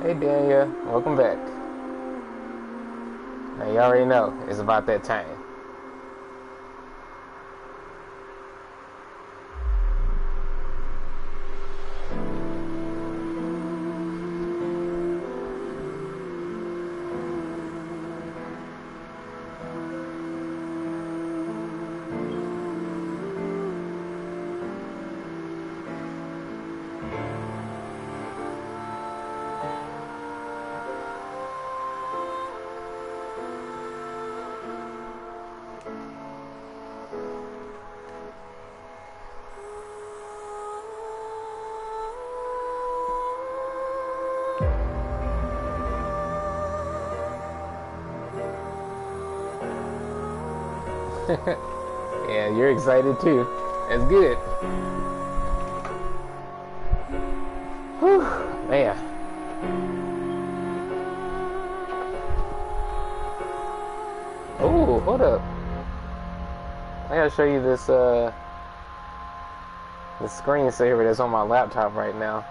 Hey Daniel, welcome back. Now you already know it's about that time. Yeah, you're excited too. That's good. Whew, man. Oh, hold up. I gotta show you this the screensaver that's on my laptop right now.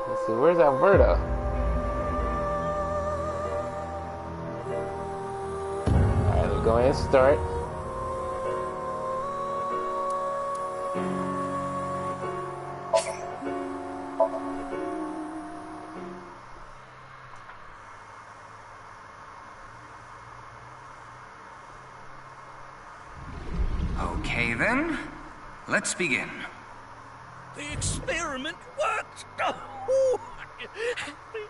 Let's see, where's Alberta? Alright, let's go ahead and start. Okay then, let's begin. The experiment worked! Oh,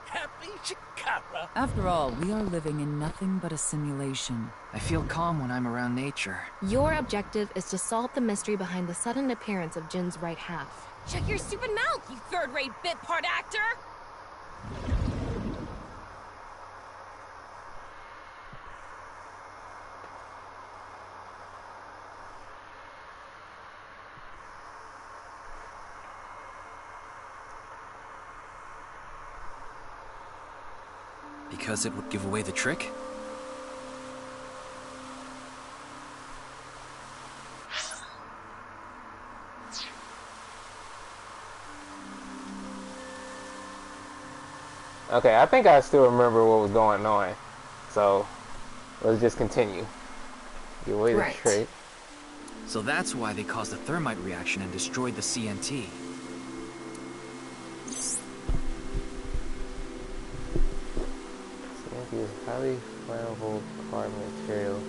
happy Shikara. After all, we are living in nothing but a simulation. I feel calm when I'm around nature. Your objective is to solve the mystery behind the sudden appearance of Jin's right half. Shut your stupid mouth, you third-rate bit part actor! Because it would give away the trick? Okay, I think I still remember what was going on. So, let's just continue. Give away the trick. So that's why they caused a thermite reaction and destroyed the CNT. CNT is highly flammable carbon material.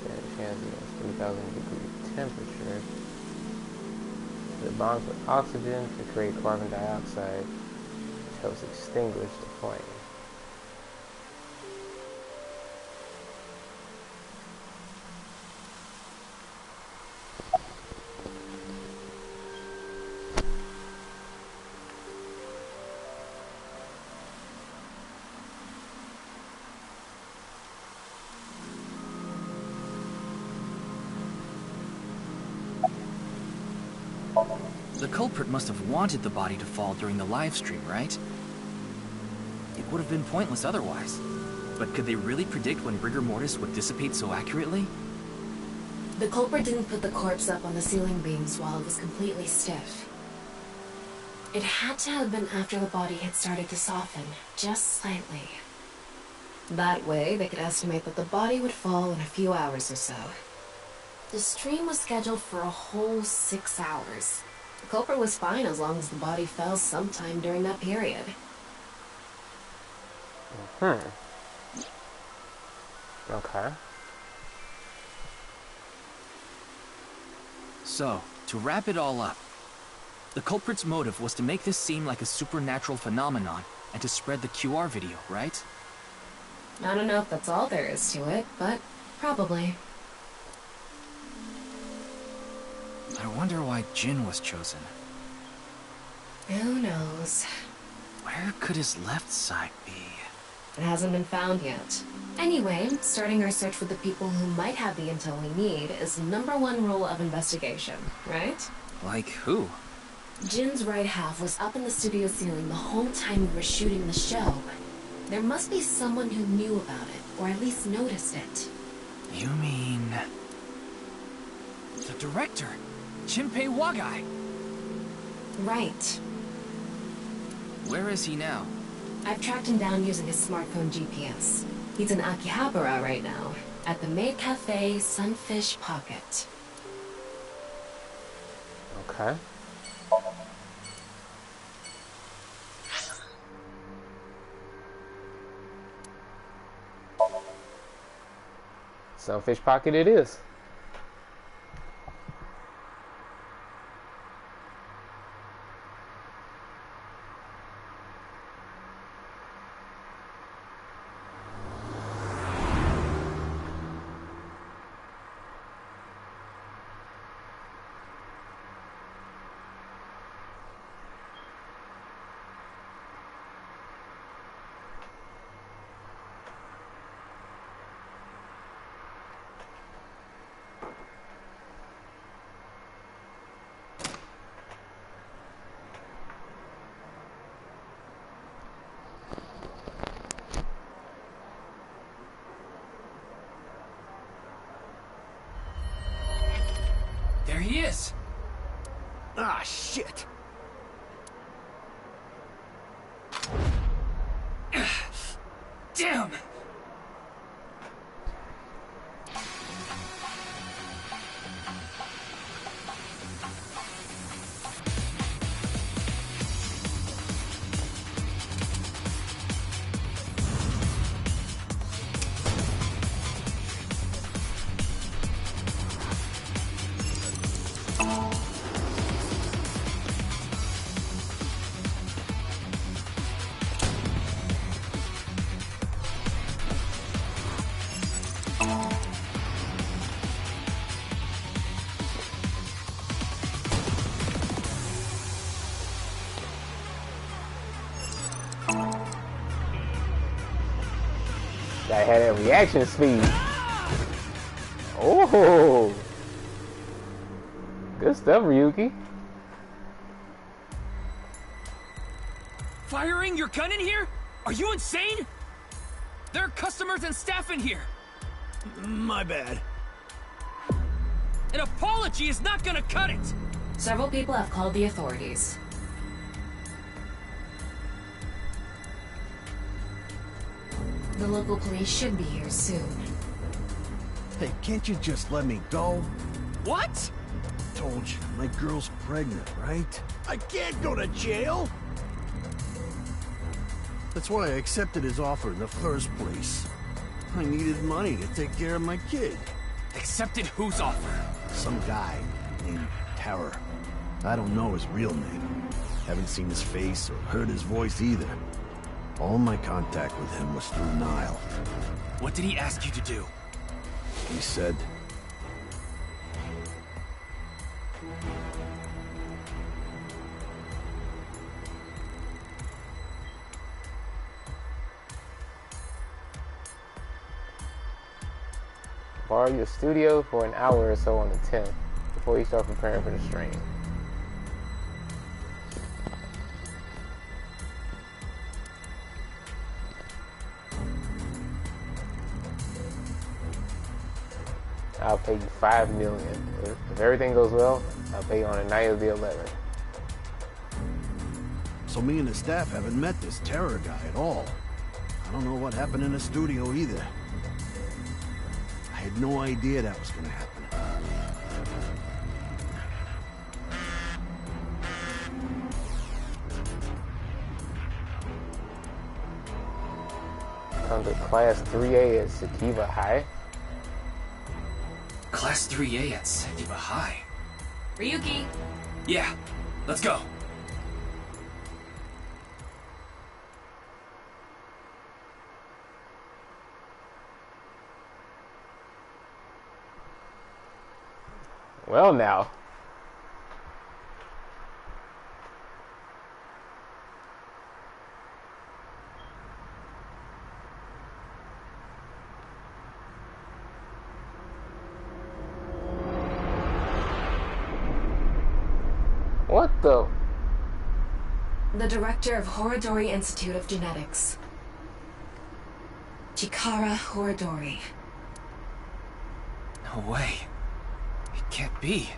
Stand a chance against 3,000 degree temperature. It bonds with oxygen to create carbon dioxide, which helps extinguish the flame. The culprit must have wanted the body to fall during the live stream, right? It would have been pointless otherwise. But could they really predict when rigor mortis would dissipate so accurately? The culprit didn't put the corpse up on the ceiling beams while it was completely stiff. It had to have been after the body had started to soften, just slightly. That way, they could estimate that the body would fall in a few hours or so. The stream was scheduled for a whole 6 hours. The culprit was fine as long as the body fell sometime during that period. Okay. So, to wrap it all up, the culprit's motive was to make this seem like a supernatural phenomenon and to spread the QR video, right? I don't know if that's all there is to it, but probably. I wonder why Jin was chosen. Who knows? Where could his left side be? It hasn't been found yet. Anyway, starting our search for the people who might have the intel we need is #1 rule of investigation, right? Like who? Jin's right half was up in the studio ceiling the whole time we were shooting the show. There must be someone who knew about it, or at least noticed it. You mean... the director, Jinpei Wagai. Right. Where is he now? I've tracked him down using his smartphone GPS. He's in Akihabara right now, at the maid cafe Sunfish Pocket. Okay. Sunfish Pocket it is. There he is! Ah, shit! Damn! Gotta have that reaction speed. Oh, good stuff, Ryuki. Firing your gun in here? Are you insane? There are customers and staff in here. My bad. An apology is not gonna cut it. Several people have called the authorities. The local police should be here soon. Hey, can't you just let me go? What? Told you, my girl's pregnant, right? I can't go to jail! That's why I accepted his offer in the first place. I needed money to take care of my kid. Accepted whose offer? Some guy named Terror. I don't know his real name. Haven't seen his face or heard his voice either. All my contact with him was through Nile. What did he ask you to do? He said... Borrow your studio for an hour or so on the 10th before you start preparing for the stream. I'll pay you $5 million. If everything goes well, I'll pay you on the night of the 11th. So me and the staff haven't met this Terror guy at all. I don't know what happened in the studio either. I had no idea that was gonna happen. Come to Class 3A at Sakiva High. Class 3A at Sakiva High. Ryuki! Yeah, let's go. Well now. What the? The director of Horodori Institute of Genetics. Chikara Horodori. No way. It can't be.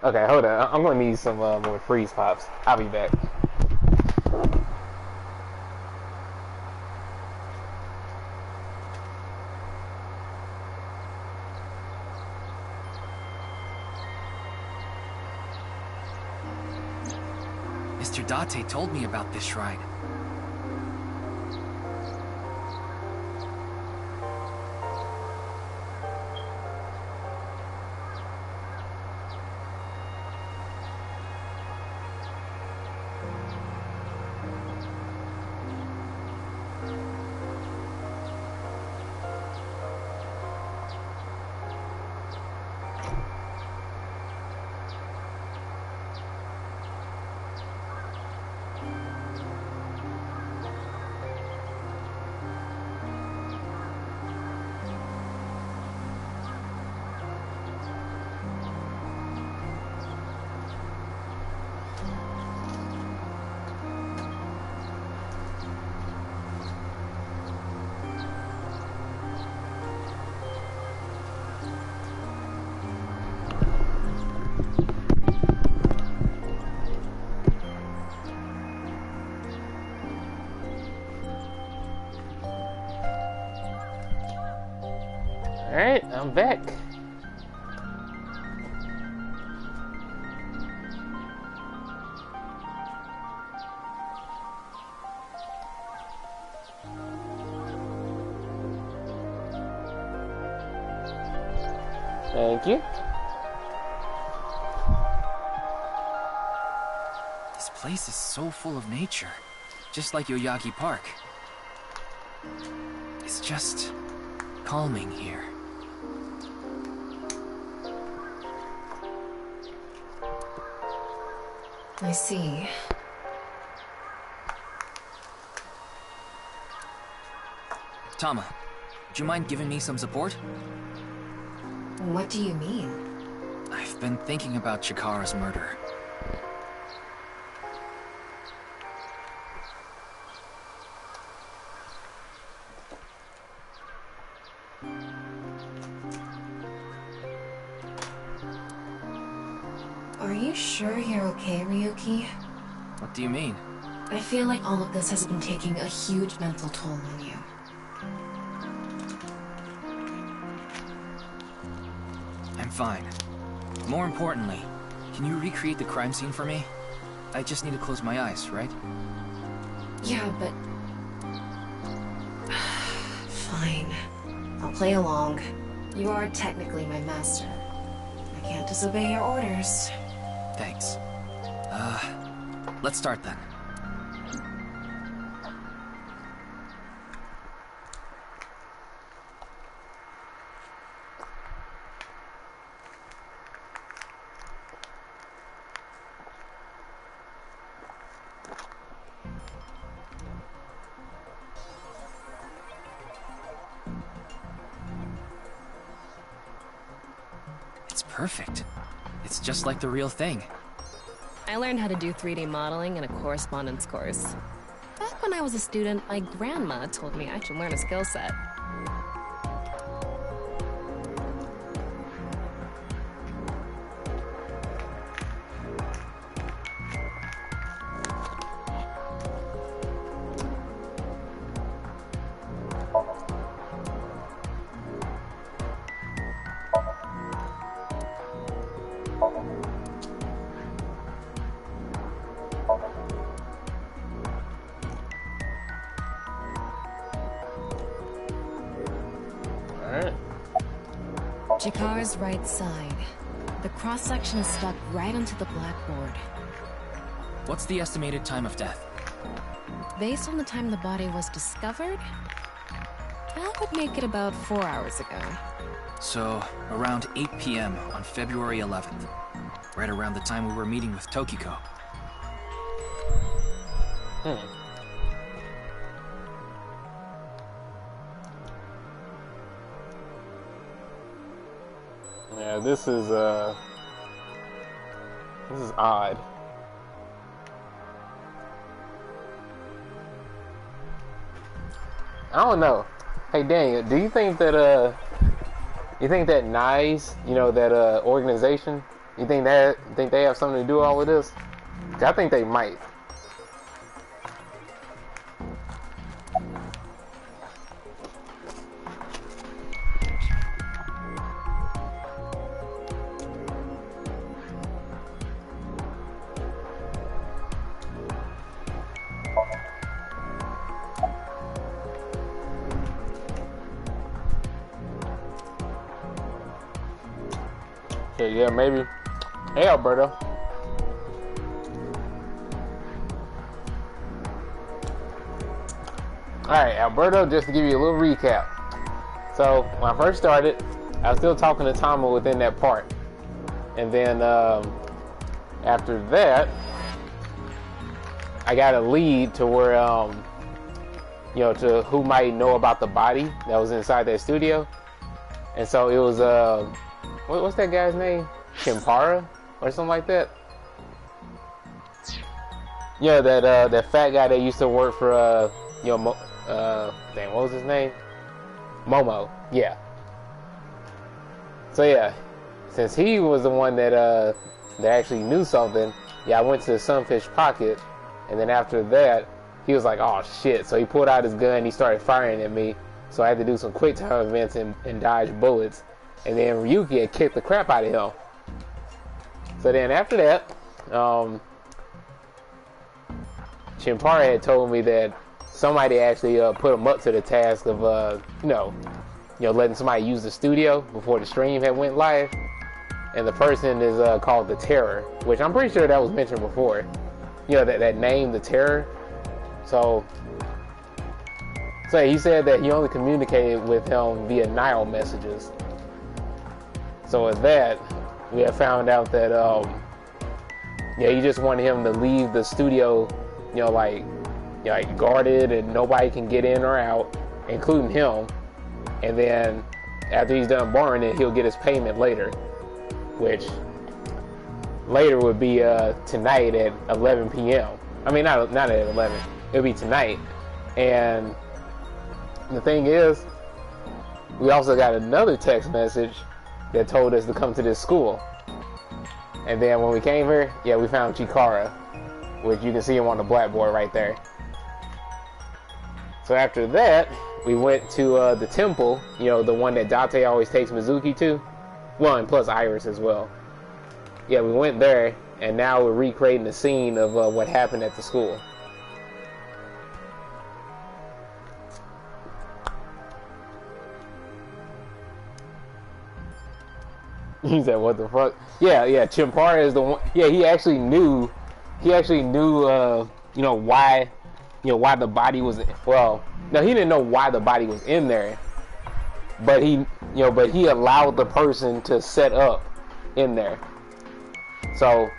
Okay, hold on. I'm gonna need some more freeze pops. I'll be back. Mr. Date told me about this shrine. Alright, I'm back. Thank you. This place is so full of nature, just like Yoyagi Park. It's just calming here. I see. Tama, would you mind giving me some support? What do you mean? I've been thinking about Chikara's murder. Are you sure you're okay, Ryuki? What do you mean? I feel like all of this has been taking a huge mental toll on you. I'm fine. More importantly, can you recreate the crime scene for me? I just need to close my eyes, right? Yeah, but... Fine. I'll play along. You are technically my master. I can't disobey your orders. Thanks. Let's start then. It's perfect. It's just like the real thing. I learned how to do 3D modeling in a correspondence course. Back when I was a student, my grandma told me I should learn a skill set. Chikara's right side. The cross-section is stuck right onto the blackboard. What's the estimated time of death? Based on the time the body was discovered, that would make it about 4 hours ago. So, around 8 p.m. on February 11th. Right around the time we were meeting with Tokiko. Yeah, this is odd. I don't know. Hey Daniel, do you think that NICE, you know, that organization, you think they have something to do with all of this? 'Cause I think they might. Yeah, maybe. Hey, Alberto. Alright, Alberto, just to give you a little recap. So, when I first started, I was still talking to Tama within that part. And then, after that, I got a lead to where, you know, to who might know about the body that was inside that studio. And so it was, what's that guy's name? Kimpara or something like that. Yeah, that fat guy that used to work for you know, damn, what was his name? Momo. Yeah. So yeah, since he was the one that actually knew something, yeah, I went to the Sunfish Pocket, and then after that, he was like, "Oh shit!" So he pulled out his gun, he started firing at me. So I had to do some quick time events and dodge bullets. And then Ryuki had kicked the crap out of him. So then after that, Chimpara had told me that somebody actually put him up to the task of, you know, letting somebody use the studio before the stream had went live. And the person is called the Terror, which I'm pretty sure that was mentioned before. That name, the Terror. So he said that he only communicated with him via Nile messages. So with that, we have found out that he just wanted him to leave the studio, like guarded and nobody can get in or out, including him. And then after he's done borrowing it, he'll get his payment later, which later would be tonight at 11 p.m. I mean, not at 11. It'll be tonight. And the thing is, we also got another text message that told us to come to this school. And then when we came here, we found Chikara, which you can see him on the blackboard right there. So after that, we went to the temple, the one that Date always takes Mizuki to. Well, and plus Iris as well. We went there, and now we're recreating the scene of what happened at the school. He said, "What the fuck?" Yeah. Chimpara is the one. Yeah, he actually knew. Why. Why the body was. Well, no, he didn't know why the body was in there. But he allowed the person to set up in there. So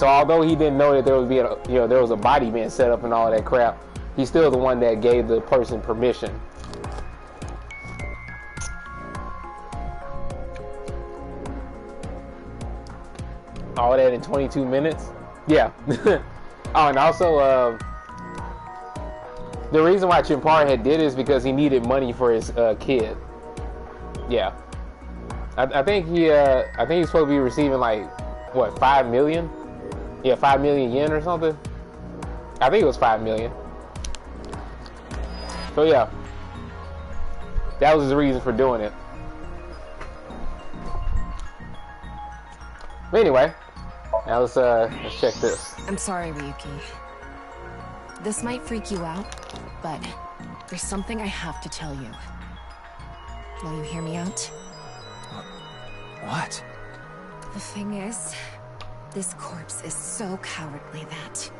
although he didn't know that there was a body being set up and all that crap, he's still the one that gave the person permission. All that in 22 minutes? Yeah. Oh, and also, the reason why Chimpara had did it is because he needed money for his kid. Yeah. I think he's supposed to be receiving like, what, 5 million? Yeah, 5 million yen or something? I think it was 5 million. So yeah. That was his reason for doing it. But anyway, now let's check this. I'm sorry, Ryuki. This might freak you out, but there's something I have to tell you. Will you hear me out? What? The thing is, this corpse is so cowardly that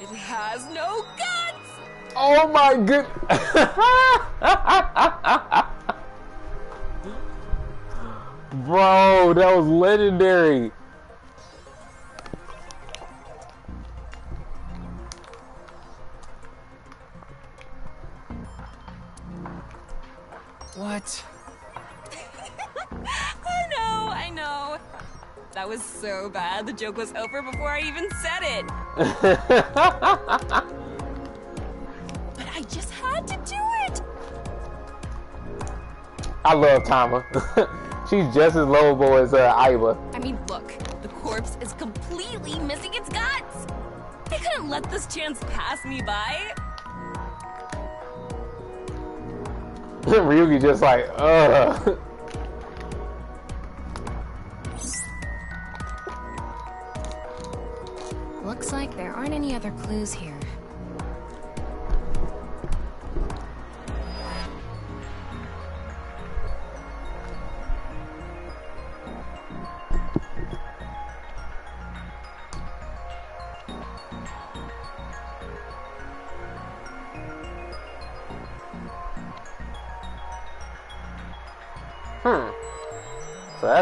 it has no guts! Oh my good. Bro, that was legendary. What? I know. That was so bad. The joke was over before I even said it. But I just had to do it. I love Tama. She's just as lovable as Aiba. I mean, look, the corpse is completely missing its guts. I couldn't let this chance pass me by. Ryuki just like, ugh. Looks like there aren't any other clues here.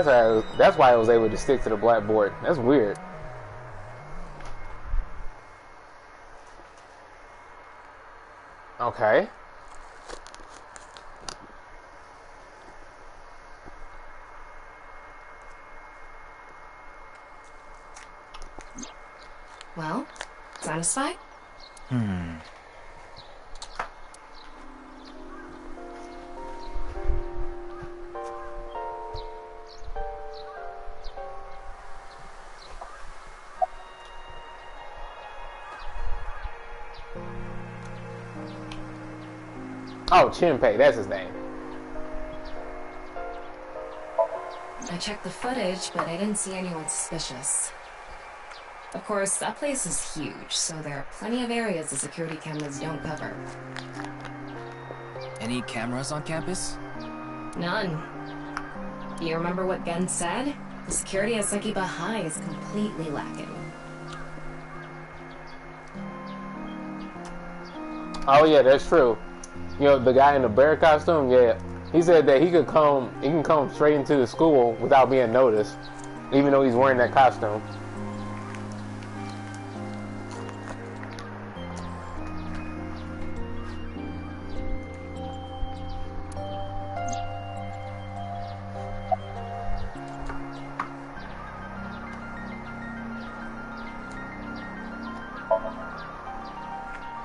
So that's why I was able to stick to the blackboard. That's weird. Okay. Well, satisfied? Oh, Chinpei, that's his name. I checked the footage, but I didn't see anyone suspicious. Of course, that place is huge, so there are plenty of areas the security cameras don't cover. Any cameras on campus? None. You remember what Gen said? The security at Sekiba High is completely lacking. Oh yeah, that's true. You know, the guy in the bear costume, yeah. He said that he can come straight into the school without being noticed, even though he's wearing that costume.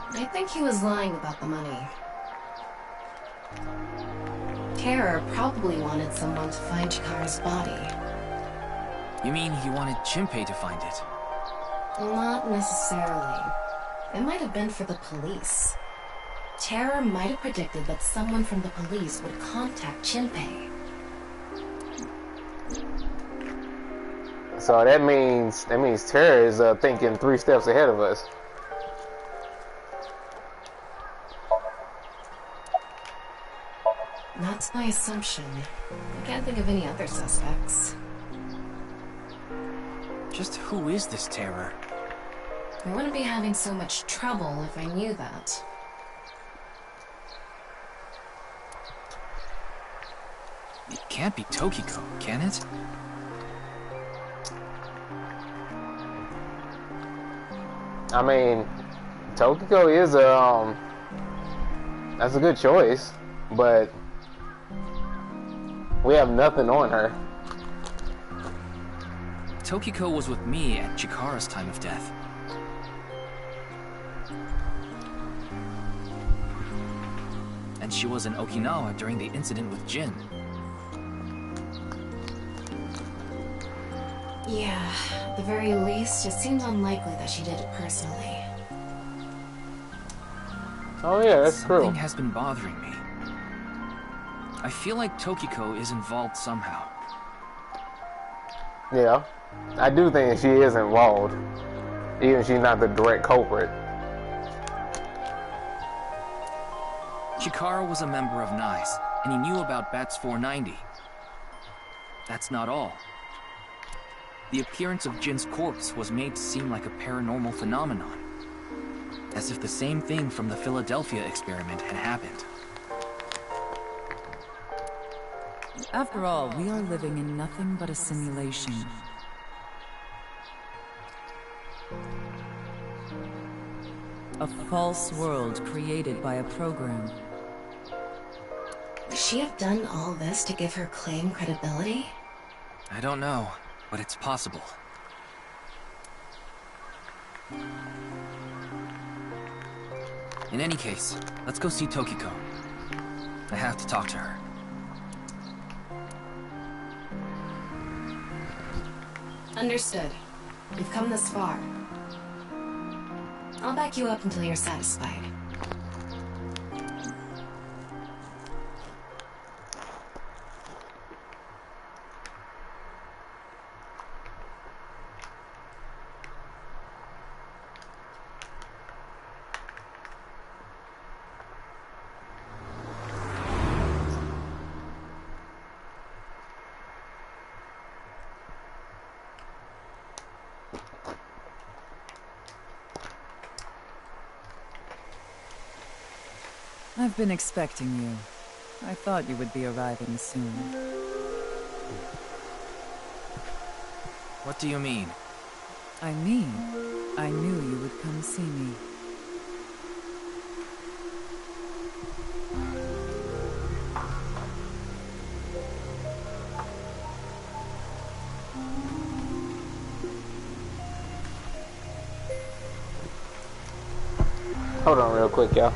I think he was lying about the money. Terror probably wanted someone to find Chikara's body. You mean he wanted Chimpei to find it? Not necessarily. It might have been for the police. Terror might have predicted that someone from the police would contact Chimpei. So that means Terror is thinking 3 steps ahead of us. That's my assumption. I can't think of any other suspects. Just who is this Terror? I wouldn't be having so much trouble if I knew that. It can't be Tokiko, can it? I mean, Tokiko is that's a good choice, but we have nothing on her. Tokiko was with me at Chikara's time of death. And she was in Okinawa during the incident with Jin. Yeah, at the very least, it seems unlikely that she did it personally. Oh yeah, that's Something true. has been bothering me. I feel like Tokiko is involved somehow. Yeah, I do think she is involved, even if she's not the direct culprit. Chikara was a member of NICE, and he knew about Bats 490. That's not all. The appearance of Jin's corpse was made to seem like a paranormal phenomenon, as if the same thing from the Philadelphia experiment had happened. After all, we are living in nothing but a simulation. A false world created by a program. Would she have done all this to give her claim credibility? I don't know, but it's possible. In any case, let's go see Tokiko. I have to talk to her. Understood. We've come this far. I'll back you up until you're satisfied. I've been expecting you. I thought you would be arriving soon. What do you mean? I mean, I knew you would come see me. Hold on real quick, y'all.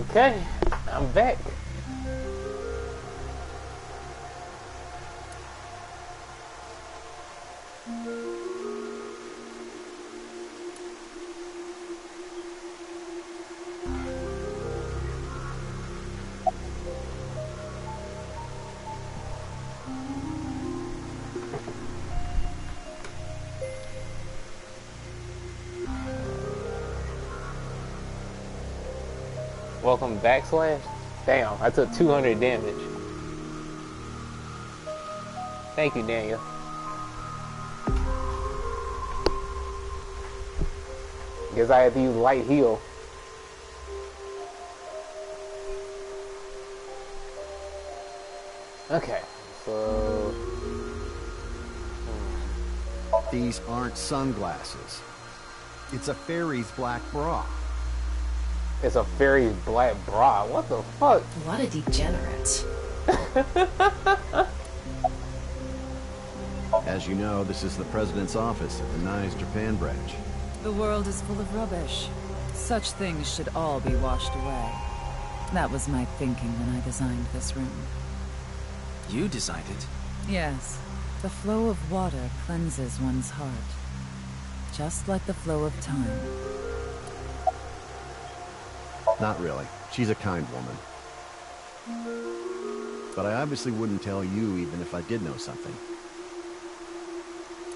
Okay, I'm back. Welcome backslash. Damn, I took 200 damage. Thank you, Daniel. Guess I had to use light heal. Okay, so... These aren't sunglasses. It's a fairy's black bra. It's a fairy's black bra. What the fuck? What a degenerate. As you know, this is the president's office at the Nye's Japan branch. The world is full of rubbish. Such things should all be washed away. That was my thinking when I designed this room. You designed it? Yes. The flow of water cleanses one's heart. Just like the flow of time. Not really. She's a kind woman. But I obviously wouldn't tell you even if I did know something.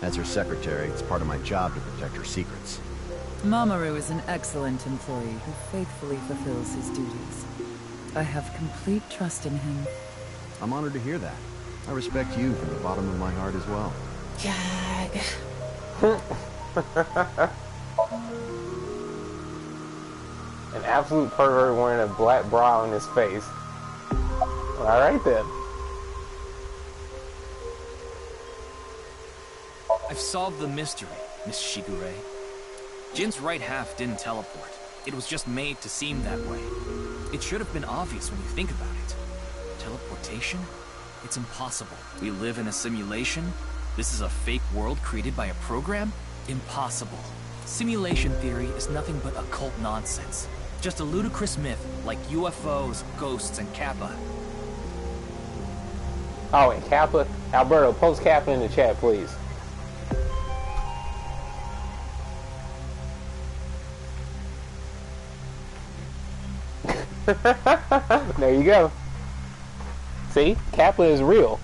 As her secretary, it's part of my job to protect her secrets. Mamoru is an excellent employee who faithfully fulfills his duties. I have complete trust in him. I'm honored to hear that. I respect you from the bottom of my heart as well. Gag. An absolute pervert wearing a black bra on his face. Alright then. I've solved the mystery, Miss Shigure. Jin's right half didn't teleport. It was just made to seem that way. It should have been obvious when you think about it. Teleportation? It's impossible. We live in a simulation? This is a fake world created by a program? Impossible. Simulation theory is nothing but occult nonsense. Just a ludicrous myth like UFOs, ghosts, and Kappa. Oh, and Kappa? Alberto, post Kappa in the chat, please. There you go. See? Kappa is real.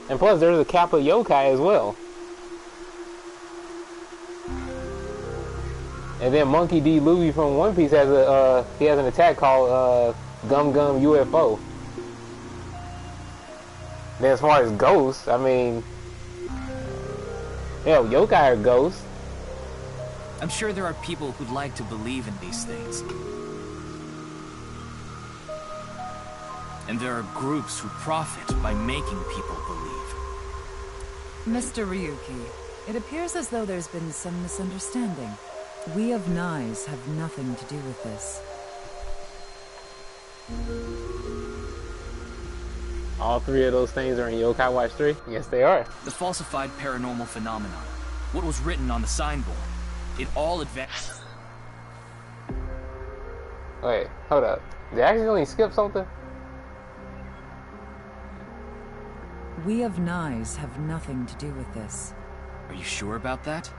And plus, there's a Kappa yokai as well. And then Monkey D. Louie from One Piece has a he has an attack called Gum Gum UFO. Then as far as ghosts, I mean, hell, yokai are ghosts. I'm sure there are people who'd like to believe in these things. And there are groups who profit by making people believe. Mr. Ryuki, it appears as though there's been some misunderstanding. We of Nye's have nothing to do with this. All three of those things are in Yokai Watch 3? Yes, they are. The falsified paranormal phenomenon. What was written on the signboard. It all advanced. Wait, hold up. Did I accidentally skip something? We of Nye's have nothing to do with this. Are you sure about that?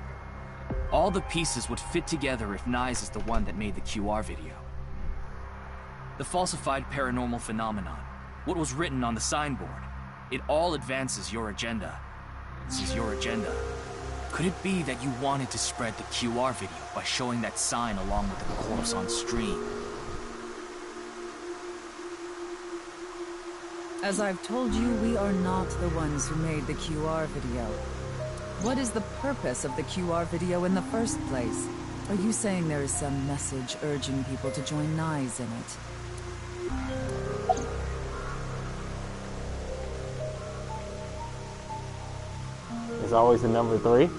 All the pieces would fit together if Nye's is the one that made the QR video. The falsified paranormal phenomenon. What was written on the signboard. It all advances your agenda. This is your agenda. Could it be that you wanted to spread the QR video by showing that sign along with the corpse on stream? As I've told you, we are not the ones who made the QR video. What is the purpose of the QR video in the first place? Are you saying there is some message urging people to join Nye's in it? It's always the number 3.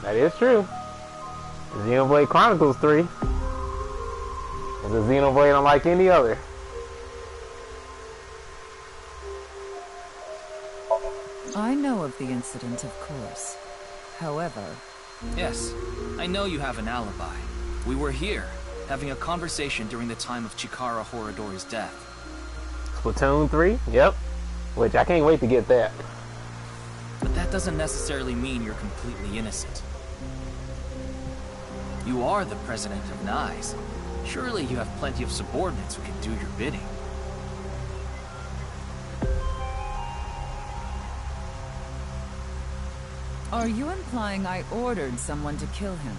That is true. Xenoblade Chronicles 3 is a Xenoblade unlike any other. I know of the incident, of course. However... Yes, I know you have an alibi. We were here, having a conversation during the time of Chikara Horadori's death. Splatoon 3? Yep. Which I can't wait to get that. But that doesn't necessarily mean you're completely innocent. You are the president of NICE. Surely you have plenty of subordinates who can do your bidding. Are you implying I ordered someone to kill him?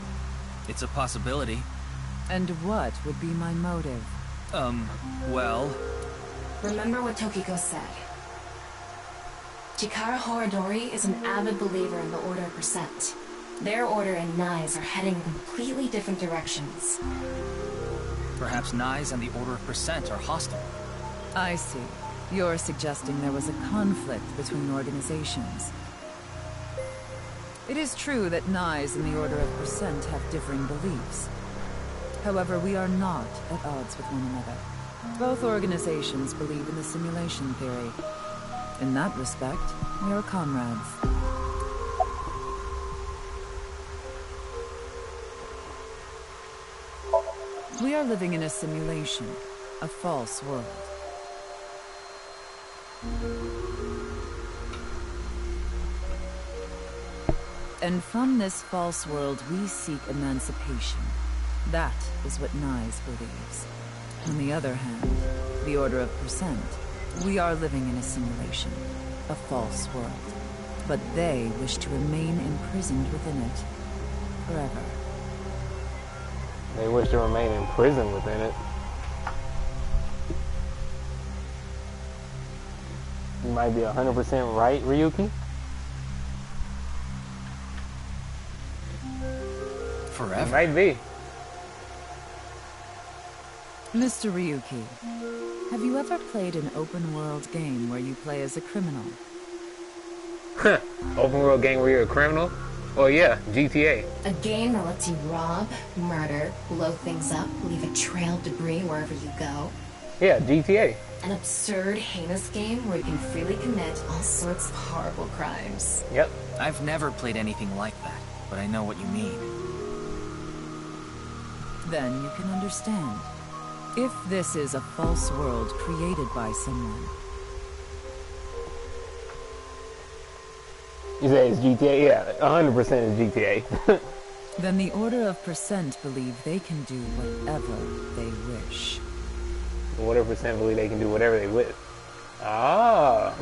It's a possibility. And what would be my motive? Well... Remember what Tokiko said. Chikara Horadori is an avid believer in the Order of Percent. Their order and NICE are heading in completely different directions. Perhaps NICE and the Order of Percent are hostile. I see. You're suggesting there was a conflict between organizations. It is true that NICE and the Order of Percent have differing beliefs. However, we are not at odds with one another. Both organizations believe in the simulation theory. In that respect, we are comrades. We are living in a simulation, a false world. And from this false world, we seek emancipation. That is what NICE believes. On the other hand, the Order of Percent, we are living in a simulation, a false world. But they wish to remain imprisoned within it, forever. They wish to remain imprisoned within it. You might be 100% right, Ryuki. Forever? Might be. Mr. Ryuki, have you ever played an open-world game where you play as a criminal? Open world game where you're a criminal? Oh yeah, GTA. A game that lets you rob, murder, blow things up, leave a trail of debris wherever you go. Yeah, GTA. An absurd, heinous game where you can freely commit all sorts of horrible crimes. Yep. I've never played anything like that, but I know what you mean. Then you can understand. If this is a false world created by someone... You say it's GTA? Yeah, 100% is GTA. then the Order of Percent believe they can do whatever they wish. Whatever percent believe they can do whatever they wish. Ah.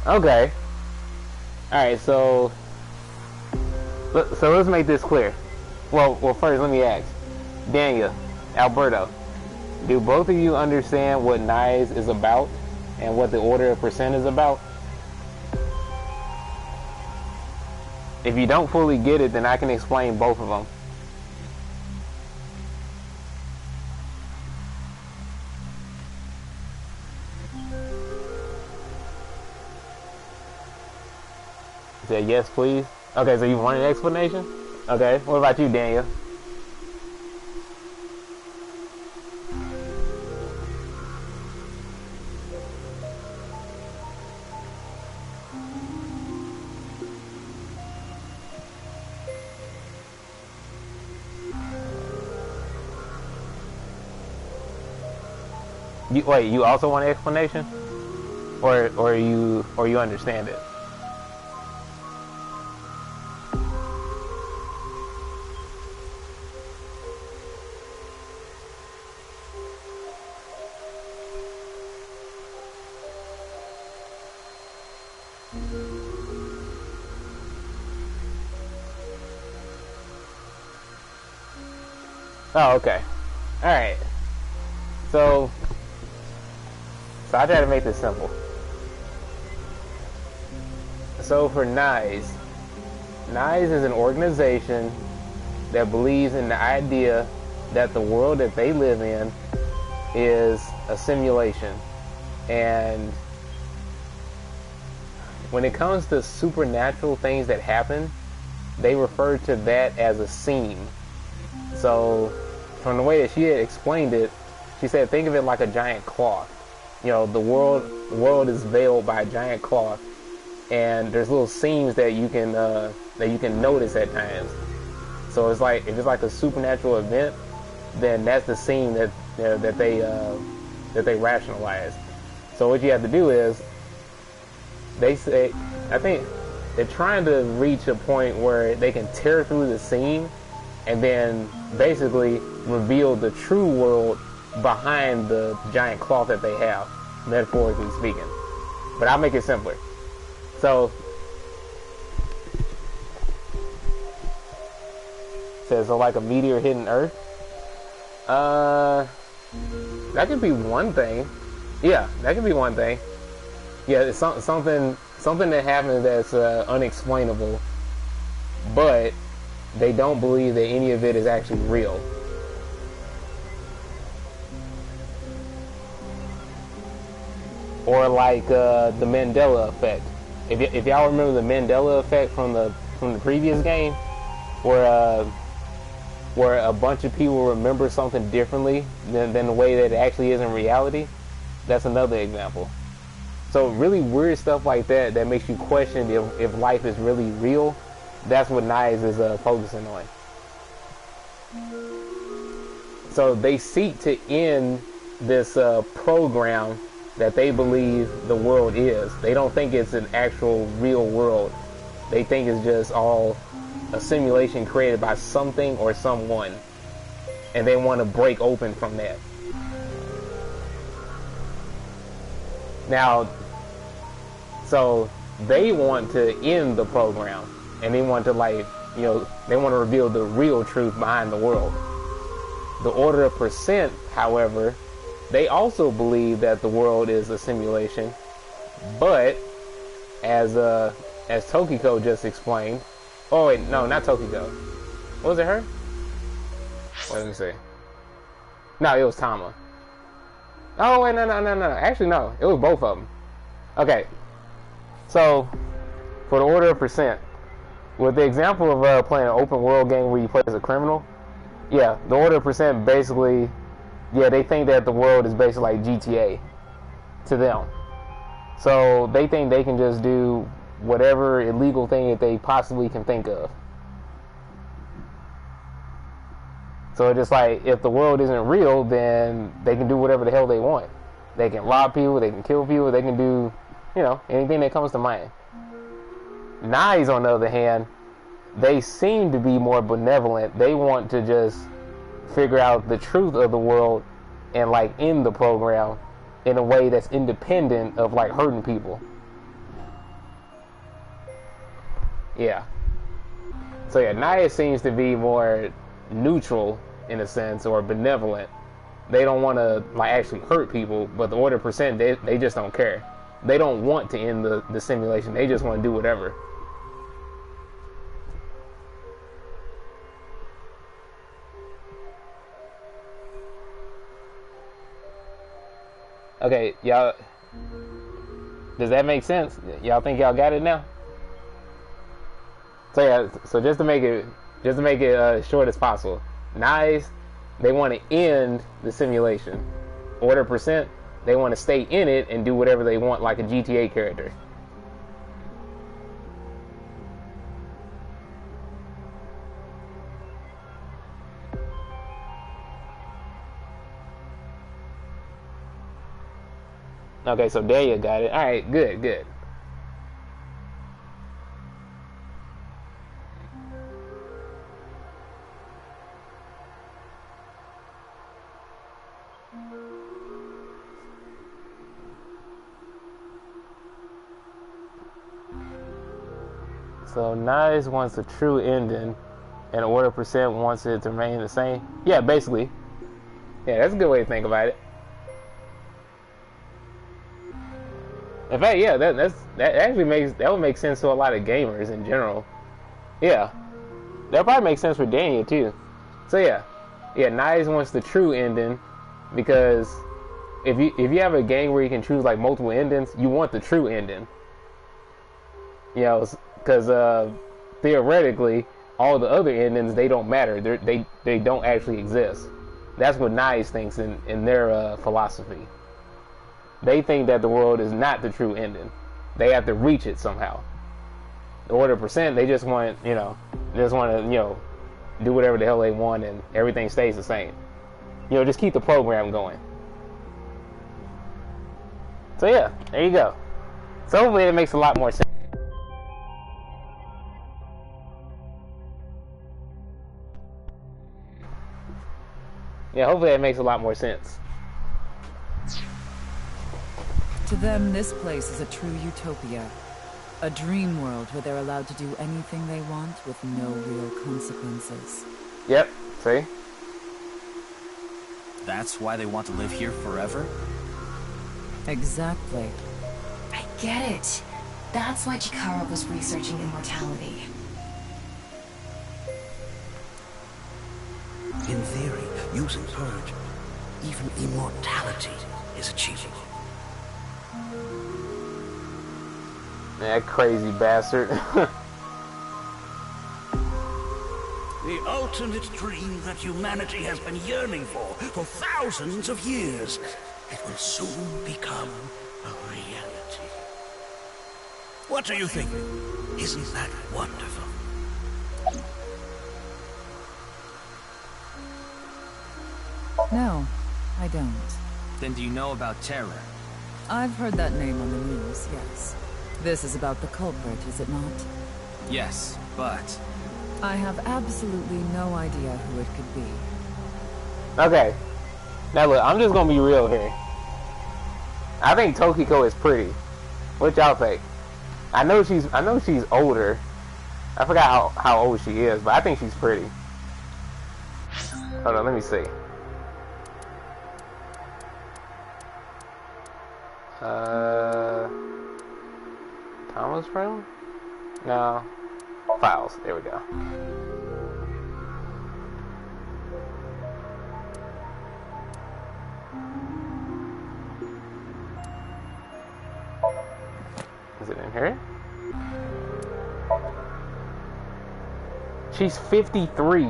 Okay. Alright, so let's make this clear. Well, first let me ask. Daniel, Alberto, do both of you understand what NICE is about and what the Order of Percent is about? If you don't fully get it, then I can explain both of them. You said yes, please? Okay, so you want an explanation? Okay, what about you, Daniel? Wait, you also want an explanation? Or you understand it? Oh, okay. Alright. So I try to make this simple. So for NICE is an organization that believes in the idea that the world that they live in is a simulation. And when it comes to supernatural things that happen, they refer to that as a scene. So from the way that she had explained it, she said think of it like a giant cloth. you know, the world is veiled by a giant cloth, and there's little seams that you can notice at times. So it's like, if it's like a supernatural event, then that's the seam that they rationalize. So what you have to do is, they say, I think they're trying to reach a point where they can tear through the seam and then basically reveal the true world behind the giant cloth that they have, metaphorically speaking. But I'll make it simpler. So, says, so like a meteor hitting Earth. That could be one thing. Yeah, that could be one thing. Yeah, it's something that happens that's unexplainable, but they don't believe that any of it is actually real. Or like the Mandela effect. If y'all remember the Mandela effect from the previous game, where a bunch of people remember something differently than the way that it actually is in reality, that's another example. So really weird stuff like that makes you question if life is really real. That's what Knives is focusing on. So they seek to end this program that they believe the world is. They don't think it's an actual real world. They think it's just all a simulation created by something or someone. And they want to break open from that. Now, so they want to end the program, and they want to, like, you know, they want to reveal the real truth behind the world. The Order of Percent, however, they also believe that the world is a simulation, but as Tokiko just explained, oh wait, no, not Tokiko. Was it her? What did me see? No, it was Tama. Oh wait, no. Actually, no, it was both of them. Okay. So, for the Order of Percent, with the example of playing an open world game where you play as a criminal, yeah, the Order of Percent basically, yeah, they think that the world is basically like GTA to them. So they think they can just do whatever illegal thing that they possibly can think of. So it's just like, if the world isn't real, then they can do whatever the hell they want. They can rob people, they can kill people, they can do, you know, anything that comes to mind. Knives, on the other hand, they seem to be more benevolent. They want to just figure out the truth of the world and, like, end the program in a way that's independent of, like, hurting people. Yeah. So yeah, Naya seems to be more neutral in a sense, or benevolent. They don't want to, like, actually hurt people, but the Order Percent, they just don't care. They don't want to end the simulation. They just want to do whatever. Okay, y'all, does that make sense? Y'all think y'all got it now? So yeah, so just to make it short as possible, Knives, they want to end the simulation. Order Percent, they want to stay in it and do whatever they want, like a GTA character. Okay, so Delia got it. Alright, good. So Nice wants a true ending, and Order Percent wants it to remain the same. Yeah, basically. Yeah, that's a good way to think about it. In fact, yeah, that would make sense to a lot of gamers in general. Yeah, that probably makes sense for Daniel too. So yeah, Nice wants the true ending, because if you have a game where you can choose like multiple endings, you want the true ending. You know, because theoretically, all the other endings, they don't matter. They don't actually exist. That's what Nice thinks in their philosophy. They think that the world is not the true ending. They have to reach it somehow. The order percent, they just want, they just want to, do whatever the hell they want and everything stays the same. Just keep the program going. So yeah, there you go. So hopefully it makes a lot more sense. Yeah, hopefully it makes a lot more sense. To them, this place is a true utopia. A dream world where they're allowed to do anything they want with no real consequences. Yep, see? That's why they want to live here forever? Exactly. I get it. That's why Chikara was researching immortality. In theory, using Purge, even immortality is achievable. That crazy bastard. The ultimate dream that humanity has been yearning for thousands of years. It will soon become a reality. What are you thinking? Isn't that wonderful? No, I don't. Then do you know about Terror? I've heard that name on the news, yes. This is about the culprit, is it not? Yes, but... I have absolutely no idea who it could be. Okay. Now look, I'm just gonna be real here. I think Tokiko is pretty. What y'all think? I know she's older. I forgot how old she is, but I think she's pretty. Hold on, let me see. Thomas room? No. Files. There we go. Is it in here? She's 53.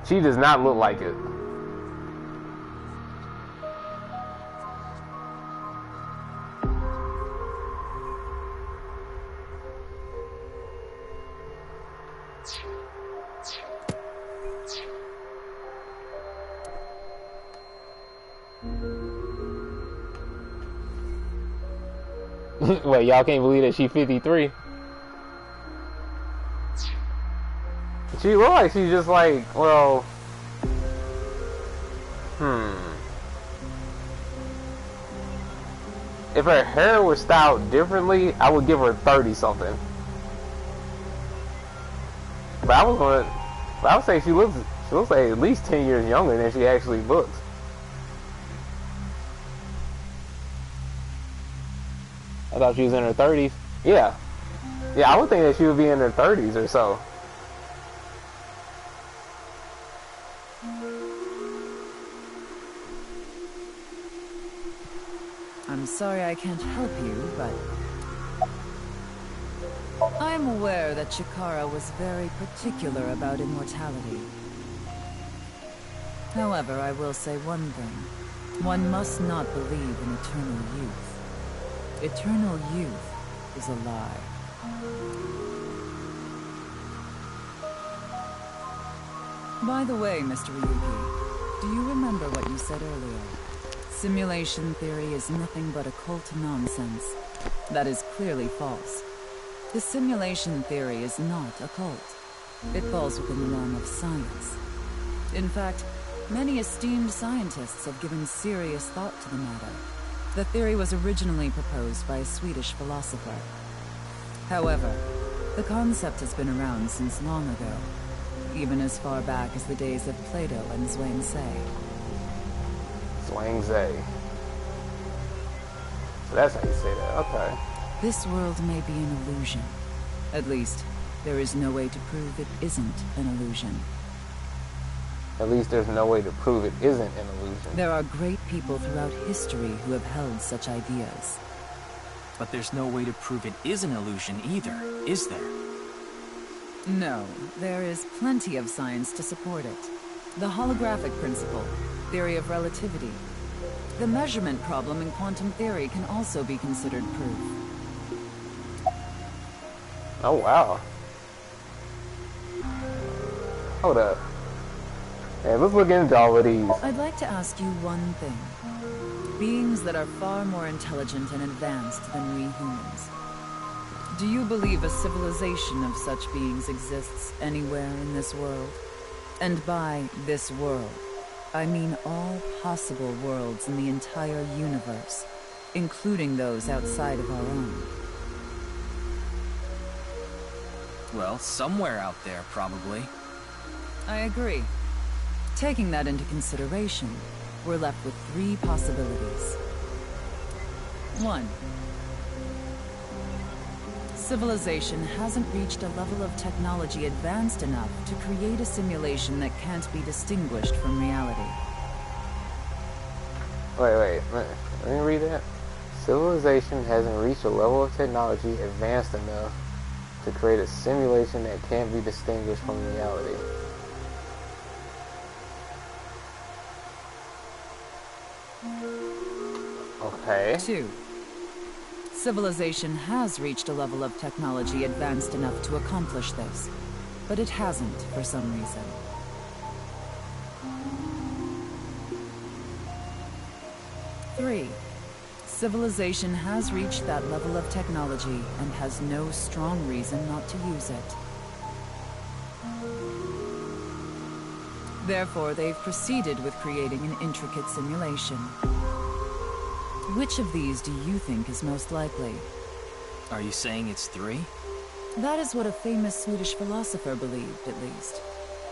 She does not look like it. Wait, y'all can't believe that she's 53? She looks like she's just like, well... If her hair was styled differently, I would give her 30-something. But I would say she looks like at least 10 years younger than she actually looks. I thought she was in her 30s. Yeah. Yeah, I would think that she would be in her 30s or so. I'm sorry I can't help you, but... I'm aware that Chikara was very particular about immortality. However, I will say one thing. One must not believe in eternal youth. Eternal youth is a lie. By the way, Mr. Ryugi, do you remember what you said earlier? Simulation theory is nothing but occult nonsense. That is clearly false. The simulation theory is not occult. It falls within the realm of science. In fact, many esteemed scientists have given serious thought to the matter. The theory was originally proposed by a Swedish philosopher. However, the concept has been around since long ago, even as far back as the days of Plato and Zhuangzi. Zhuangzi. So that's how you say that, okay. This world may be an illusion. At least, there is no way to prove it isn't an illusion. At least there's no way to prove it isn't an illusion. There are great people throughout history who have held such ideas. But there's no way to prove it is an illusion either, is there? No, there is plenty of science to support it. The holographic principle, theory of relativity. The measurement problem in quantum theory can also be considered proof. Oh, wow. Hold up. Yeah, let's look into all of these. I'd like to ask you one thing. Beings that are far more intelligent and advanced than we humans. Do you believe a civilization of such beings exists anywhere in this world? And by this world, I mean all possible worlds in the entire universe, including those outside of our own. Well, somewhere out there, probably. I agree. Taking that into consideration, we're left with 3 possibilities. 1. Civilization hasn't reached a level of technology advanced enough to create a simulation that can't be distinguished from reality. Wait. Let me read that. Civilization hasn't reached a level of technology advanced enough to create a simulation that can't be distinguished from reality. Okay. 2. Civilization has reached a level of technology advanced enough to accomplish this, but it hasn't for some reason. 3. Civilization has reached that level of technology and has no strong reason not to use it. Therefore, they've proceeded with creating an intricate simulation. Which of these do you think is most likely? Are you saying it's 3? That is what a famous Swedish philosopher believed, at least.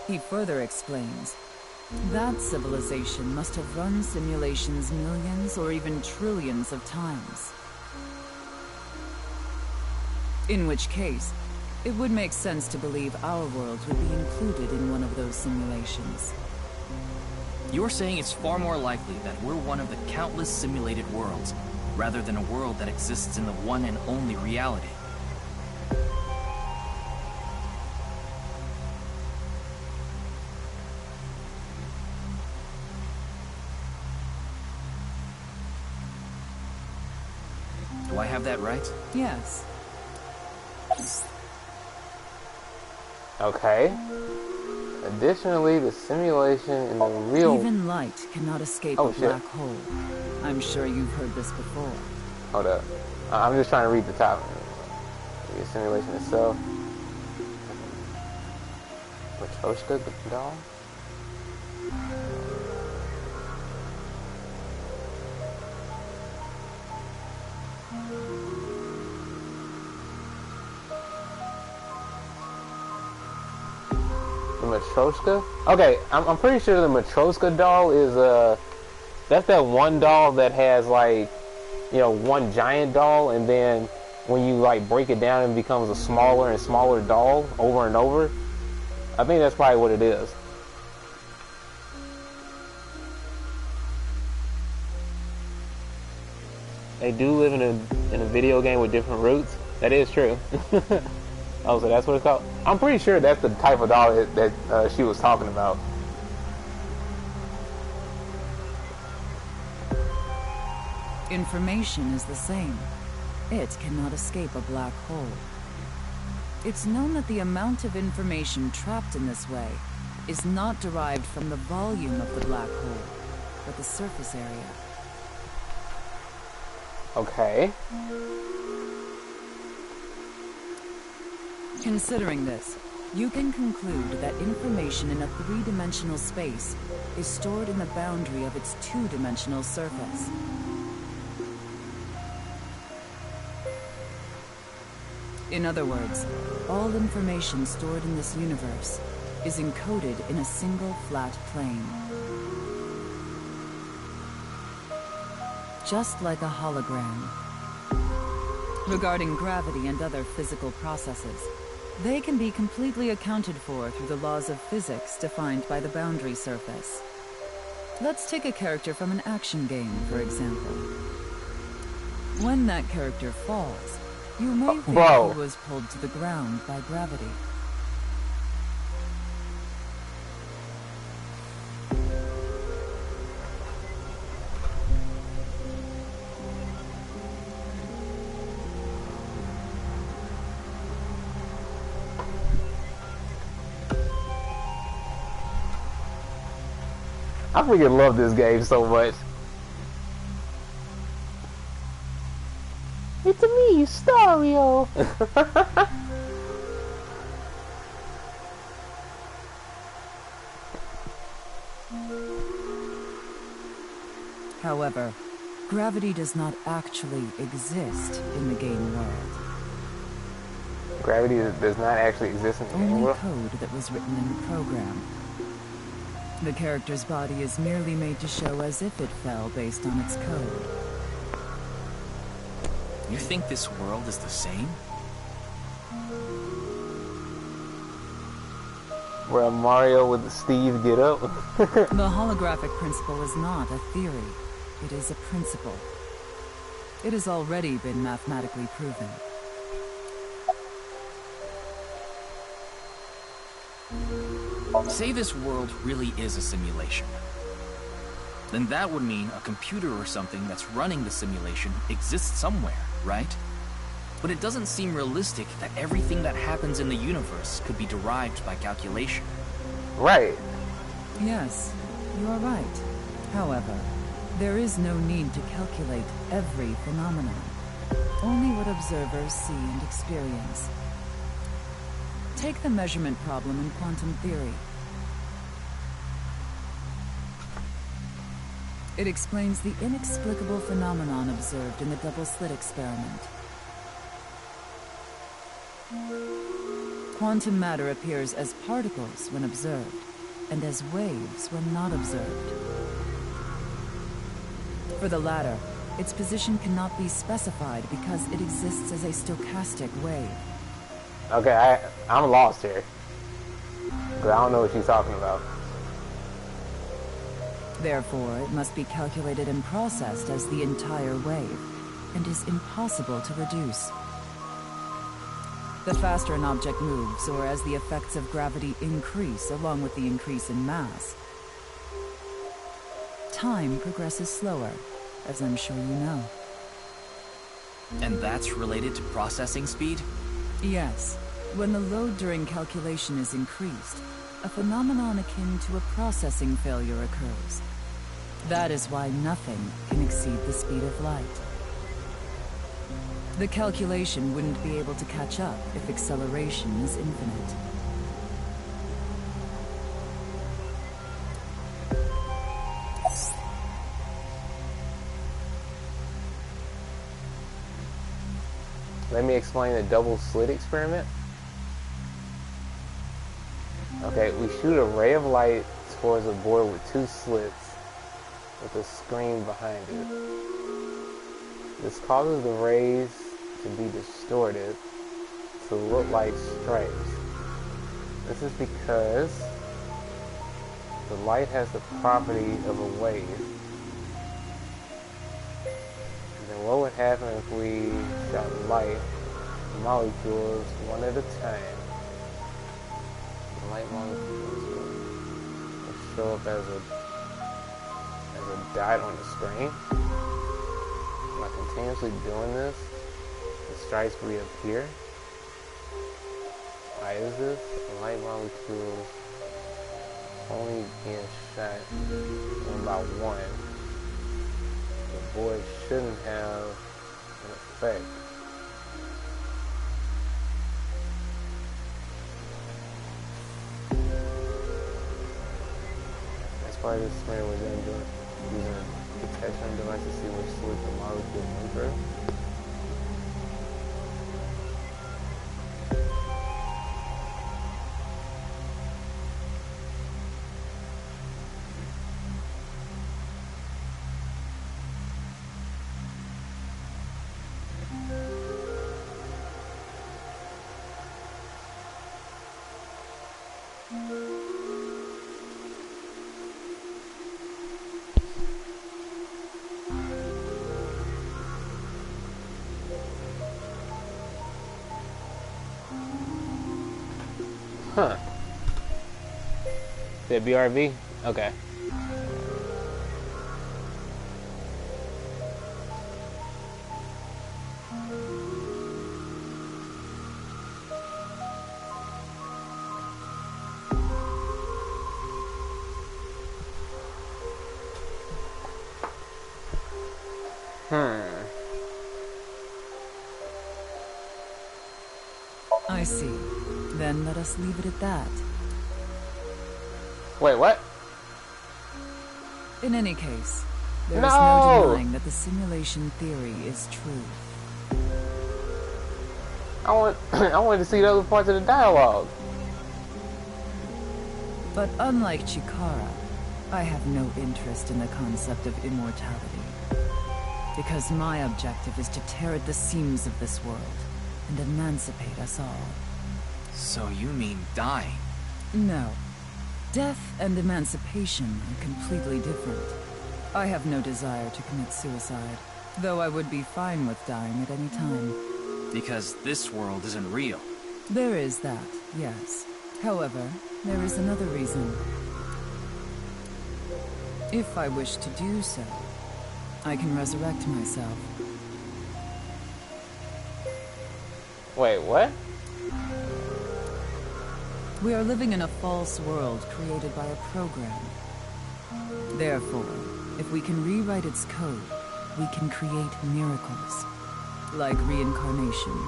He further explains, that civilization must have run simulations millions or even trillions of times. In which case, it would make sense to believe our world would be included in one of those simulations. You're saying it's far more likely that we're one of the countless simulated worlds, rather than a world that exists in the one and only reality. Do I have that right? Yes. Okay. Additionally, the simulation in the real... Even light cannot escape a black hole. I'm sure you've heard this before. Hold up. I'm just trying to read the top. The simulation itself. Matryoshka doll? The Matryoshka? Okay, I'm pretty sure the Matryoshka doll is that's that one doll that has like, you know, one giant doll, and then when you like break it down it becomes a smaller and smaller doll over and over. I think that's probably what it is. They do live in a video game with different roots. That is true. Oh, so that's what it's called? I'm pretty sure that's the type of doll that she was talking about. Information is the same. It cannot escape a black hole. It's known that the amount of information trapped in this way is not derived from the volume of the black hole, but the surface area. Okay. Considering this, you can conclude that information in a 3-dimensional space is stored in the boundary of its 2-dimensional surface. In other words, all information stored in this universe is encoded in a single flat plane. Just like a hologram. Regarding gravity and other physical processes, they can be completely accounted for through the laws of physics defined by the boundary surface. Let's take a character from an action game, for example. When that character falls, you may think he was pulled to the ground by gravity. I freaking love this game so much. It's me, Stario. However, gravity does not actually exist in the game world. Gravity does not actually exist in the game Only world? code that was written in the program. The character's body is merely made to show as if it fell based on its code. You think this world is the same? Where Mario with Steve get up? The holographic principle is not a theory. It is a principle. It has already been mathematically proven. Say this world really is a simulation. Then that would mean a computer or something that's running the simulation exists somewhere, right? But it doesn't seem realistic that everything that happens in the universe could be derived by calculation. Right. Yes, you are right. However, there is no need to calculate every phenomenon. Only what observers see and experience. Take the measurement problem in quantum theory. It explains the inexplicable phenomenon observed in the double-slit experiment. Quantum matter appears as particles when observed, and as waves when not observed. For the latter, its position cannot be specified because it exists as a stochastic wave. Okay, I'm lost here. Because I don't know what she's talking about. Therefore, it must be calculated and processed as the entire wave, and is impossible to reduce. The faster an object moves, or as the effects of gravity increase along with the increase in mass, time progresses slower, as I'm sure you know. And that's related to processing speed? Yes. When the load during calculation is increased, a phenomenon akin to a processing failure occurs. That is why nothing can exceed the speed of light. The calculation wouldn't be able to catch up if acceleration is infinite. Let me explain the double slit experiment. Okay, we shoot a ray of light towards a board with two slits with a screen behind it. This causes the rays to be distorted to look like stripes. This is because the light has the property of a wave. And then what would happen if we shot light molecules one at a time? The light molecules will show up as a dot on the screen. By continuously doing this, the stripes reappear. Why is this? The light molecules only being shot one by one. The board shouldn't have an effect. As part of this experiment, we're then using a detection device to see which slit the molecule went through. Huh. Is that BRV? Okay. I see. Then let us leave it at that. Wait, what? In any case, there is No! no denying that the simulation theory is true. I wanted to see the other parts of the dialogue. But unlike Chikara, I have no interest in the concept of immortality. Because my objective is to tear at the seams of this world and emancipate us all. So you mean dying? No. Death and emancipation are completely different. I have no desire to commit suicide, though I would be fine with dying at any time. Because this world isn't real. There is that, yes. However, there is another reason. If I wish to do so, I can resurrect myself. Wait, what? We are living in a false world created by a program. Therefore, if we can rewrite its code, we can create miracles. Like reincarnation,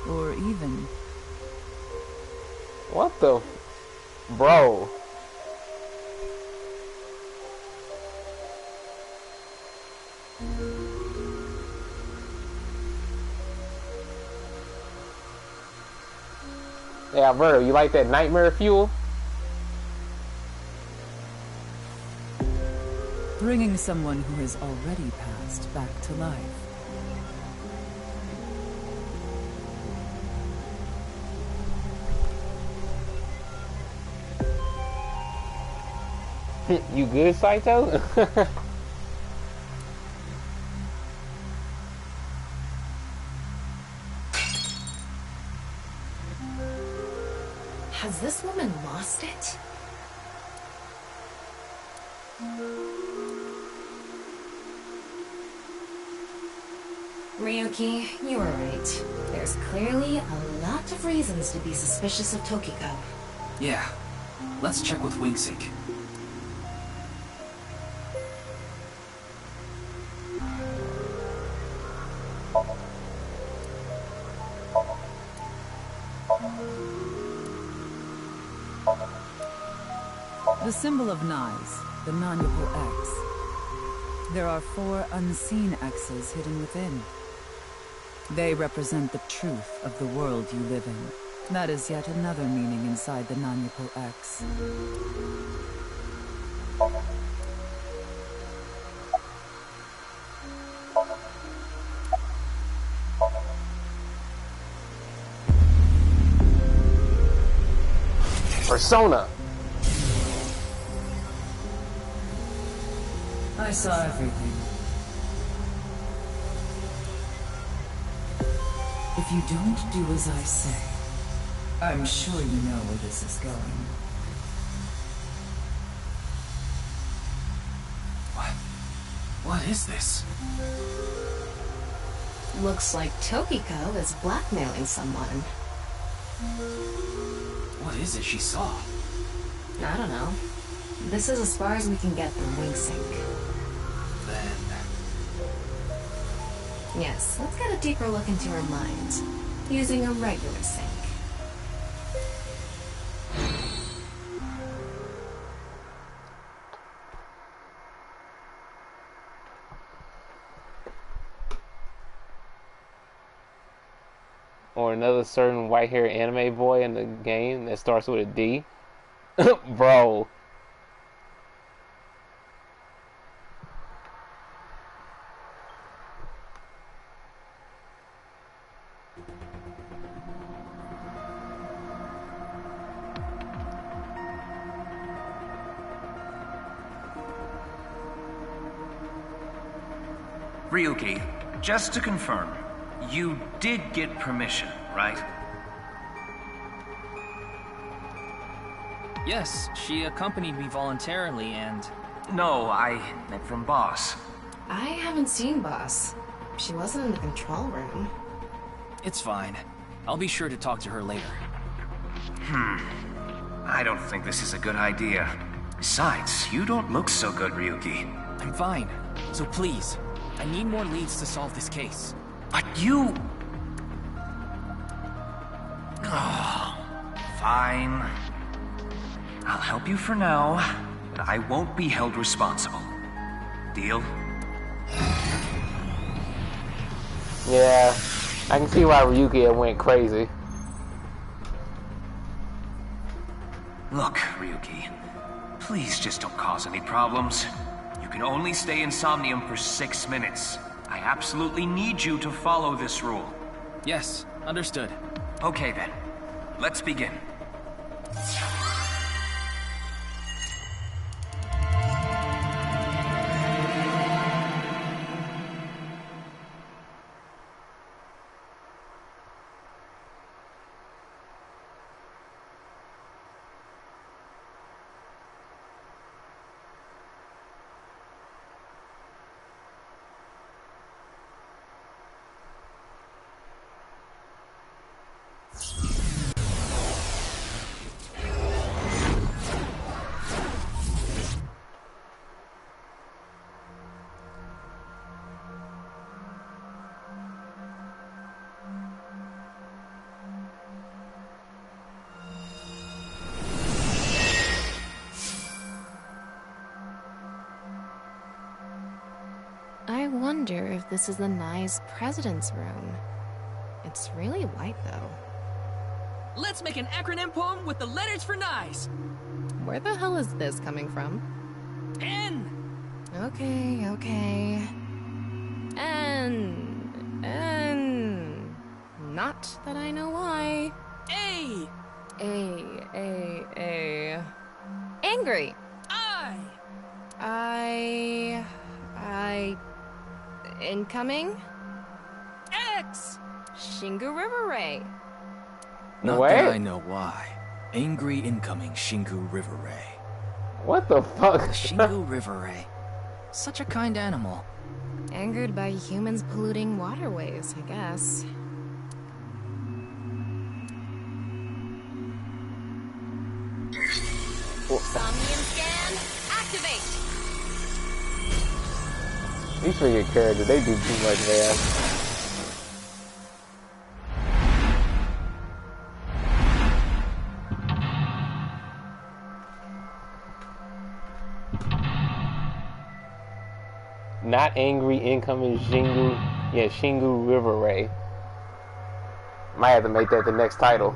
or even... What the... Bro. Yeah, Alberto, you like that nightmare fuel? Bringing someone who has already passed back to life. You good, Saito? Has this woman lost it? Ryuki, you were right. There's clearly a lot of reasons to be suspicious of Tokiko. Yeah. Let's check with Wingsync. The symbol of Nyes, the non-equal X. There are 4 unseen X's hidden within. They represent the truth of the world you live in. That is yet another meaning inside the non-equal X. Persona. I saw everything. If you don't do as I say, I'm sure you know where this is going. What is this? Looks like Tokiko is blackmailing someone. What is it she saw? I don't know. This is as far as we can get from Wingsync. Then... Yes, let's get a deeper look into her mind, using a regular sync. Or another certain white-haired anime boy in the game that starts with a D. Bro. Ryuki, just to confirm, you did get permission, right? Yes, she accompanied me voluntarily and... No, I meant from Boss. I haven't seen Boss. She wasn't in the control room. It's fine. I'll be sure to talk to her later. I don't think this is a good idea. Besides, you don't look so good, Ryuki. I'm fine. So please, I need more leads to solve this case. But you... Oh, fine. I'll help you for now, but I won't be held responsible. Deal? Yeah, I can see why Ryuki went crazy. Look, Ryuki, please just don't cause any problems. You can only stay in Somnium for 6 minutes. I absolutely need you to follow this rule. Yes, understood. Okay then, let's begin. I wonder if this is the Nye's president's room. It's really white, though. Let's make an acronym poem with the letters for Nyes. Where the hell is this coming from? N. Okay, okay. N. Not that I know why. A. A. Angry. I. Incoming? X. Shingu River Ray. Not What? that I know why. Angry incoming Shingu River Ray. What the fuck? Shingu River Ray. Such a kind animal. Angered by humans polluting waterways, I guess. Somnium scan, activate! These freaking characters, they do too much, man. Not angry incoming Shingu. Yeah, Shingu River Ray. Might have to make that the next title.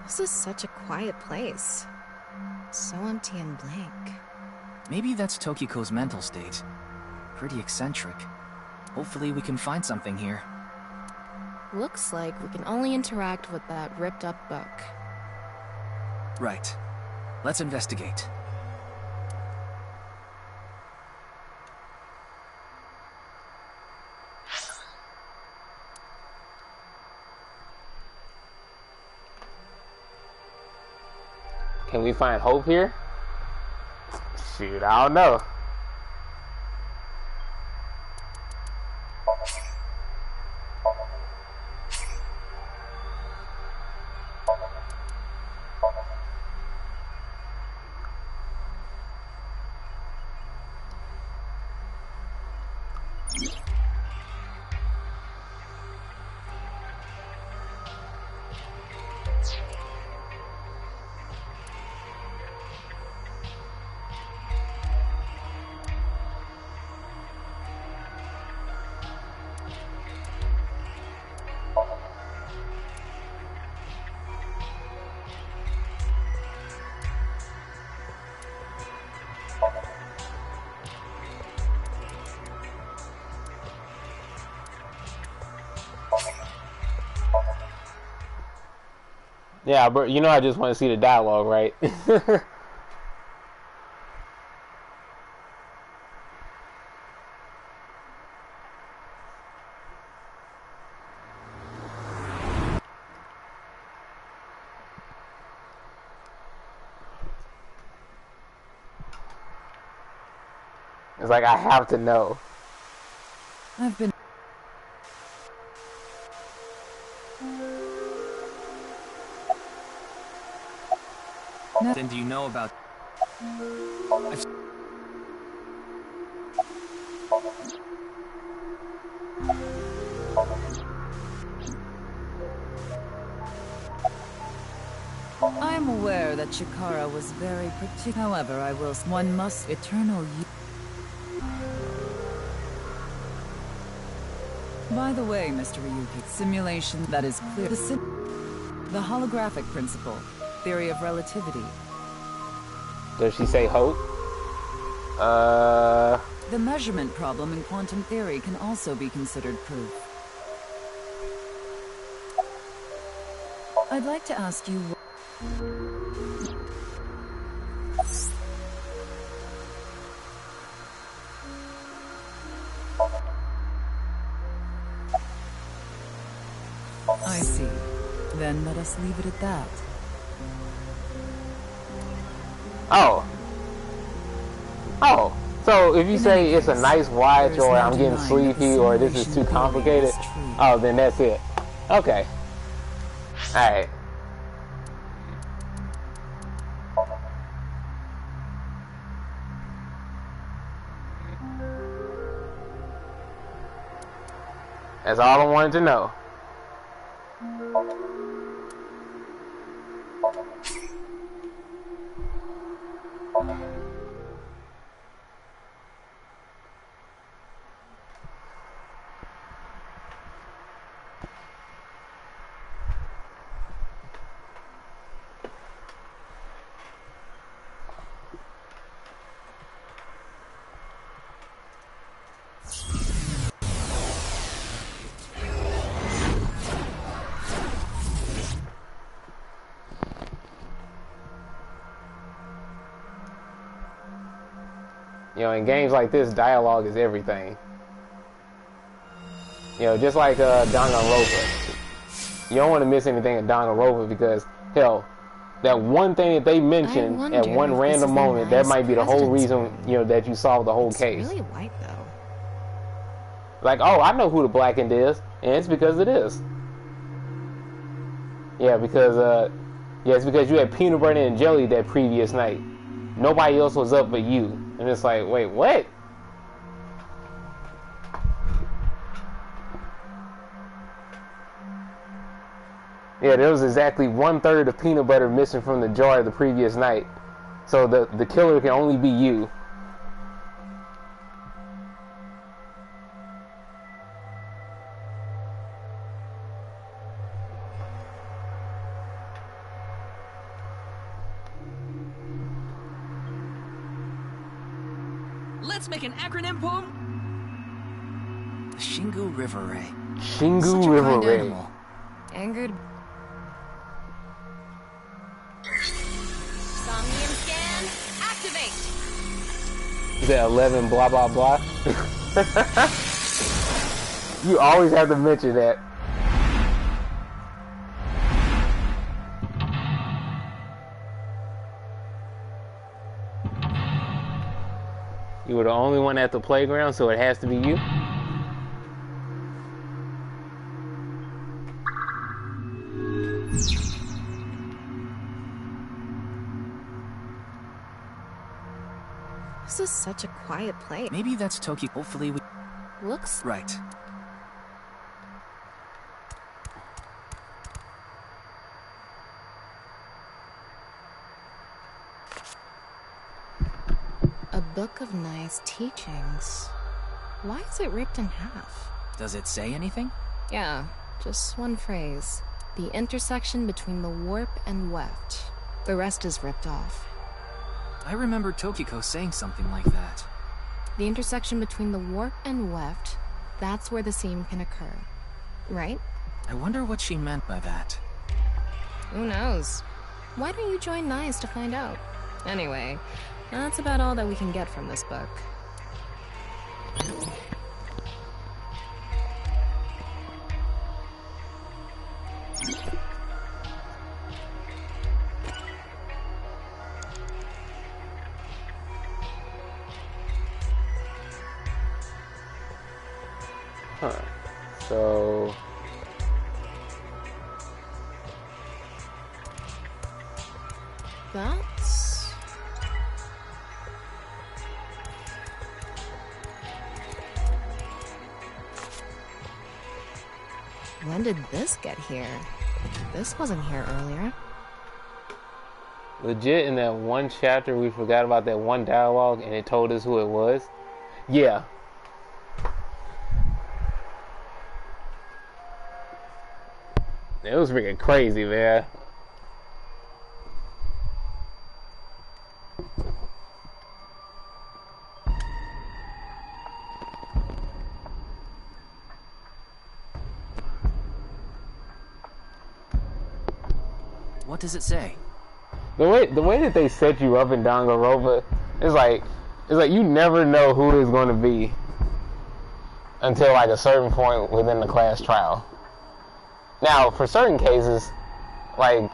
This is such a quiet place. So empty and blank. Maybe that's Tokiko's mental state. Pretty eccentric. Hopefully we can find something here. Looks like we can only interact with that ripped up book. Right. Let's investigate. Can we find hope here? Shoot, I don't know. Yeah, but you know I just want to see the dialogue, right? It's like I have to know. I've been... know about... I am aware that Chikara was very particular. However, I will. One must eternal. By the way, Mr. Ryuki, simulation that is clear. The holographic principle, theory of relativity. Does she say hope? The measurement problem in quantum theory can also be considered proof. I'd like to ask you. I see. Then let us leave it at that. Oh. Oh. So if you say it's a nice watch, or I'm getting sleepy, or this is too complicated, oh, then that's it. Okay. Alright. That's all I wanted to know. You know, in games like this, dialogue is everything. You know, just like Danganronpa. You don't want to miss anything in Danganronpa because, hell, that one thing that they mention at one random moment, that might be the whole reason, you know, that you solve the whole case. It's really white, though. Like, oh, I know who the Blackened is, and it's because it is. Yeah, because, yeah, it's because you had peanut butter and jelly that previous night. Nobody else was up but you. And it's like, wait, what? Yeah, there was exactly 1/3 of peanut butter missing from the jar the previous night. So the killer can only be you. Let's make an acronym poem. The Shingu River Ray. Shingu River Ray. Angered. Somnium scan, activate. Is that 11 blah blah blah? You always have to mention that. You were the only one at the playground, so it has to be you. This is such a quiet place. Maybe that's Toki. Hopefully we... Looks Right. a book of nice teachings. Why is it ripped in half? Does it say anything? Yeah, just one phrase. The intersection between the warp and weft. The rest is ripped off. I remember Tokiko saying something like that. The intersection between the warp and weft, that's where the seam can occur. Right? I wonder what she meant by that. Who knows? Why don't you join NICE to find out? Anyway, that's about all that we can get from this book. Huh. So... That's When did this get here? This wasn't here earlier. Legit, in that one chapter, we forgot about that one dialogue and it told us who it was. Yeah. It was freaking crazy, man. What does it say? The way that they set you up in Danganronpa, it's like you never know who it's going to be until like a certain point within the class trial. Now, for certain cases, like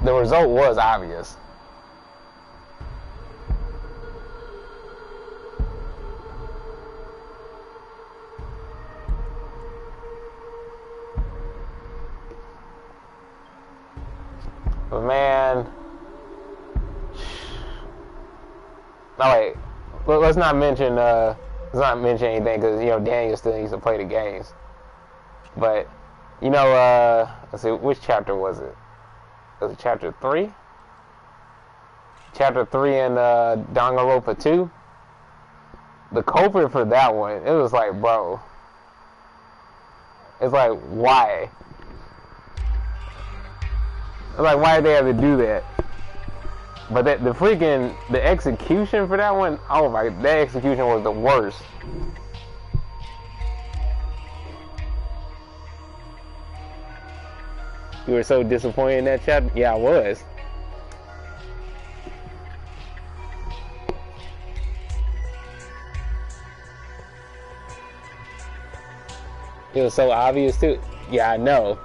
the result was obvious. But man, no wait. Let's not mention anything because you know Daniel still needs to play the games. But you know, let's see, which chapter was it? Was it chapter 3? Chapter 3 in Danganronpa 2. The culprit for that one, it was like, bro, it's like why? Like, why did they have to do that? But the execution for that one, oh my, that execution was the worst. You were so disappointed in that chapter? Yeah, I was. It was so obvious too. Yeah, I know.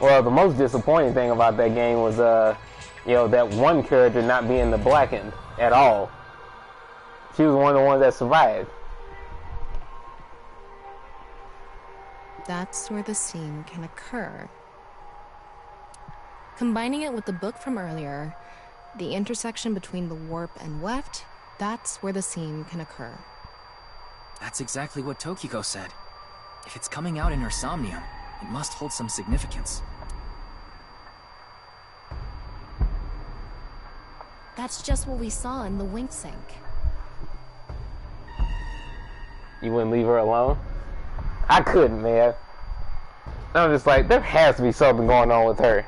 Well, the most disappointing thing about that game was, you know, that one character not being the Blackened at all. She was one of the ones that survived. That's where the scene can occur. Combining it with the book from earlier, the intersection between the warp and weft, that's where the scene can occur. That's exactly what Tokiko said. If it's coming out in her somnium, it must hold some significance. That's just what we saw in the wink sink. You wouldn't leave her alone? I couldn't, man. I'm just like, there has to be something going on with her.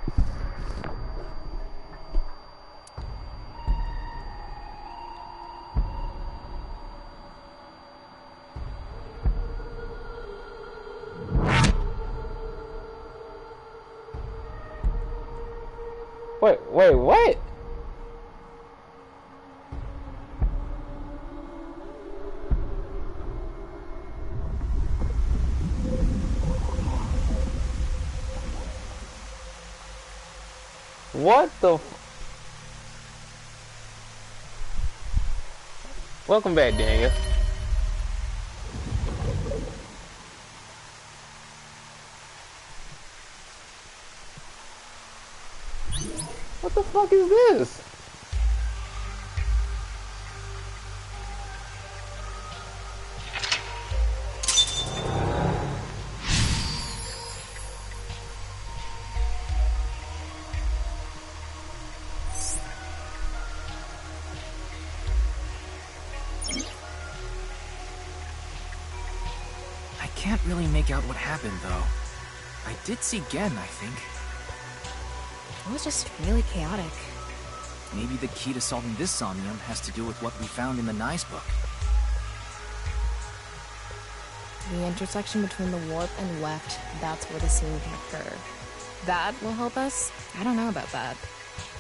Wait, what? What the Welcome back, Daniel. What the fuck is this? I can't really make out what happened, though. I did see Gen, I think. It was just really chaotic. Maybe the key to solving this somnium has to do with what we found in the Nice book. The intersection between the warp and weft, that's where the scene can occur. That will help us? I don't know about that.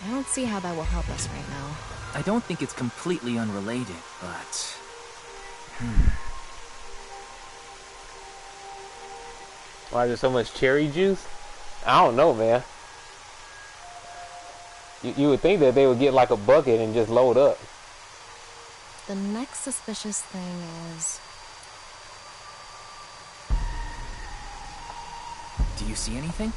I don't see how that will help us right now. I don't think it's completely unrelated, but... Why is there so much cherry juice? I don't know, man. You would think that they would get like a bucket and just load up. The next suspicious thing is... Do you see anything?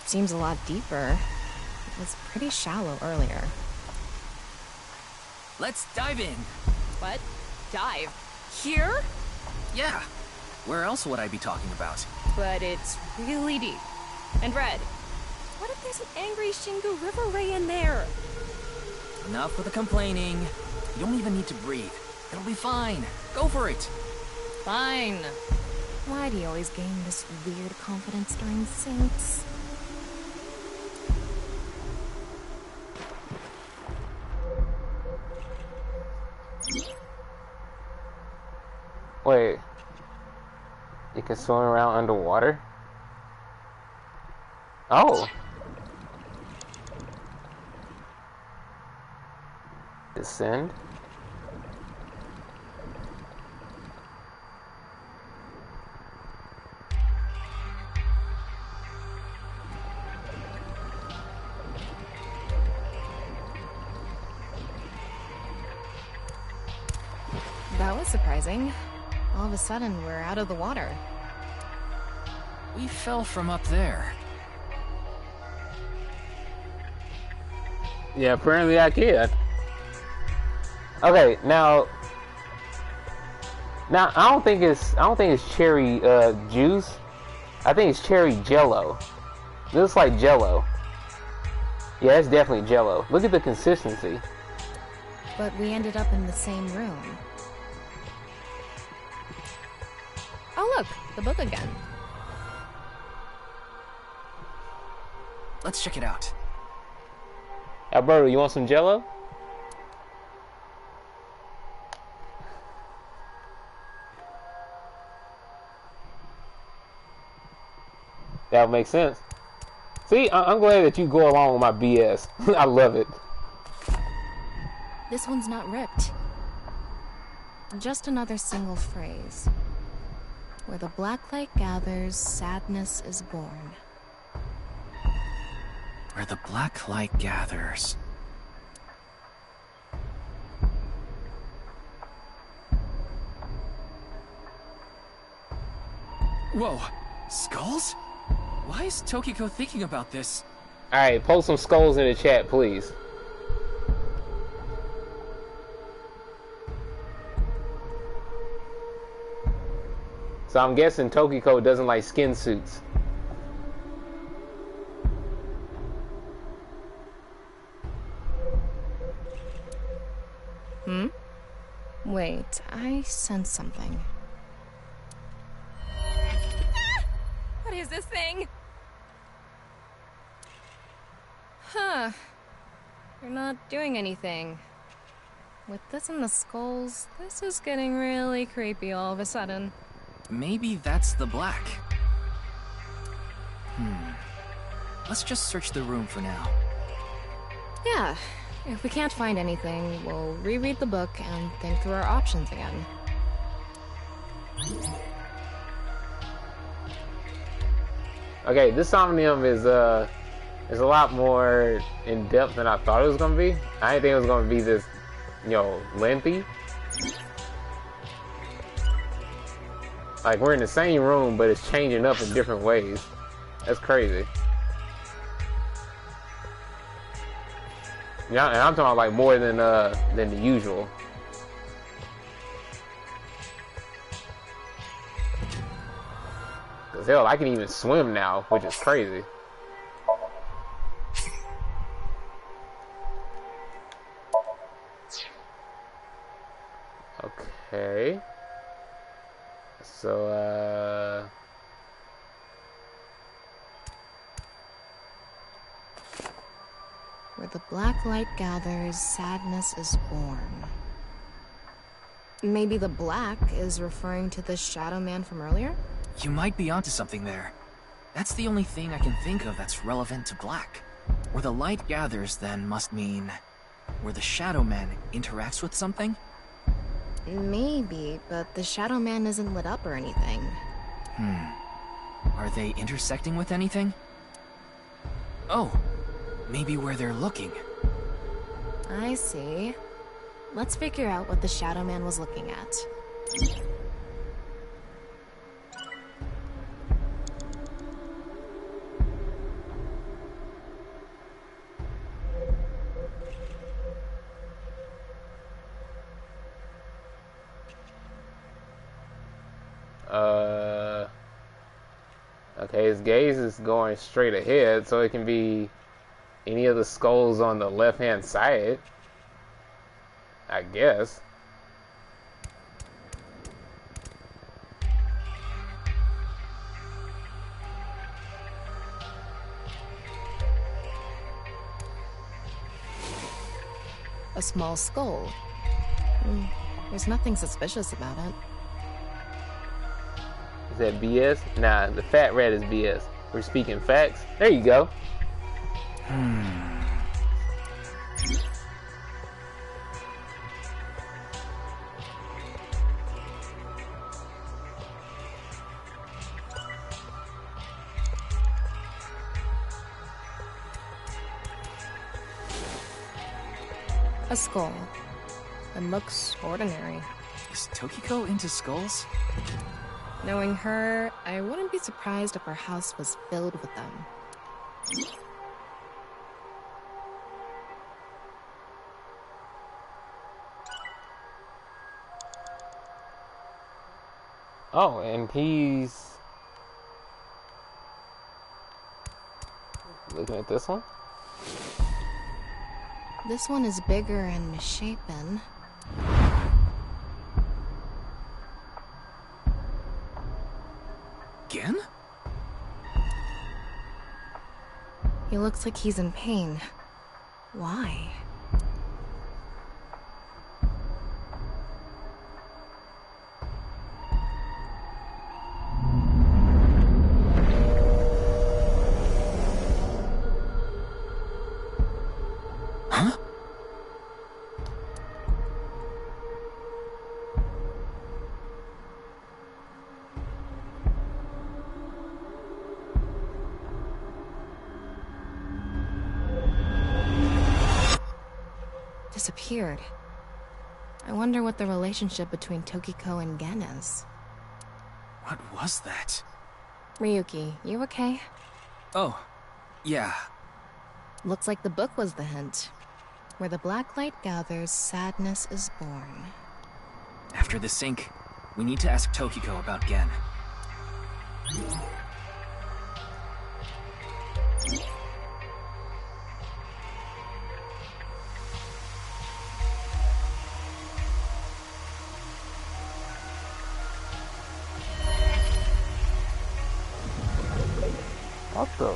seems a lot deeper. It was pretty shallow earlier. Let's dive in. What? Dive? Here? Yeah. Where else would I be talking about? But it's really deep. And Red, what if there's an angry Shingu River Ray in there? Enough with the complaining. You don't even need to breathe. It'll be fine. Go for it. Fine. Why do you always gain this weird confidence during sinks? Wait. You can swim around underwater? Oh. Descend. That was surprising. All of a sudden, we're out of the water. We fell from up there. Yeah, apparently I can. Okay, now I don't think it's cherry juice. I think it's cherry jello. It looks like jello. Yeah, it's definitely jello. Look at the consistency. But we ended up in the same room. Oh look, the book again. Let's check it out. Alberto, you want some jello? That would make sense. See, I'm glad that you go along with my BS. I love it. This one's not ripped. Just another single phrase. Where the black light gathers, sadness is born. Where the black light gathers. Whoa, skulls? Why is Tokiko thinking about this? Alright, post some skulls in the chat, please. So I'm guessing Tokiko doesn't like skin suits. Wait, I sense something. What is this thing? Huh. You're not doing anything. With this and the skulls, this is getting really creepy all of a sudden. Maybe that's the black. Let's just search the room for now. Yeah, if we can't find anything, we'll reread the book and think through our options again. Okay, this Somnium is a lot more in depth than I thought it was gonna be. I didn't think it was gonna be this, lengthy. Like, we're in the same room, but it's changing up in different ways. That's crazy. Yeah, and I'm talking about like more than the usual. Cause hell, I can even swim now, which is crazy. Okay. So, Where the black light gathers, sadness is born. Maybe the black is referring to the Shadow Man from earlier? You might be onto something there. That's the only thing I can think of that's relevant to black. Where the light gathers, then, must mean where the Shadow Man interacts with something? Maybe, but the Shadow Man isn't lit up or anything. Are they intersecting with anything? Oh, maybe where they're looking. I see. Let's figure out what the Shadow Man was looking at. Uh, okay, his gaze is going straight ahead, so it can be any of the skulls on the left-hand side, I guess. A small skull. There's nothing suspicious about it. Is that BS? Nah, the fat rat is BS. We're speaking facts. There you go. A skull. It looks ordinary. Is Tokiko into skulls? Knowing her, I wouldn't be surprised if her house was filled with them. Oh, and he's looking at this one. This one is bigger and misshapen. Gen? He looks like he's in pain. Why? Huh? Disappeared. I wonder what the relationship between Tokiko and Gen is. What was that? Ryuki, you okay? Oh, yeah. Looks like the book was the hint. Where the black light gathers, sadness is born. After the sync, we need to ask Tokiko about Gen. What the?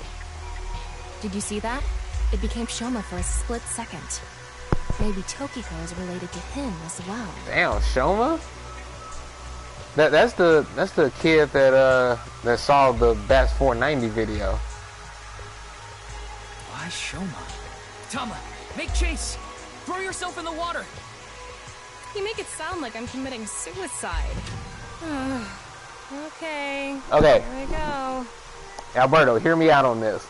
Did you see that? It became Shoma for a split second. Maybe Tokiko is related to him as well. Damn, Shoma? That's the kid that saw the Bats 490 video. Why Shoma? Tama, make chase! Throw yourself in the water! You make it sound like I'm committing suicide. Okay. Okay. Here we go. Alberto, hear me out on this.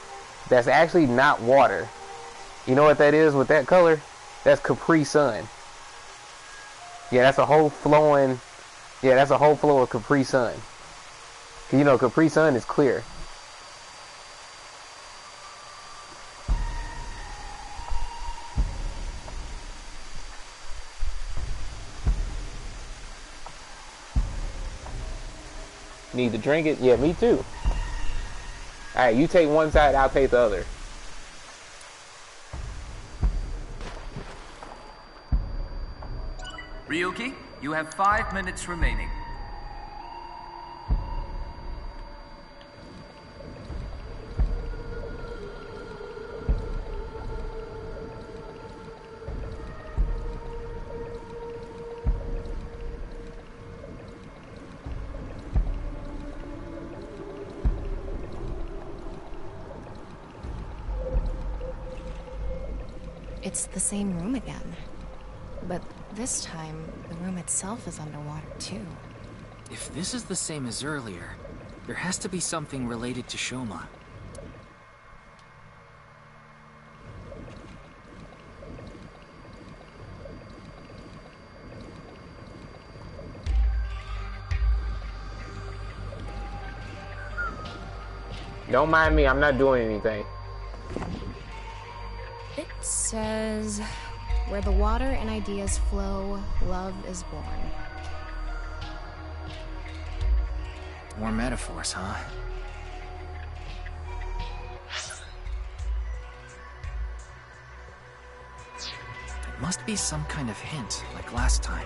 That's actually not water. You know what that is with that color? That's Capri Sun. Yeah, that's a whole flowing... Yeah, that's a whole flow of Capri Sun. You know, Capri Sun is clear. Need to drink it? Yeah, me too. Alright, you take one side, I'll take the other. Ryuki, you have 5 minutes remaining. It's the same room again. But this time, the room itself is underwater too. If this is the same as earlier, there has to be something related to Shoma. Don't mind me, I'm not doing anything. It says, where the water and ideas flow, love is born. More metaphors, huh? It must be some kind of hint, like last time.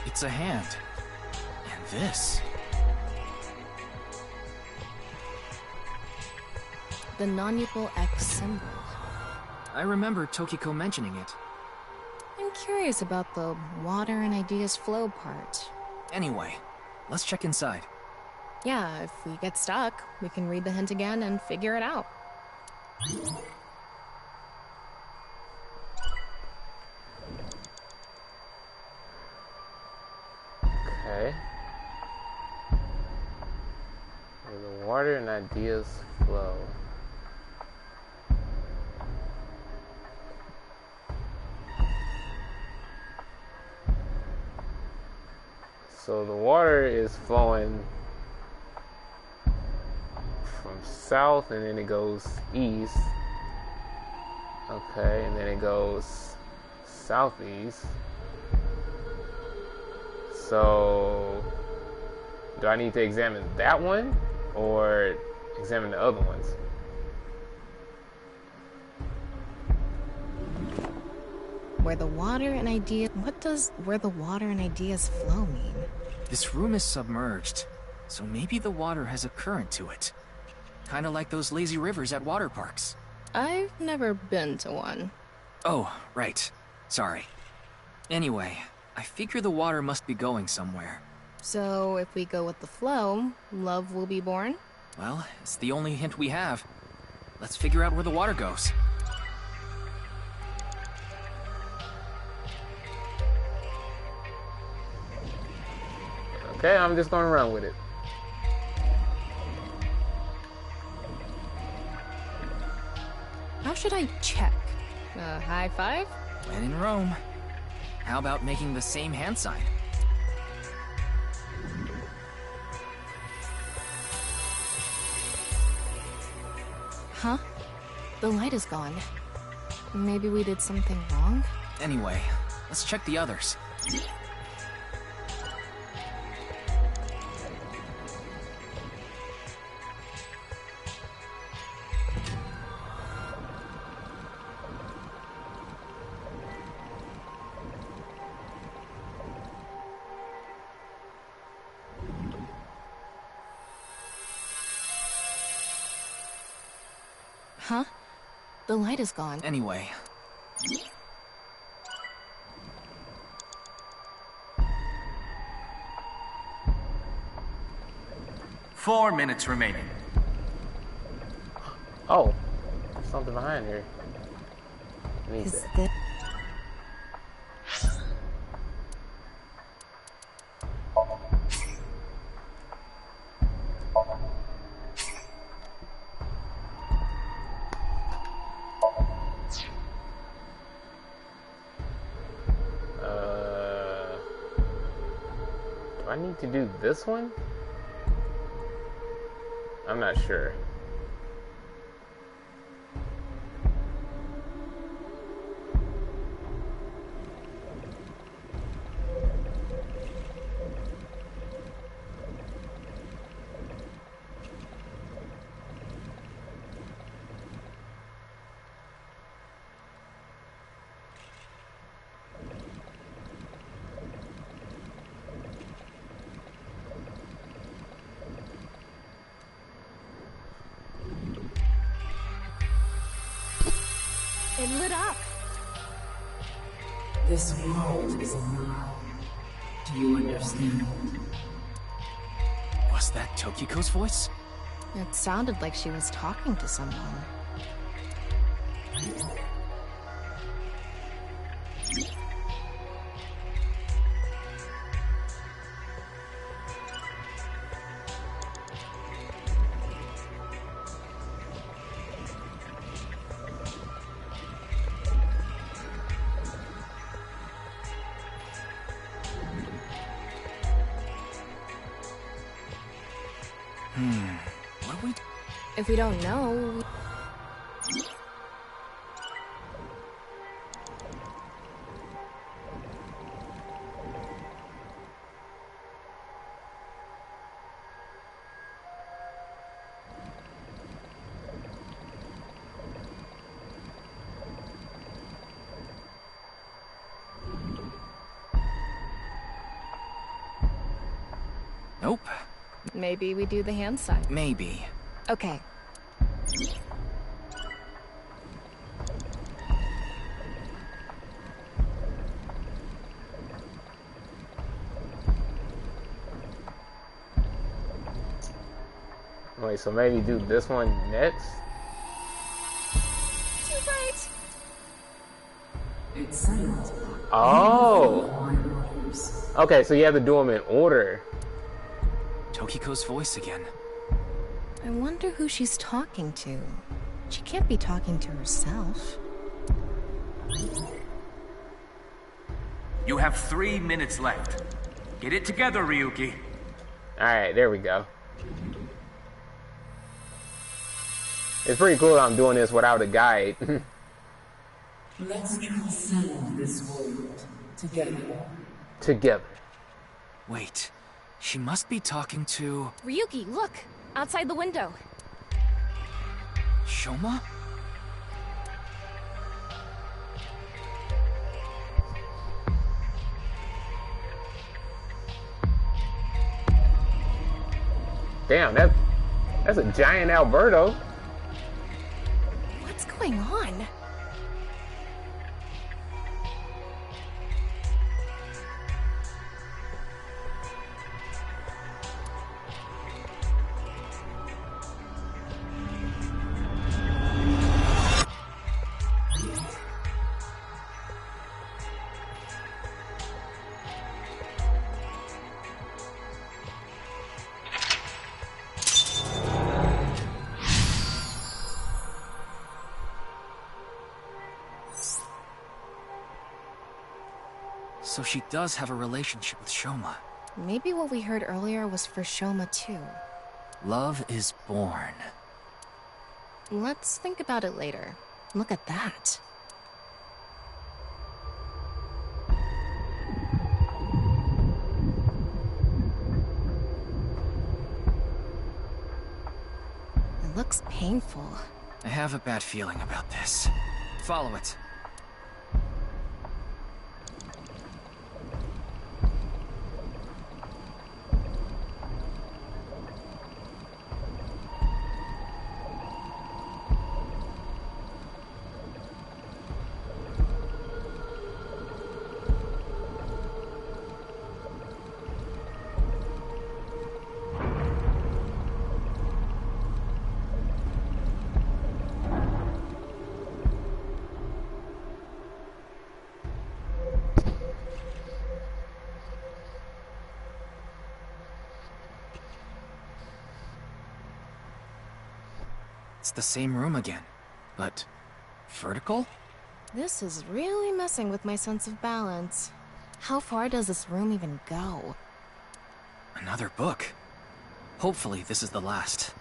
It's a hand. And this. The non-equal X symbol. I remember Tokiko mentioning it. I'm curious about the water and ideas flow part. Anyway, let's check inside. Yeah, if we get stuck, we can read the hint again and figure it out. Okay. Where the water and ideas flow. So the water is flowing from south and then it goes east. Okay, and then it goes southeast. So do I need to examine that one or examine the other ones? Where the water and ideas... What does where the water and ideas flow mean? This room is submerged, so maybe the water has a current to it. Kinda like those lazy rivers at water parks. I've never been to one. Oh, right. Sorry. Anyway, I figure the water must be going somewhere. So if we go with the flow, love will be born? Well, it's the only hint we have. Let's figure out where the water goes. Okay, I'm just gonna run with it. How should I check? High five? When in Rome. How about making the same hand sign? Huh? The light is gone. Maybe we did something wrong? Anyway, let's check the others. Huh? The light is gone. Anyway. Four minutes remaining. Oh, there's something behind here. Need Is that. this... Do I need to do this one? I'm not sure. It lit up. This world is alive. Do you understand? Was that Tokiko's voice? It sounded like she was talking to someone. What do we... If we don't know... Nope. Maybe we do the hand sign. Maybe. Okay. Wait, so maybe do this one next? Too bright. It's silent. Oh! Okay, so you have to do them in order. Tokiko's voice again. I wonder who she's talking to. She can't be talking to herself. You have 3 minutes left. Get it together, Ryuki. Alright, there we go. It's pretty cool that I'm doing this without a guide. Let's transcend this world together. Together. Wait, she must be talking to Ryuki, look! Outside the window. Shoma? Damn, that's a giant Alberto. What's going on? So she does have a relationship with Shoma. Maybe what we heard earlier was for Shoma too. Love is born. Let's think about it later. Look at that. It looks painful. I have a bad feeling about this. Follow it. It's the same room again, but vertical? This is really messing with my sense of balance. How far does this room even go? Another book. Hopefully this is the last.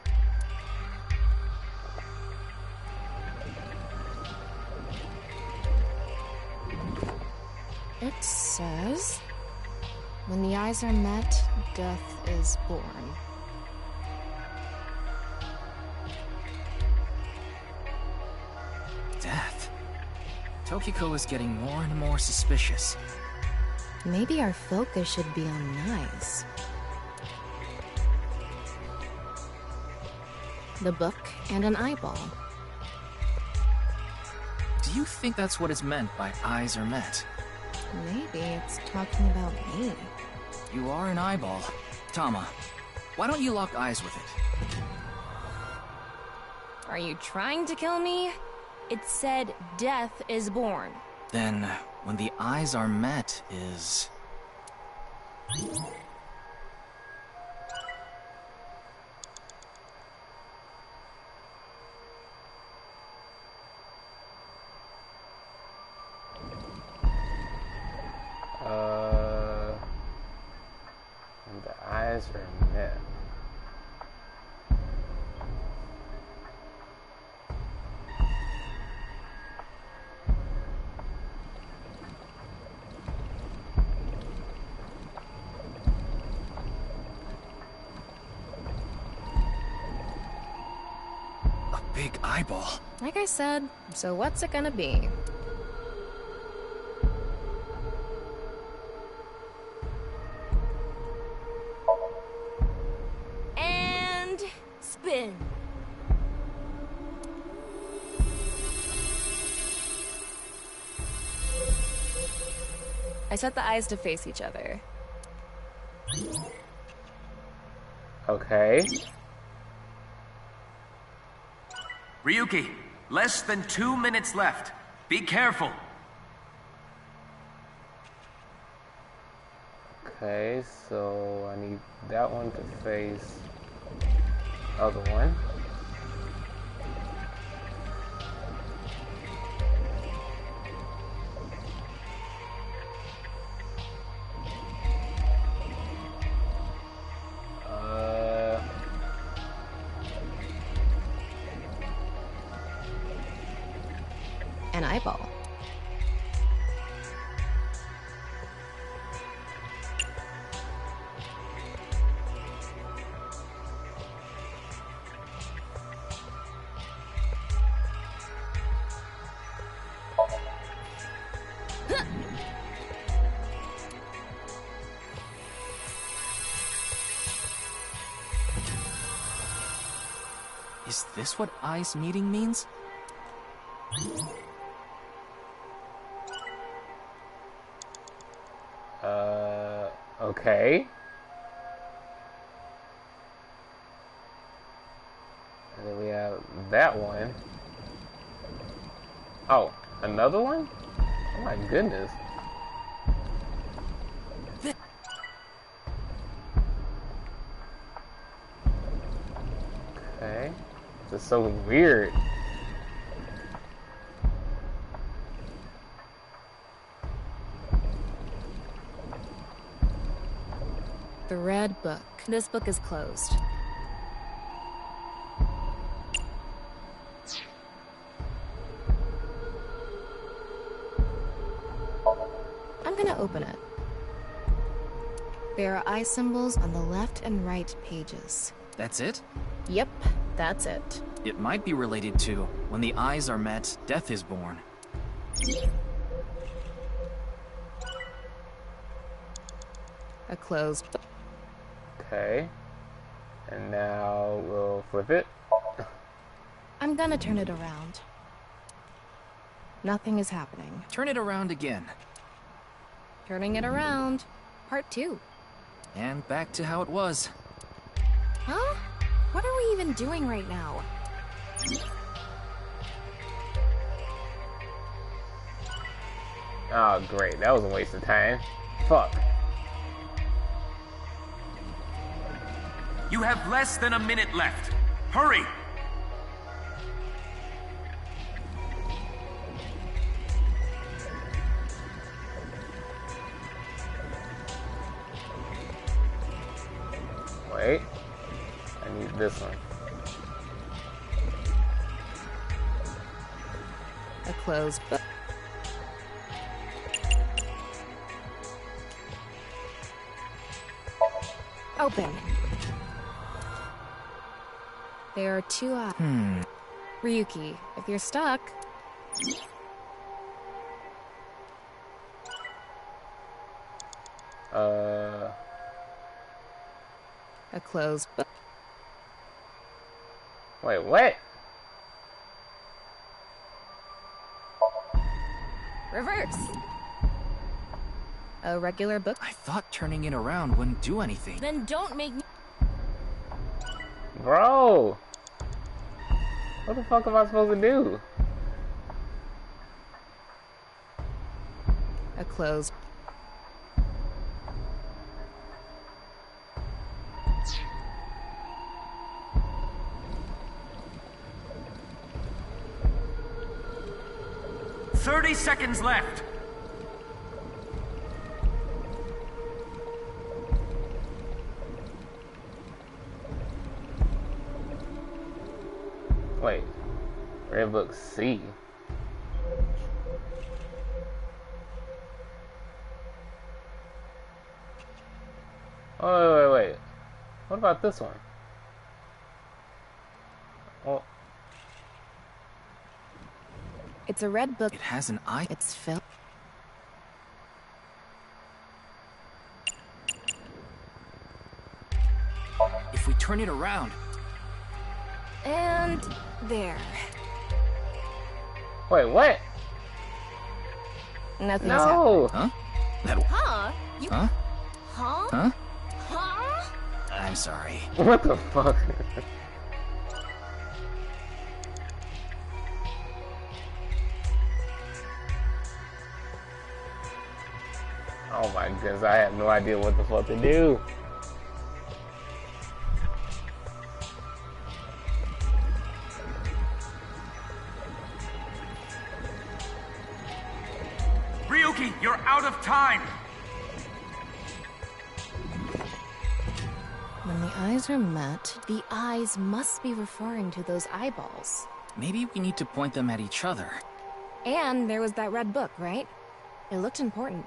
It says, when the eyes are met, death is born. Death? Tokiko is getting more and more suspicious. Maybe our focus should be on the eyes. The book and an eyeball. Do you think that's what is meant by eyes are met? Maybe it's talking about me. You are an eyeball. Tama, why don't you lock eyes with it? Are you trying to kill me? It said death is born. Then, when the eyes are met is... When the eyes are met. Big eyeball. Like I said, so what's it gonna be? I set the eyes to face each other. Okay. Ryuki, less than 2 minutes left. Be careful. Okay, so I need that one to face the other one. An eyeball. Is this what eyes meeting means? Okay. And then we have that one. Oh, another one? Oh my goodness. Okay. This is so weird. The red book. This book is closed. I'm gonna open it. There are eye symbols on the left and right pages. That's it? Yep, that's it. It might be related to when the eyes are met, death is born. A closed book. Okay. And now we'll flip it. I'm gonna turn it around. Nothing is happening. Turn it around again. Turning it around. Part 2. And back to how it was. Huh? What are we even doing right now? Oh, great. That was a waste of time. Fuck. You have less than a minute left. Hurry! Wait. I need this one. A closed book. Open. There are 2 eyes. Ryuki, if you're stuck... A closed book. Wait, what? Reverse. A regular book. I thought turning it around wouldn't do anything. Then don't make me... Bro! What the fuck am I supposed to do? A closed... 30 seconds left. Wait. Red book C. Oh, wait. What about this one? Oh. It's a red book. It has an eye. It's filled. If we turn it around. And there. Wait, what? Nothing's No! Huh? That... Huh? You... Huh? Huh? Huh? Huh? I'm sorry. What the fuck? Oh my goodness, I have no idea what the fuck to do. Ryuki, you're out of time! When the eyes are met, the eyes must be referring to those eyeballs. Maybe we need to point them at each other. And there was that red book, right? It looked important.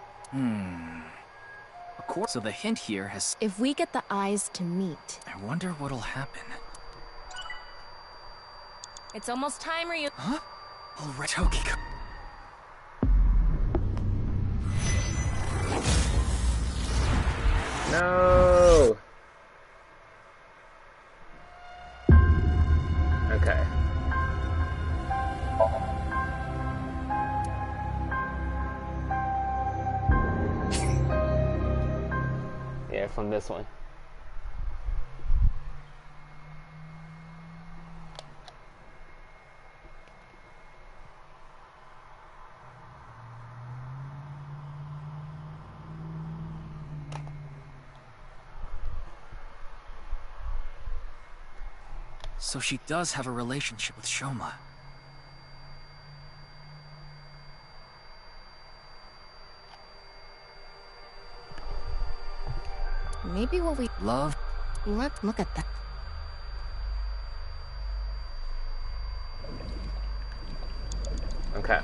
Of course, so the hint here has... If we get the eyes to meet... I wonder what'll happen. It's almost time, Ryu. Huh? Alright, Tokiko. No. Okay. Yeah, from this one. So she does have a relationship with Shoma. Maybe what we... Love? Look at that. Okay.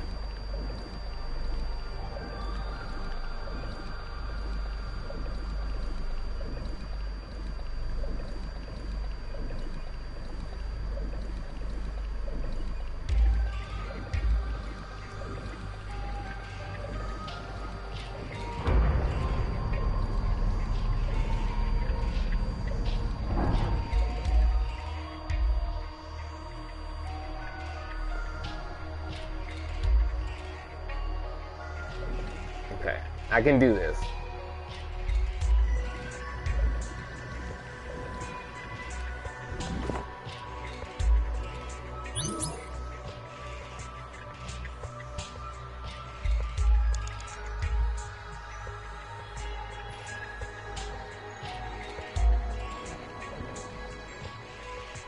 Okay, I can do this.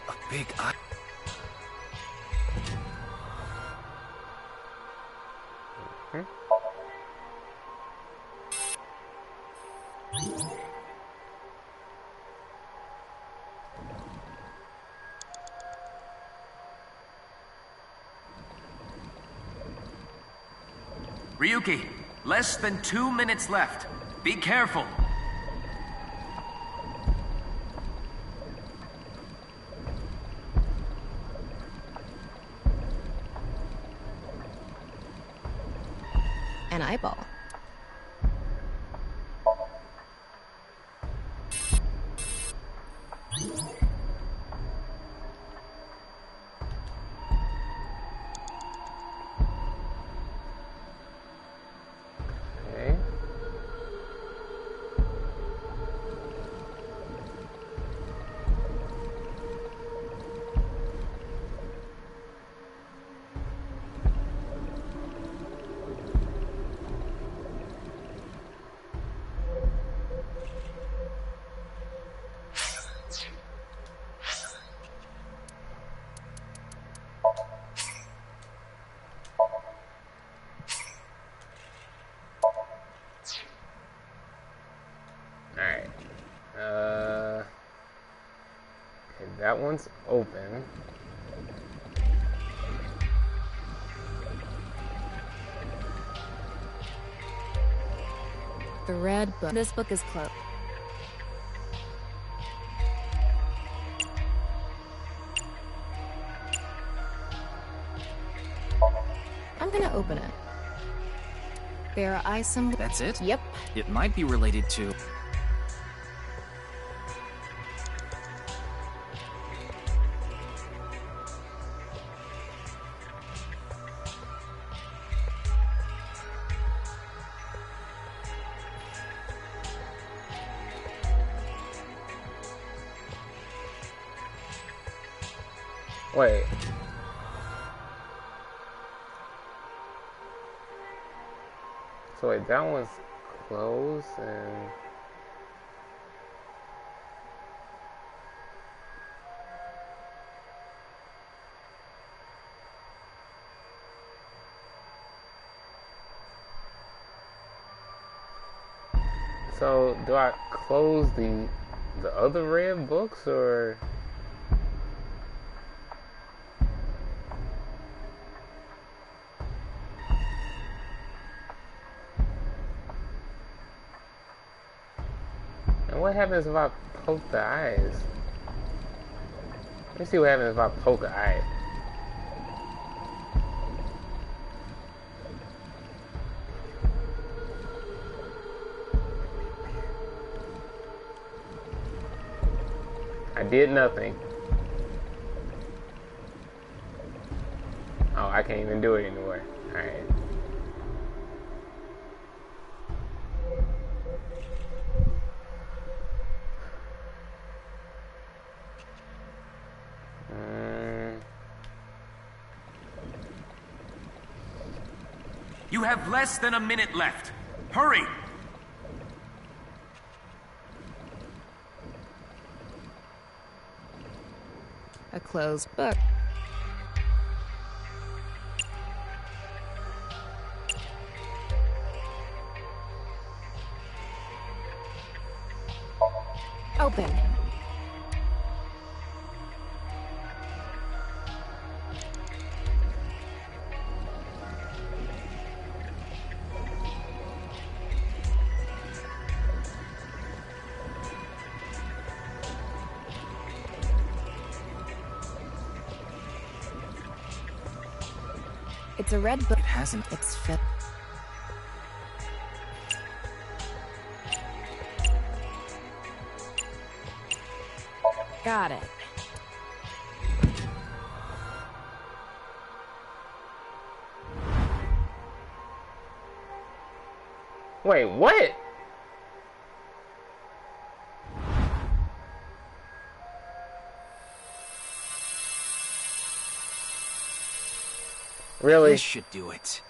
A big eye. Ryuki, less than 2 minutes left. Be careful. An eyeball. Okay. Alright. Okay, that one's open. The red book. This book is closed. I'm gonna open it. There are eye symbols. That's it? Yep. It might be related to... Wait. So wait, that one's closed and... So, do I close the other red books, or... And what happens if I poke the eyes? Let me see what happens if I poke the eye. I did nothing. Oh, I can't even do it anymore. Alright. You have less than a minute left. Hurry! A closed book. Open. It's a red book. It hasn't. It's fit. Got it. Wait, what? Really? This should do it.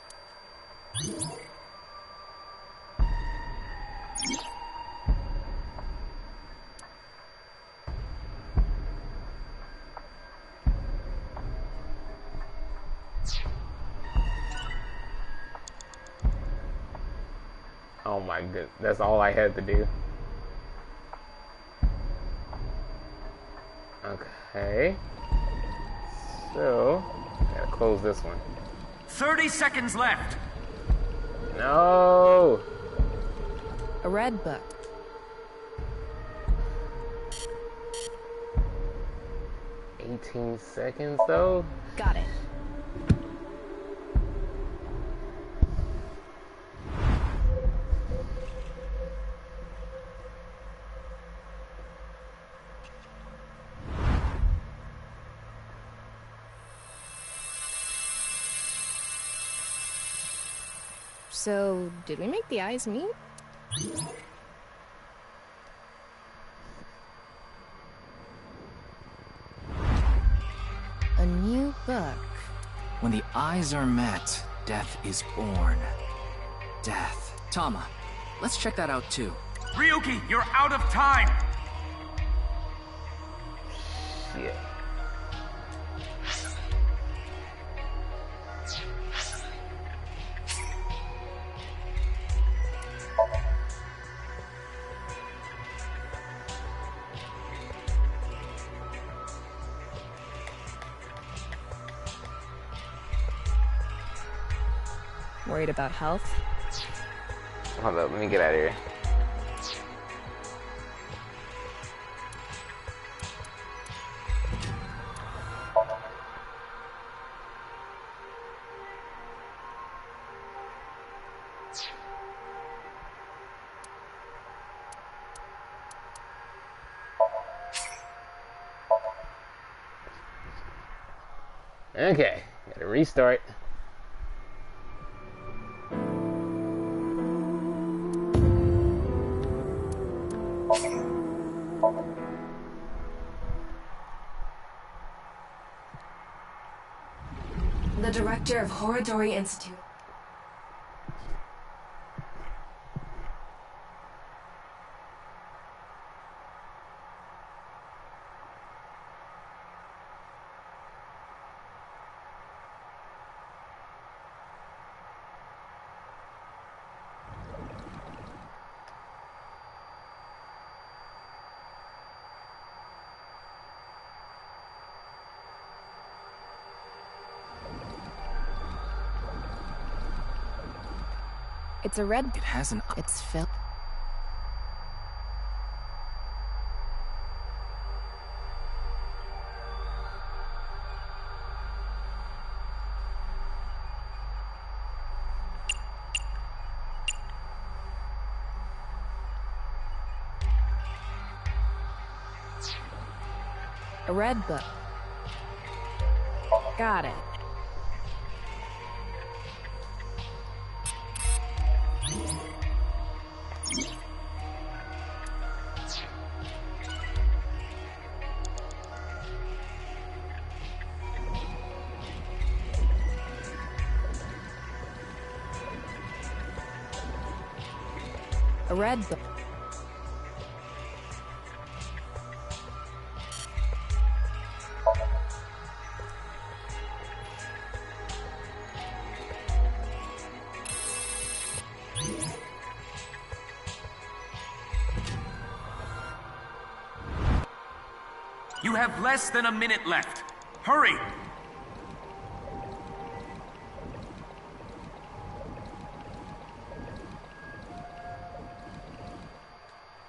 Oh my goodness, that's all I had to do. Okay. So, gotta close this one. 30 seconds left. No! A red book. $18 though? Got it. So, did we make the eyes meet? A new book. When the eyes are met, death is born. Death. Tama, let's check that out too. Ryuki, you're out of time! Shit. Worried about health? Hold up, let me get out of here. Okay, gotta restart. the director of Horodori Institute. It's a red... It has an... It's filled... A red book. Got it. A red book. You have less than a minute left. Hurry!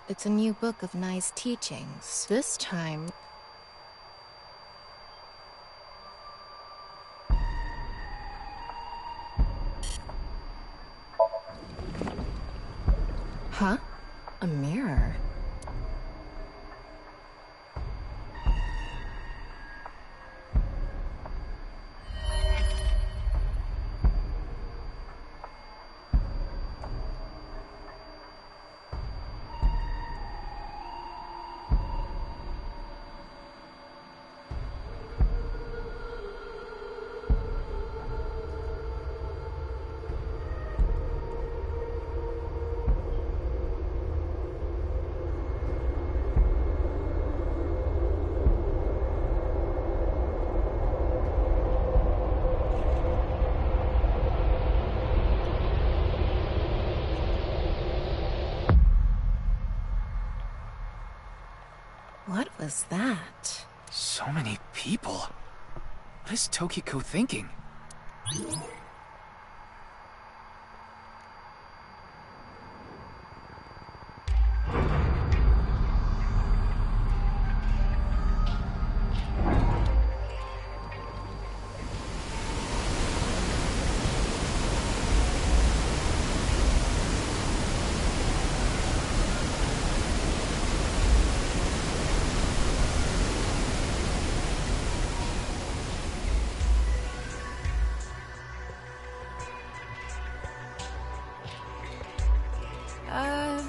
It's a new book of nice teachings. This time... Huh? A mirror? What was that? So many people. What is Tokiko thinking?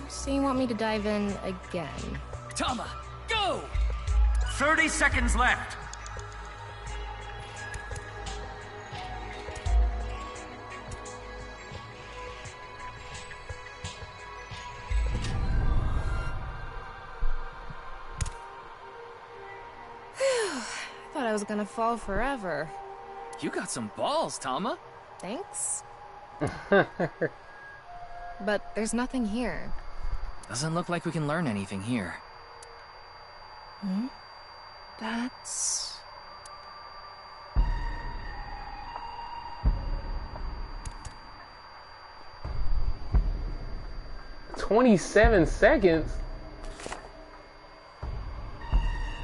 So you want me to dive in again? Tama, go! 30 seconds left. Thought I was gonna fall forever. You got some balls, Tama. Thanks. But there's nothing here. Doesn't look like we can learn anything here. Hmm? That's... 27 seconds?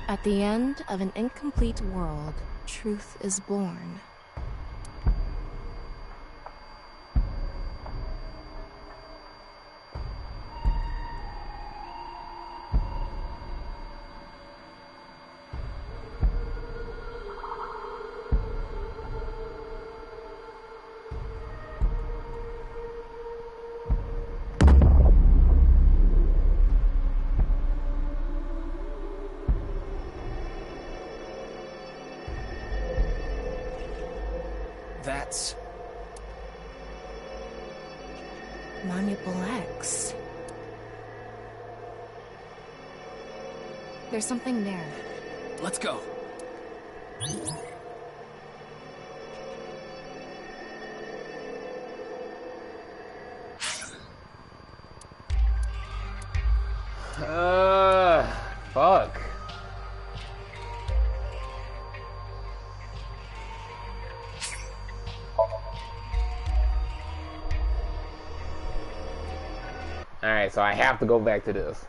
At the end of an incomplete world, truth is born. Manipul X. There's something there. Let's go. Fuck. Alright, so I have to go back to this.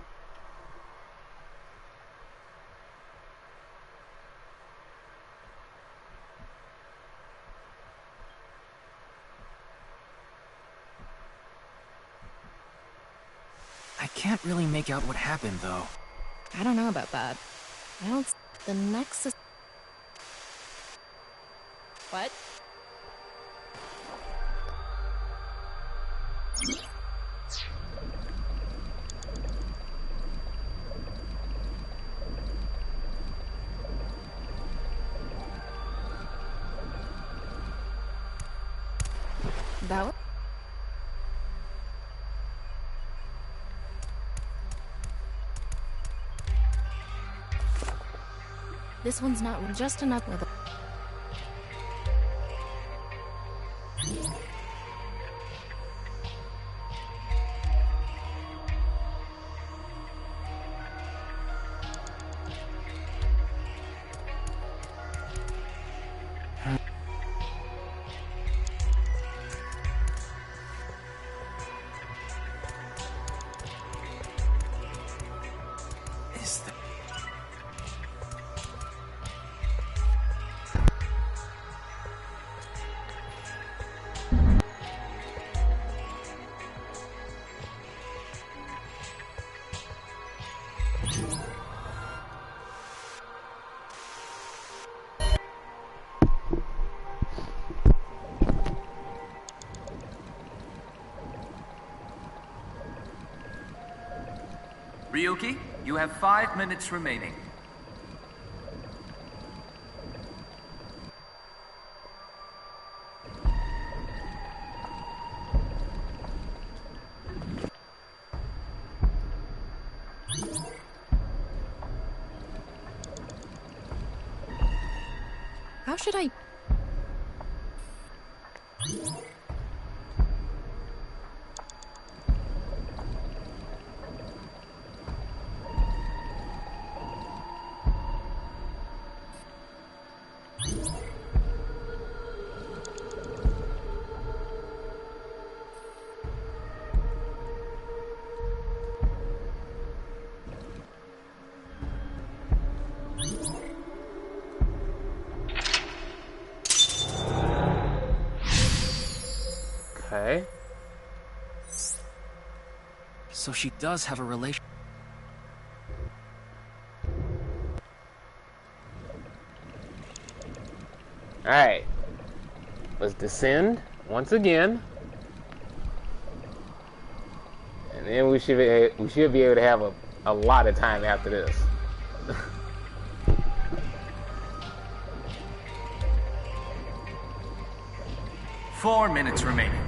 I can't really make out what happened, though. I don't know about that. I don't... The Nexus... What? That was... This one's not just enough with it. Is the... Ryuki, you have 5 minutes remaining. How should I... Okay. So she does have a relation... Alright. Let's descend once again. And then we should be able to have a lot of time after this. 4 minutes remaining.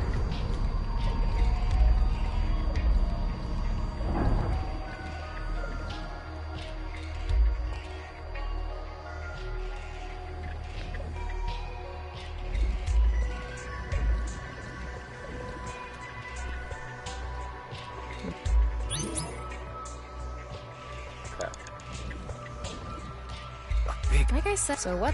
Like I said, so what?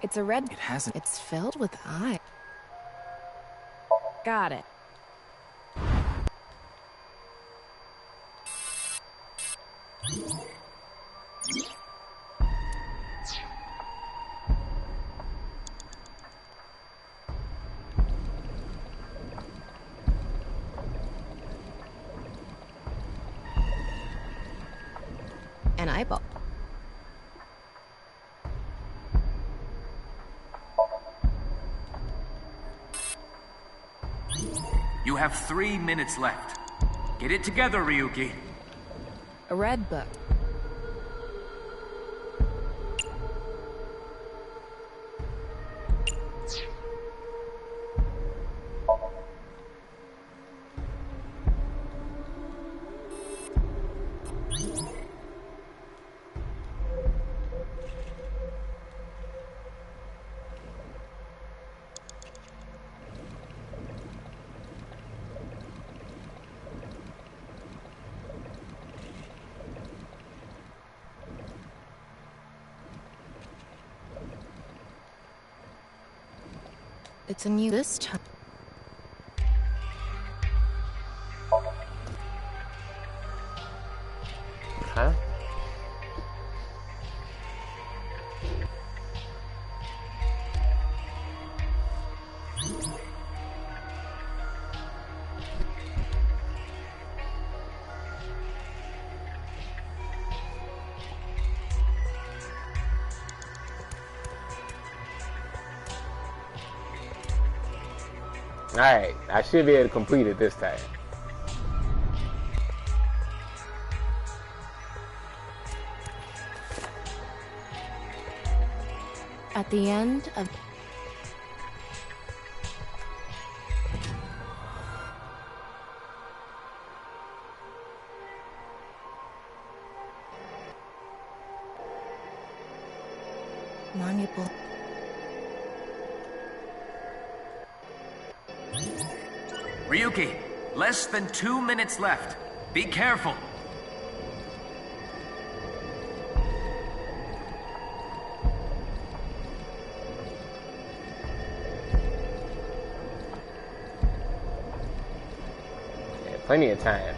It's a red... It hasn't... It's filled with eye. Got it. An eyeball. You have 3 minutes left. Get it together, Ryuki. A red book. It's a new this time. Huh? Alright, I should be able to complete it this time. At the end of... Manipul... Ryuki, less than 2 minutes left. Be careful. Yeah, plenty of time.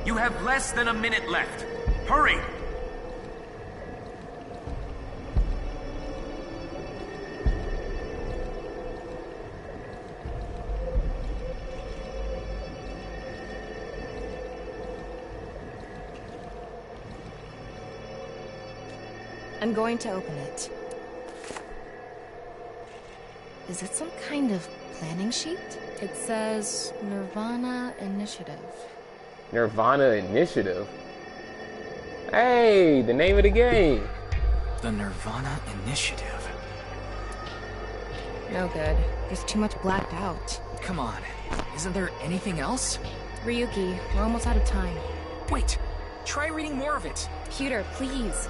You have less than a minute left. Hurry! I'm going to open it. Is it some kind of planning sheet? It says Nirvana Initiative. Nirvana Initiative? Hey, the name of the game! The Nirvana Initiative. No good. There's too much blacked out. Come on, isn't there anything else? Ryuki, we're almost out of time. Wait, try reading more of it. Computer, please.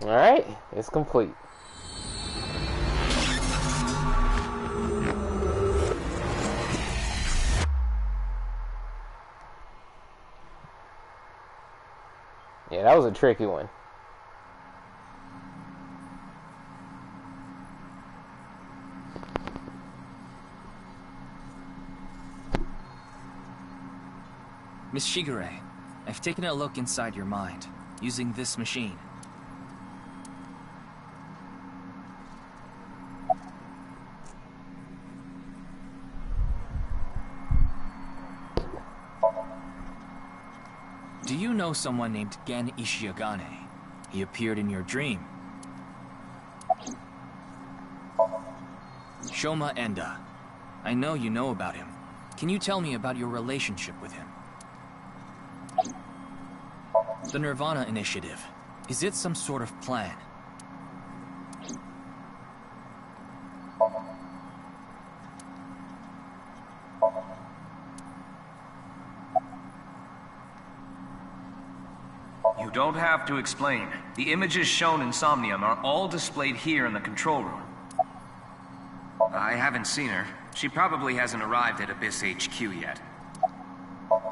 Alright, it's complete. Yeah, that was a tricky one. Miss Shigure, I've taken a look inside your mind, using this machine. Do you know someone named Gen Ishiagane? He appeared in your dream. Shoma Enda. I know you know about him. Can you tell me about your relationship with him? The Nirvana Initiative. Is it some sort of plan? You don't have to explain. The images shown in Somnium are all displayed here in the control room. I haven't seen her. She probably hasn't arrived at Abyss HQ yet.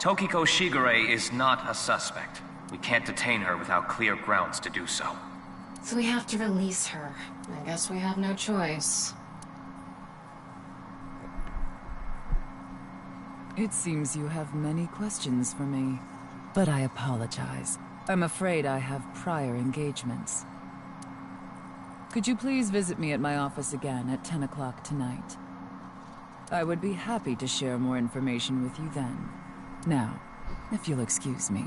Tokiko Shigure is not a suspect. We can't detain her without clear grounds to do so. So we have to release her. I guess we have no choice. It seems you have many questions for me, but I apologize. I'm afraid I have prior engagements. Could you please visit me at my office again at 10 o'clock tonight? I would be happy to share more information with you then. Now, if you'll excuse me.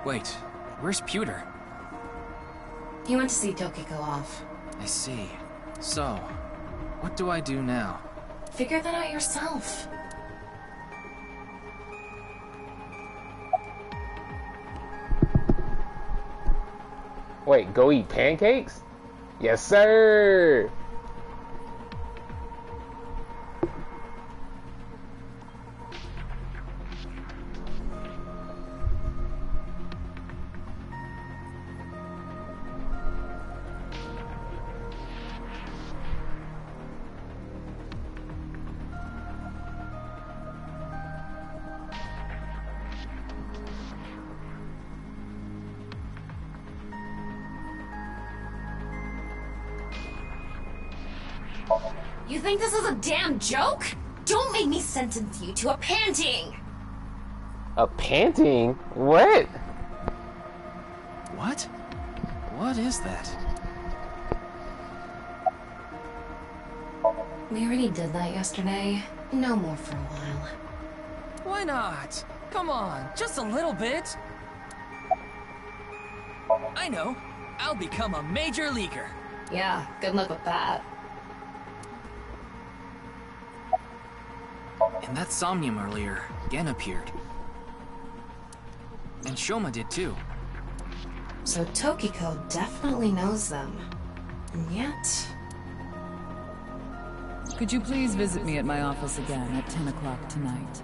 Wait, where's Pewter? He went to see Tokiko off. I see. So, what do I do now? Figure that out yourself. Wait, go eat pancakes? Yes, sir! You think this is a damn joke? Don't make me sentence you to a panting! A panting? What? What? What is that? We already did that yesterday. No more for a while. Why not? Come on, just a little bit. I know. I'll become a major leaguer. Yeah, good luck with that. In that somnium earlier, Gen appeared. And Shoma did too. So Tokiko definitely knows them. And yet... Could you please visit me at my office again at 10 o'clock tonight?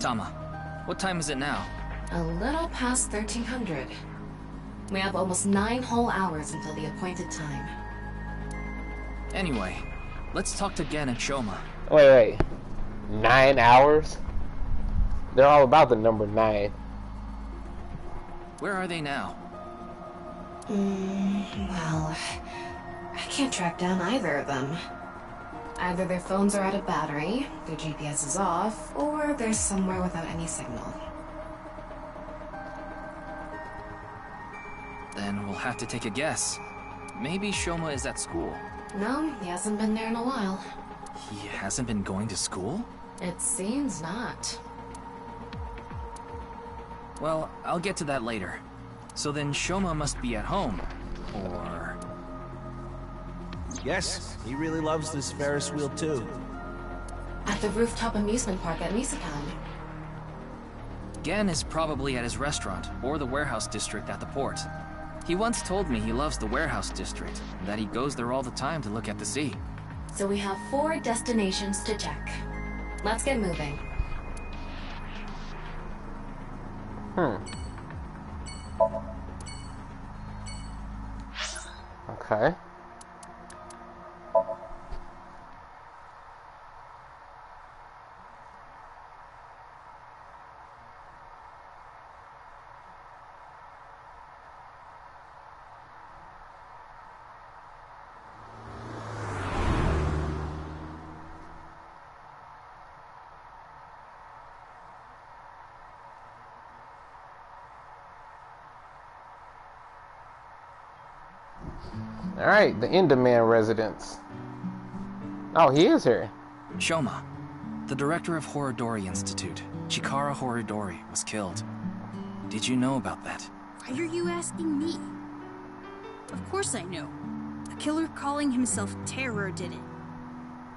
Tama, what time is it now? a little past 1300. We have almost 9 whole hours until the appointed time. Anyway, let's talk to Gen and Shoma. Wait. 9 hours? They're all about the number 9. Where are they now? Well, I can't track down either of them. Either their phones are out of battery, their GPS is off, or they're somewhere without any signal. Then we'll have to take a guess. Maybe Shoma is at school. No, he hasn't been there in a while. He hasn't been going to school? It seems not. Well, I'll get to that later. So then Shoma must be at home. Or... Yes, he really loves this Ferris wheel too. At the rooftop amusement park at Misakan. Gen is probably at his restaurant, or the warehouse district at the port. He once told me he loves the warehouse district, and that he goes there all the time to look at the sea. So we have 4 destinations to check. Let's get moving. Okay. Alright, the Enderman residence. Oh, he is here. Shoma, the director of Horodori Institute, Chikara Horodori, was killed. Did you know about that? Why are you asking me? Of course I know. A killer calling himself Terror did it.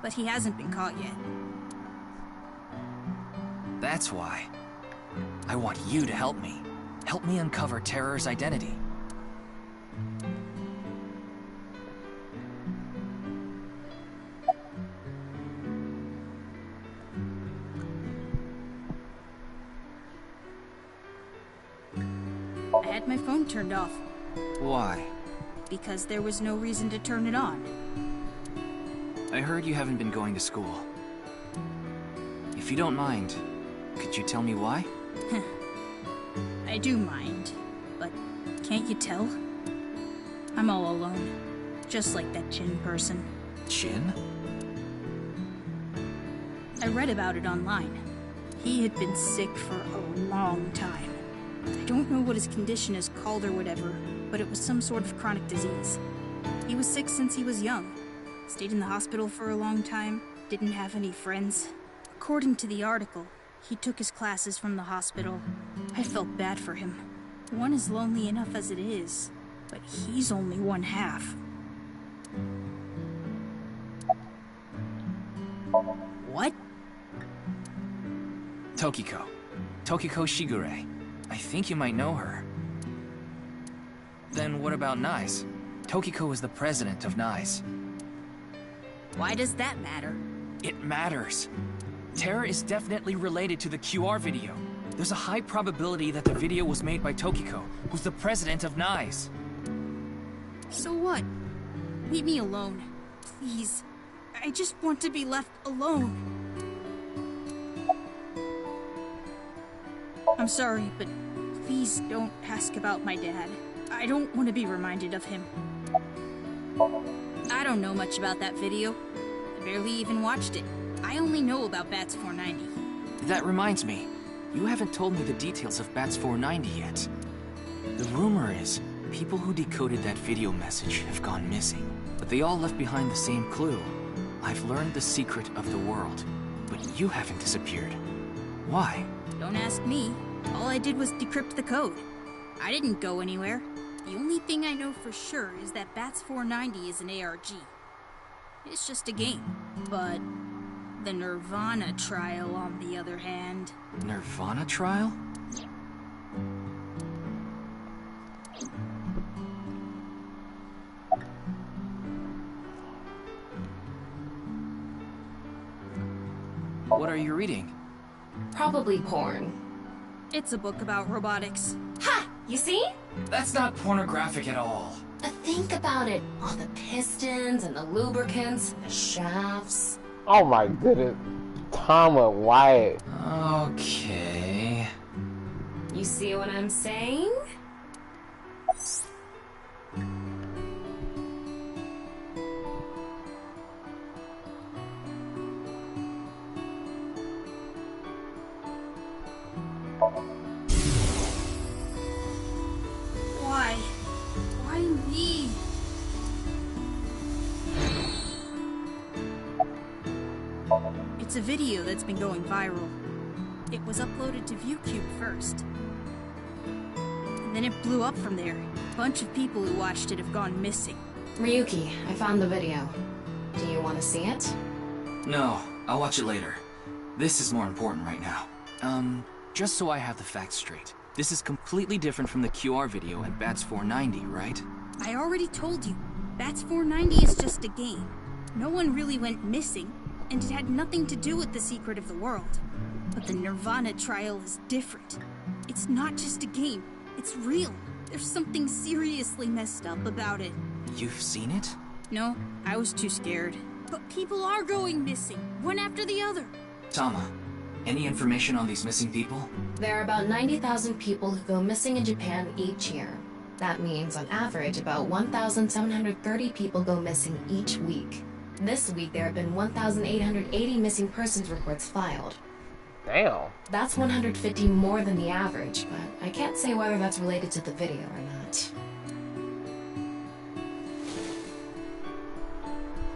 But he hasn't been caught yet. That's why. I want you to help me. Help me uncover Terror's identity. I had my phone turned off. Why? Because there was no reason to turn it on. I heard you haven't been going to school. If you don't mind, could you tell me why? I do mind, but can't you tell? I'm all alone, just like that Jin person. Jin? I read about it online. He had been sick for a long time. I don't know what his condition is called or whatever, but it was some sort of chronic disease. He was sick since he was young. Stayed in the hospital for a long time, didn't have any friends. According to the article, he took his classes from the hospital. I felt bad for him. One is lonely enough as it is, but he's only one half. What? Tokiko. Tokiko Shigure. I think you might know her. Then what about NICE? Tokiko is the president of NICE. Why does that matter? It matters. Terror is definitely related to the QR video. There's a high probability that the video was made by Tokiko, who's the president of NICE. So what? Leave me alone. Please. I just want to be left alone. I'm sorry, but please don't ask about my dad. I don't want to be reminded of him. I don't know much about that video. I barely even watched it. I only know about Bats 490. That reminds me, you haven't told me the details of Bats 490 yet. The rumor is, people who decoded that video message have gone missing, but they all left behind the same clue. I've learned the secret of the world, but you haven't disappeared. Why? Don't ask me. All I did was decrypt the code. I didn't go anywhere. The only thing I know for sure is that Bats 490 is an ARG. It's just a game. But the Nirvana trial, on the other hand... Nirvana trial? What are you reading? Probably porn. It's a book about robotics. Ha! You see? That's not pornographic at all. Think about it. All the pistons and the lubricants and the shafts. Oh my goodness. Tama, Wyatt. Okay. You see what I'm saying? Why? Why me? It's a video that's been going viral. It was uploaded to ViewCube first. And then it blew up from there. A bunch of people who watched it have gone missing. Ryuki, I found the video. Do you want to see it? No, I'll watch it later. This is more important right now. Just so I have the facts straight. This is completely different from the QR video and Bats 490, right? I already told you. Bats 490 is just a game. No one really went missing, and it had nothing to do with the secret of the world. But the Nirvana trial is different. It's not just a game. It's real. There's something seriously messed up about it. You've seen it? No, I was too scared. But people are going missing, one after the other. Tama, any information on these missing people? There are about 90,000 people who go missing in Japan each year. That means, on average, about 1,730 people go missing each week. This week, there have been 1,880 missing persons reports filed. Damn. That's 150 more than the average, but I can't say whether that's related to the video or not.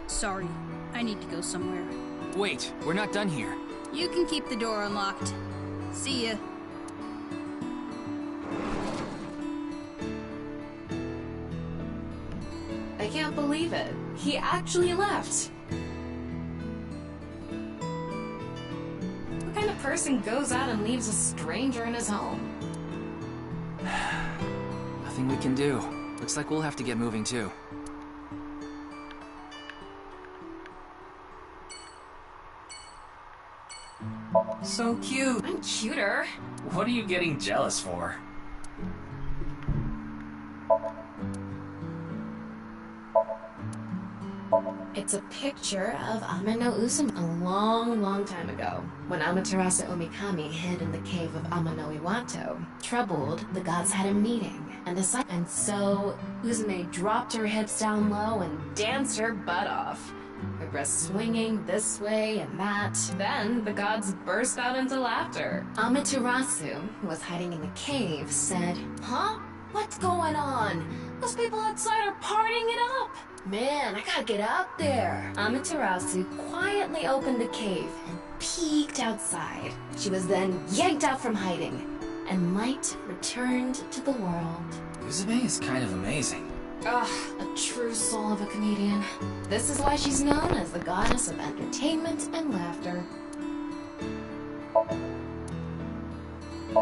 Sorry, I need to go somewhere. Wait, we're not done here. You can keep the door unlocked. See ya. I can't believe it. He actually left. What kind of person goes out and leaves a stranger in his home? Nothing we can do. Looks like we'll have to get moving too. So cute. I'm cuter. What are you getting jealous for? It's a picture of Amano Uzumi a long, long time ago, when Amaterasu Omikami hid in the cave of Amano Iwato. Troubled, the gods had a meeting, and decided. And so, Uzume dropped her hips down low and danced her butt off. Her breasts swinging this way and that. Then, the gods burst out into laughter. Amaterasu, who was hiding in the cave, said, "Huh? What's going on? Those people outside are partying it up. Man, I gotta get out there." Amaterasu quietly opened the cave and peeked outside. She was then yanked out from hiding, and light returned to the world. Uzume is kind of amazing. Ugh, a true soul of a comedian. This is why she's known as the goddess of entertainment and laughter.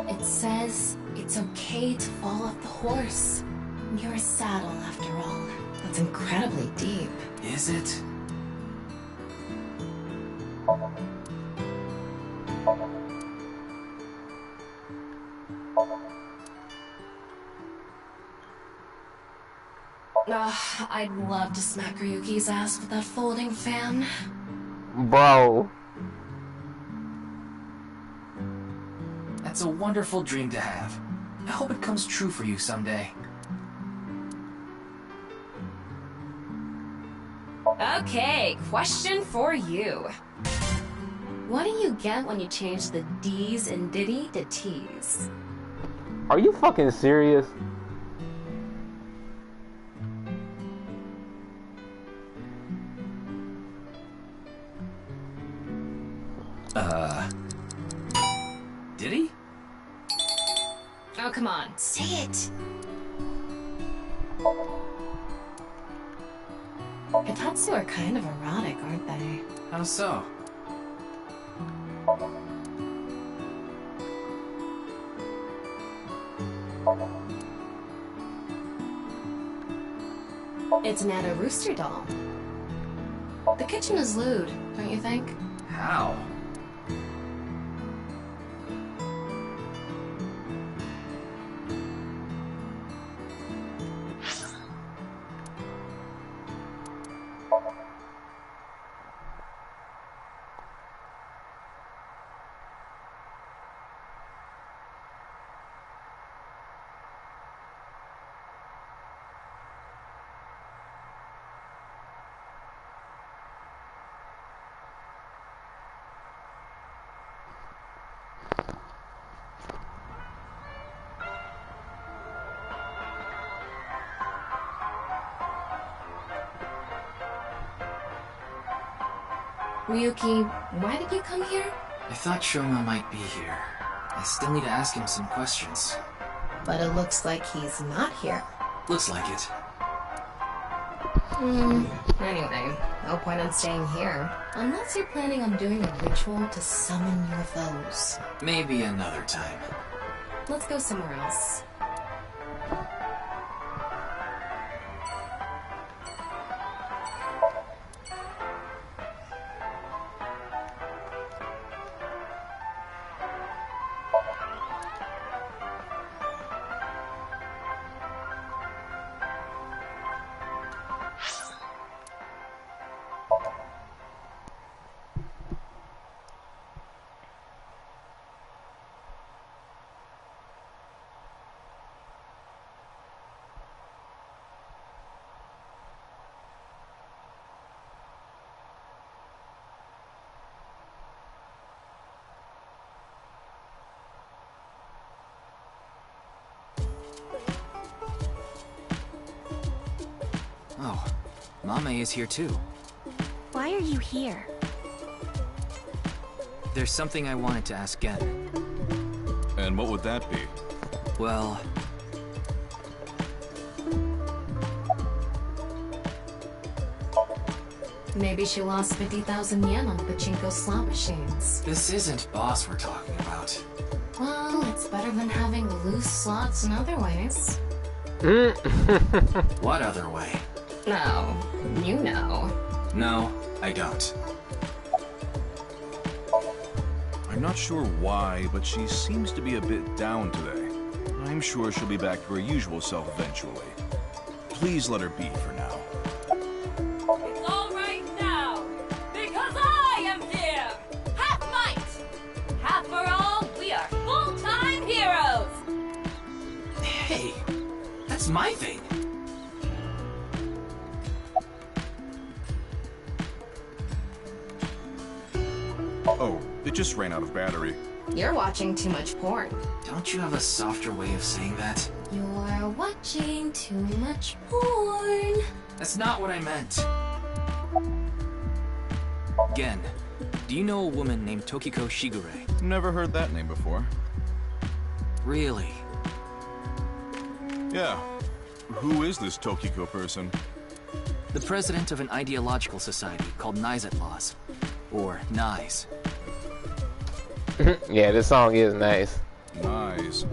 It says it's okay to fall off the horse. You're a saddle, after all. That's incredibly deep. Is it? I'd love to smack Ryuki's ass with that folding fan. Bro. That's a wonderful dream to have. I hope it comes true for you someday. Okay, question for you. What do you get when you change the D's in Diddy to T's? Are you fucking serious? Did he? Oh, come on, say it. Hitatsu are kind of erotic, aren't they? How so? It's not a rooster doll. The kitchen is lewd, don't you think? How? Ryuki, why did you come here? I thought Shoma might be here. I still need to ask him some questions. But it looks like he's not here. Looks like it. Anyway, no point in staying here. Unless you're planning on doing a ritual to summon UFOs. Maybe another time. Let's go somewhere else. Oh, Mame is here too. Why are you here? There's something I wanted to ask Gen. And what would that be? Well... Maybe she lost 50,000 yen on the pachinko slot machines. This isn't boss we're talking about. Well, it's better than having loose slots in other ways. What other way? No, you know. No, I don't. I'm not sure why, but she seems to be a bit down today. I'm sure she'll be back to her usual self eventually. Please let her be for now. It's all right now, because I am here! Half might! Half for all, we are full-time heroes! Hey, that's my thing. Oh, it just ran out of battery. You're watching too much porn. Don't you have a softer way of saying that? You're watching too much porn. That's not what I meant. Gen, do you know a woman named Tokiko Shigure? Never heard that name before. Really? Yeah. Who is this Tokiko person? The president of an ideological society called Nizet Laws. Or NICE. Yeah, this song is nice. Nice.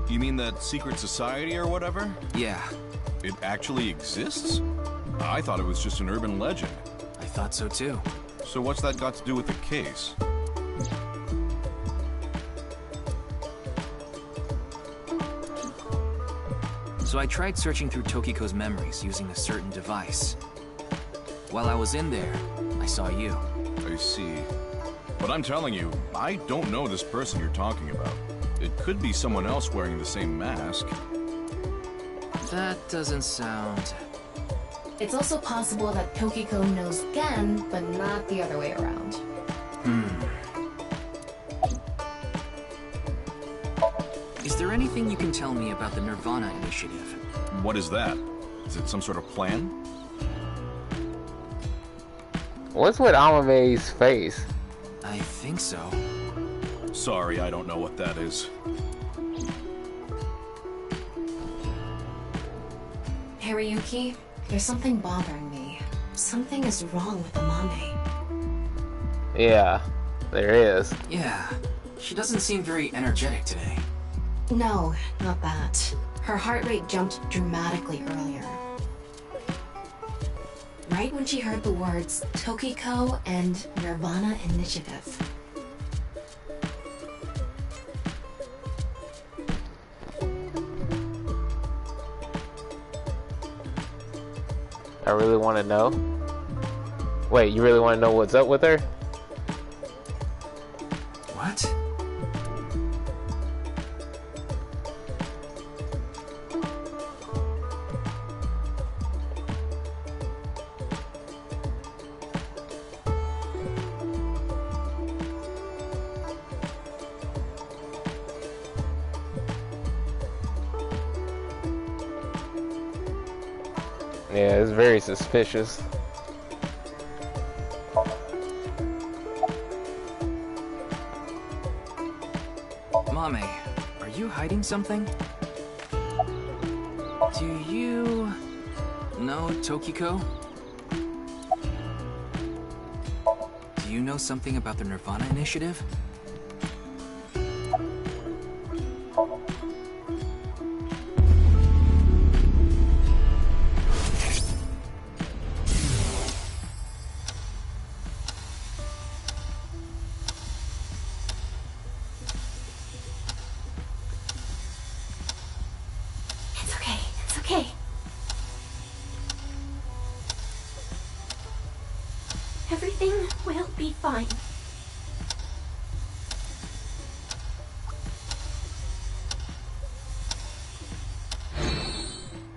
You mean that secret society or whatever? Yeah. It actually exists? I thought it was just an urban legend. I thought so too. So what's that got to do with the case? So I tried searching through Tokiko's memories using a certain device. While I was in there, I saw you. I see. But I'm telling you, I don't know this person you're talking about. It could be someone else wearing the same mask. That doesn't sound... It's also possible that Tokiko knows Gen, but not the other way around. Is there anything you can tell me about the Nirvana Initiative? What is that? Is it some sort of plan? What's with Amame's face? I think so. Sorry, I don't know what that is. Hariyuki, there's something bothering me. Something is wrong with Amame. Yeah, there is. Yeah, she doesn't seem very energetic today. No, not that. Her heart rate jumped dramatically earlier. Right when she heard the words Tokiko and Nirvana Initiative. I really want to know. Wait, you really want to know what's up with her? What? Yeah, it's very suspicious. Mame, are you hiding something? Do you... know Tokiko? Do you know something about the Nirvana Initiative? It's okay. Everything will be fine.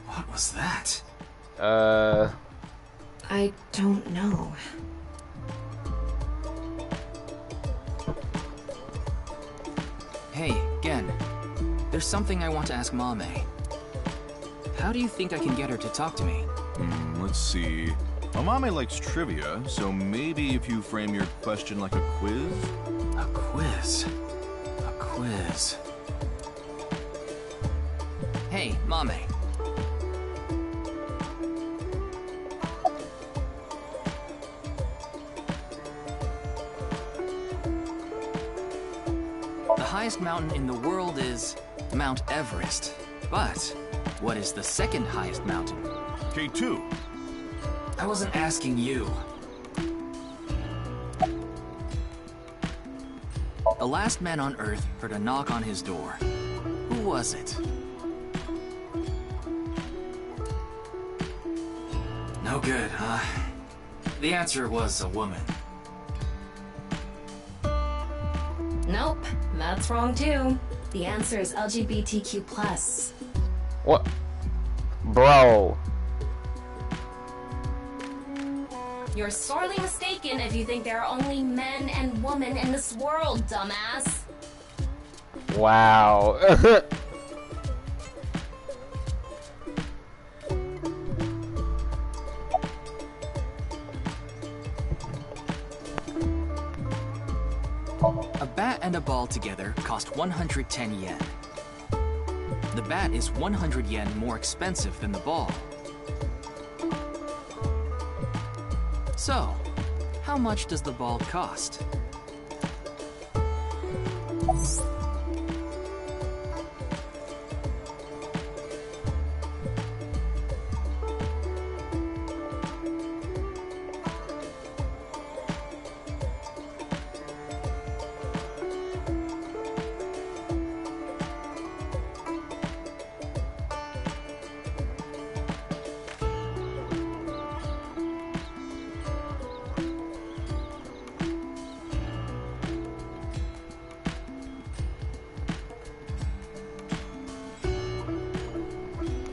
What was that? I don't know. Hey, Gen. There's something I want to ask Mame. How do you think I can get her to talk to me? Let's see. Amame likes trivia, so maybe if you frame your question like a quiz? A quiz. A quiz. Hey, Mame. The highest mountain in the world is Mount Everest. But what is the second highest mountain? K2. I wasn't asking you. A last man on Earth heard a knock on his door. Who was it? No good, huh? The answer was a woman. Nope, that's wrong too. The answer is LGBTQ+. What? Bro. You're sorely mistaken if you think there are only men and women in this world, dumbass. Wow. A bat and a ball together cost 110 yen. The bat is 100 yen more expensive than the ball. So, how much does the ball cost?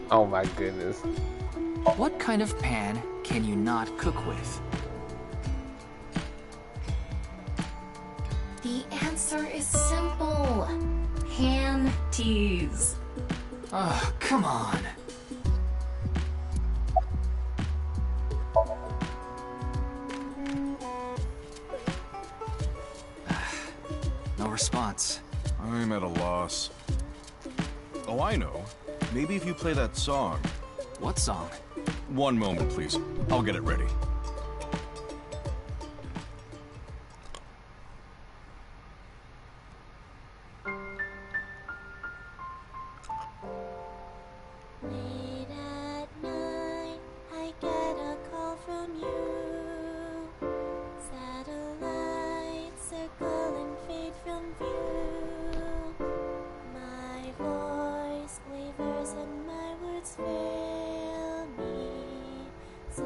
Oh my goodness. What kind of pan can you not cook with? The answer is simple. Panties. Oh, come on. No response. I'm at a loss. Oh, I know. Maybe if you play that song. What song? One moment, please. I'll get it ready. Late at night, I get a call from you. Satellites circle and fade from view. My voice wavers and my words fail me. So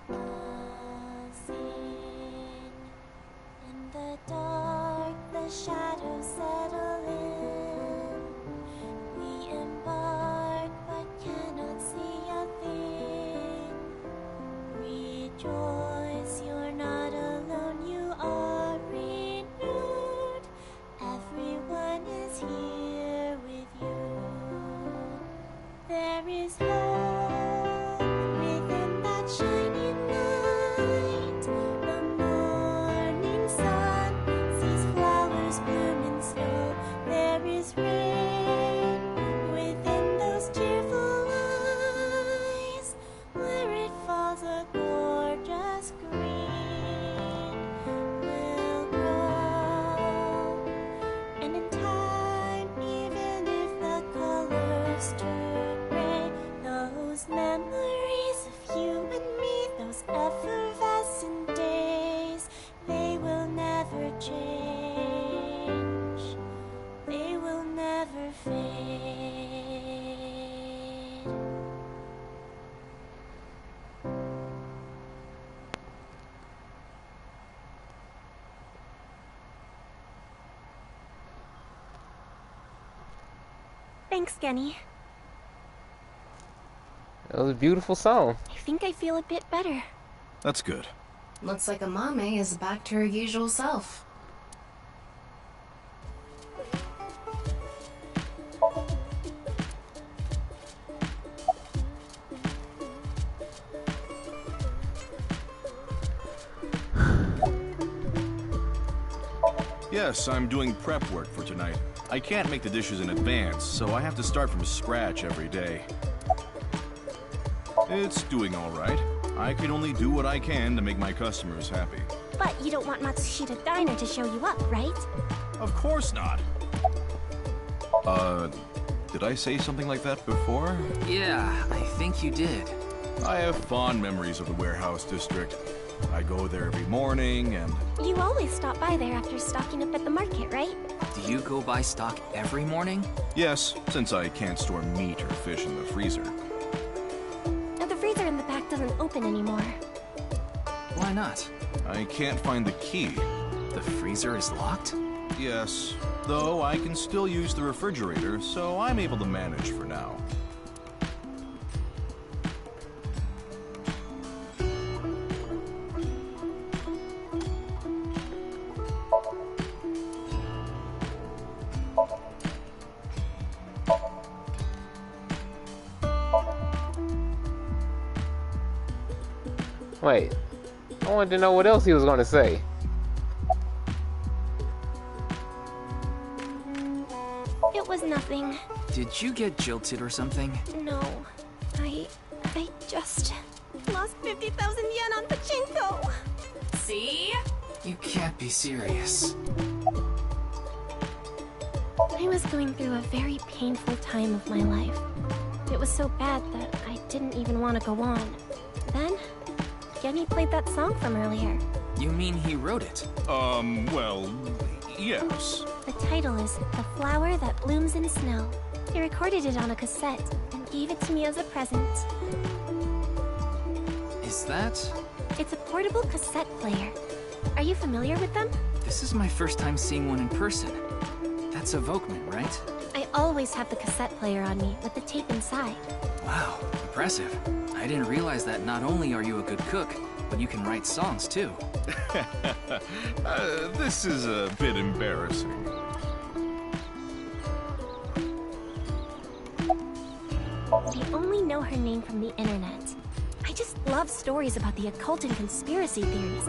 I'll sing. In the dark, the shadows settle in. We embark, but cannot see a thing. Rejoice, you're not alone, you are renewed. Everyone is here with you. There is hope within that shining light. The morning sun sees flowers bloom in snow. There is rain within those cheerful eyes. Where it falls, a gorgeous green will grow. And in time, even if the colors turn gray, those memories of you and me, those effervescent days, they will never change. They will never fade. Thanks, Genny. It was a beautiful song. I think I feel a bit better. That's good. Looks like Amame is back to her usual self. Yes, I'm doing prep work for tonight. I can't make the dishes in advance, so I have to start from scratch every day. It's doing all right. I can only do what I can to make my customers happy. But you don't want Matsushita Diner to show you up, right? Of course not. Did I say something like that before? Yeah, I think you did. I have fond memories of the warehouse district. I go there every morning and... You always stop by there after stocking up at the market, right? Do you go buy stock every morning? Yes, since I can't store meat or fish in the freezer. Now the freezer in the back doesn't open anymore. Why not? I can't find the key. The freezer is locked? Yes, though I can still use the refrigerator, so I'm able to manage for now. Wait, I wanted to know what else he was going to say. It was nothing. Did you get jilted or something? No. I just lost 50,000 yen on pachinko. See? You can't be serious. I was going through a very painful time of my life. It was so bad that I didn't even want to go on. Then, Genny played that song from earlier. You mean he wrote it? Well, yes. The title is The Flower That Blooms in Snow. He recorded it on a cassette and gave it to me as a present. Is that? It's a portable cassette player. Are you familiar with them? This is my first time seeing one in person. That's a Volkman, right? I always have the cassette player on me with the tape inside. Wow, impressive. I didn't realize that not only are you a good cook, but you can write songs too. This is a bit embarrassing. I only know her name from the internet. I just love stories about the occult and conspiracy theories.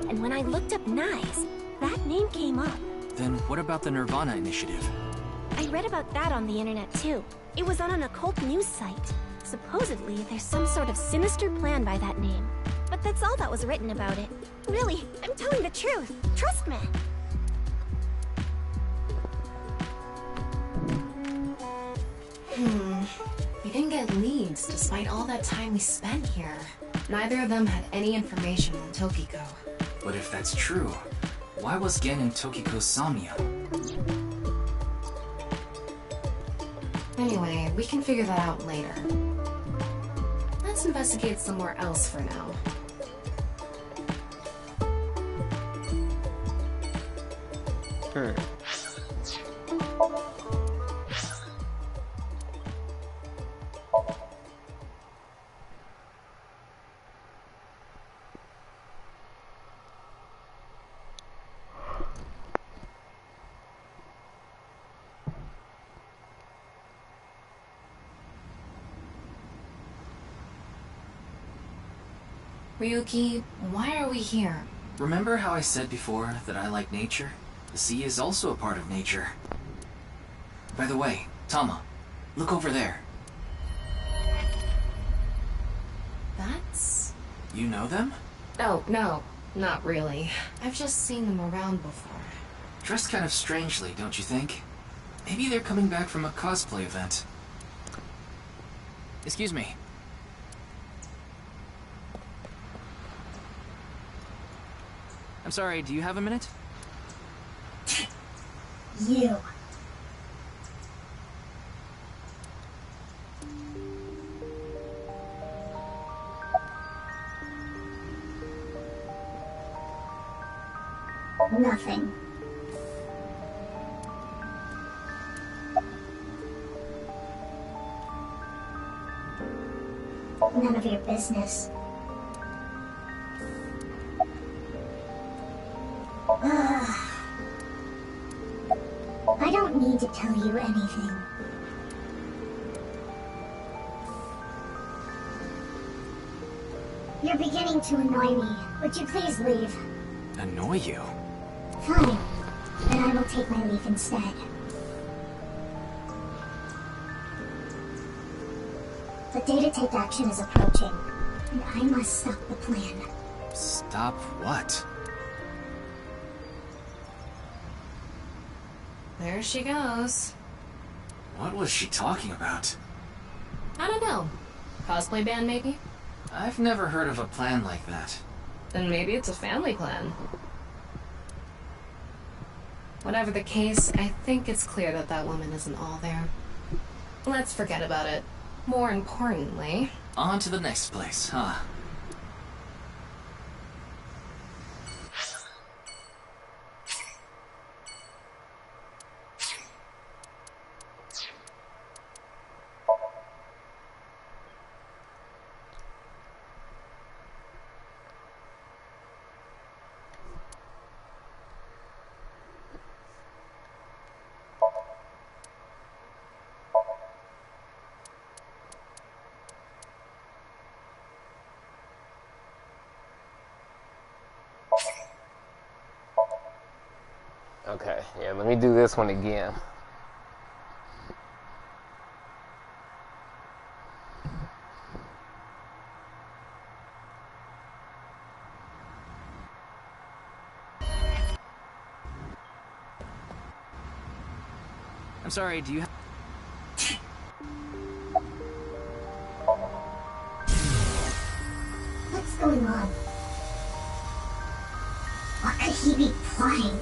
And when I looked up Nyes, that name came up. Then what about the Nirvana Initiative? I read about that on the internet too. It was on an occult news site. Supposedly, there's some sort of sinister plan by that name. But that's all that was written about it. Really, I'm telling the truth. Trust me. We didn't get leads despite all that time we spent here. Neither of them had any information on Tokiko. But if that's true, why was Gen in Tokiko's Somnium? Anyway, we can figure that out later. Let's investigate somewhere else for now. Ryuki, why are we here? Remember how I said before that I like nature? The sea is also a part of nature. By the way, Tama, look over there. That's... You know them? Oh, no, not really. I've just seen them around before. Dressed kind of strangely, don't you think? Maybe they're coming back from a cosplay event. Excuse me. I'm sorry, do you have a minute? You. Nothing. None of your business. I don't need to tell you anything. You're beginning to annoy me. Would you please leave? Annoy you? Fine. Then I will take my leave instead. The day to take action is approaching, and I must stop the plan. Stop what? There she goes. What was she talking about? I don't know. Cosplay band, maybe? I've never heard of a plan like that. Then maybe it's a family plan. Whatever the case, I think it's clear that that woman isn't all there. Let's forget about it. More importantly... On to the next place, huh? Okay, yeah, let me do this one again. I'm sorry, do you have... What's going on? What could he be plotting?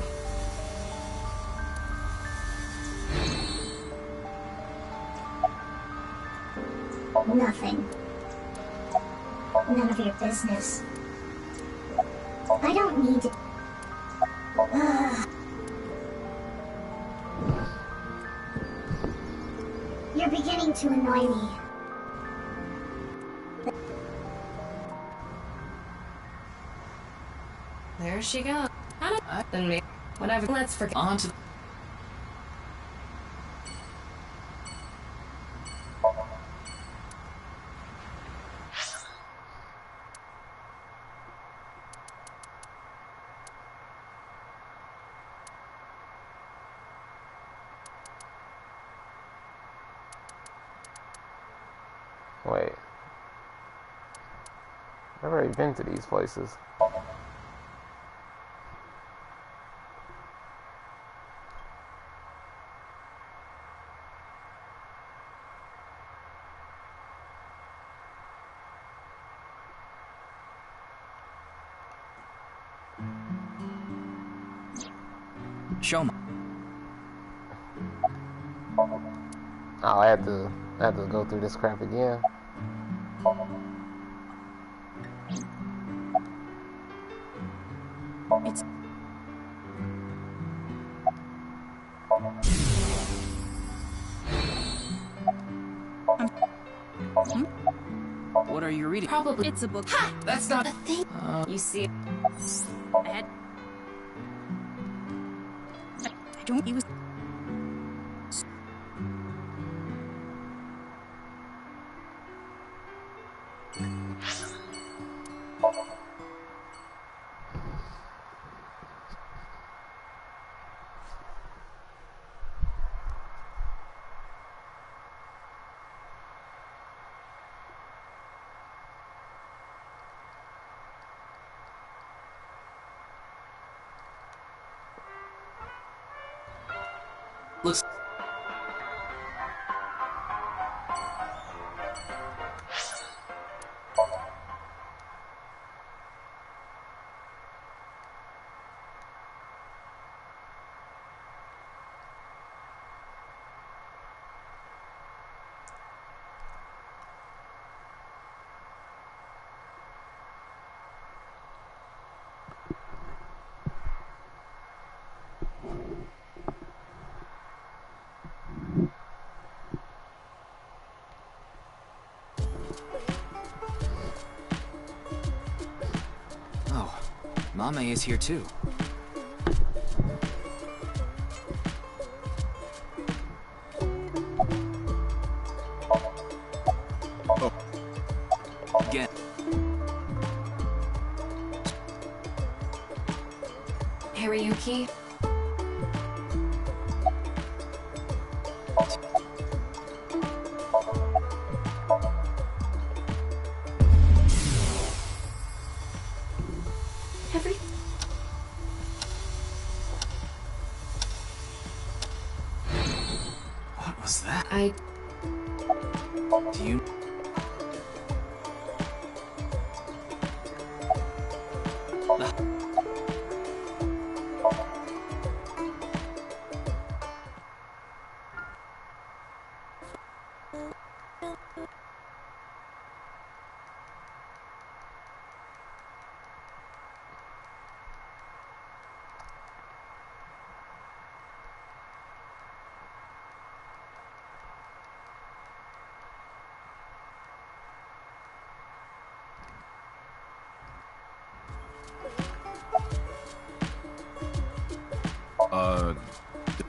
Nothing. None of your business. I don't need to... You're beginning to annoy me. There she goes. Then maybe... Whatever, let's forget... On to... Wait. I've already been to these places. Show me. Oh, I have to go through this crap again. It's... What are you reading? Probably... It's a book. That's not... a thing. You see... I had... I don't... He was... Looks... Oh, Mame is here too. Oh. Again. Hariyuki? that? Do you...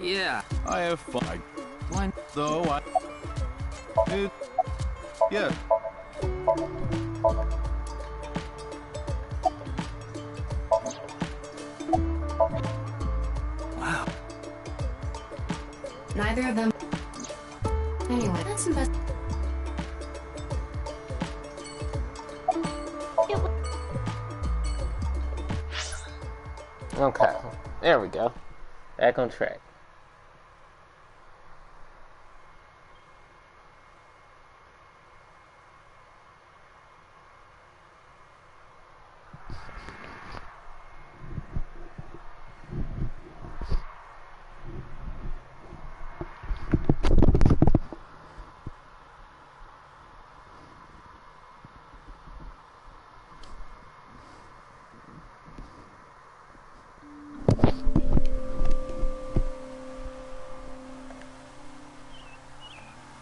Yeah. I have fun. Why? Though it... Yeah. Wow. Neither of them. Anyway, that's best. Okay, there we go. Back on track.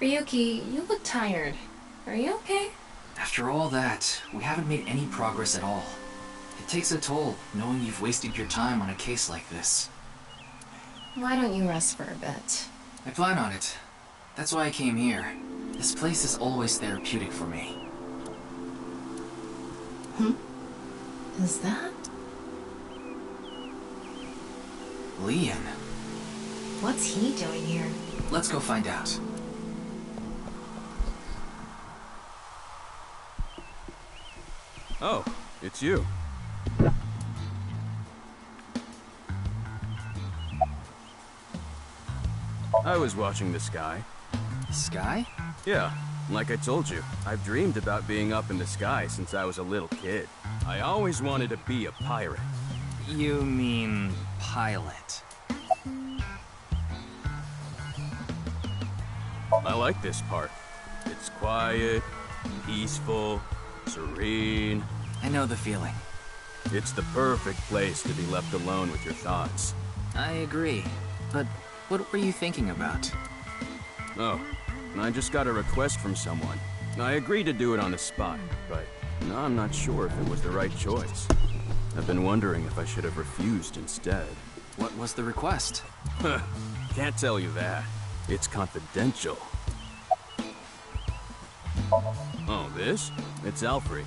Ryuki, you look tired. Are you okay? After all that, we haven't made any progress at all. It takes a toll, knowing you've wasted your time on a case like this. Why don't you rest for a bit? I plan on it. That's why I came here. This place is always therapeutic for me. Is that? Leon. What's he doing here? Let's go find out. Oh, it's you. I was watching the sky. Sky? Yeah, like I told you, I've dreamed about being up in the sky since I was a little kid. I always wanted to be a pirate. You mean pilot? I like this part. It's quiet, peaceful, serene. I know the feeling. It's the perfect place to be left alone with your thoughts. I agree. But what were you thinking about? Oh, I just got a request from someone. I agreed to do it on the spot, but now I'm not sure if it was the right choice. I've been wondering if I should have refused instead. What was the request? Can't tell you that. It's confidential. Oh, this? It's Alfred.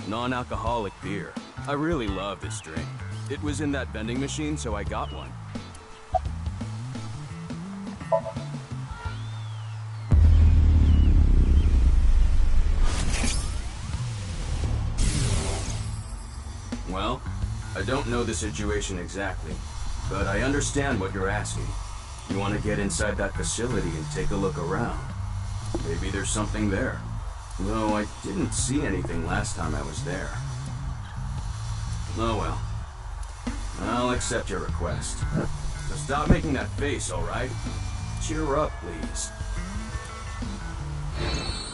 Non-alcoholic beer. I really love this drink. It was in that vending machine, so I got one. Well, I don't know the situation exactly, but I understand what you're asking. You want to get inside that facility and take a look around. Maybe there's something there. Though I didn't see anything last time I was there. Oh well. I'll accept your request. So stop making that face, alright? Cheer up, please.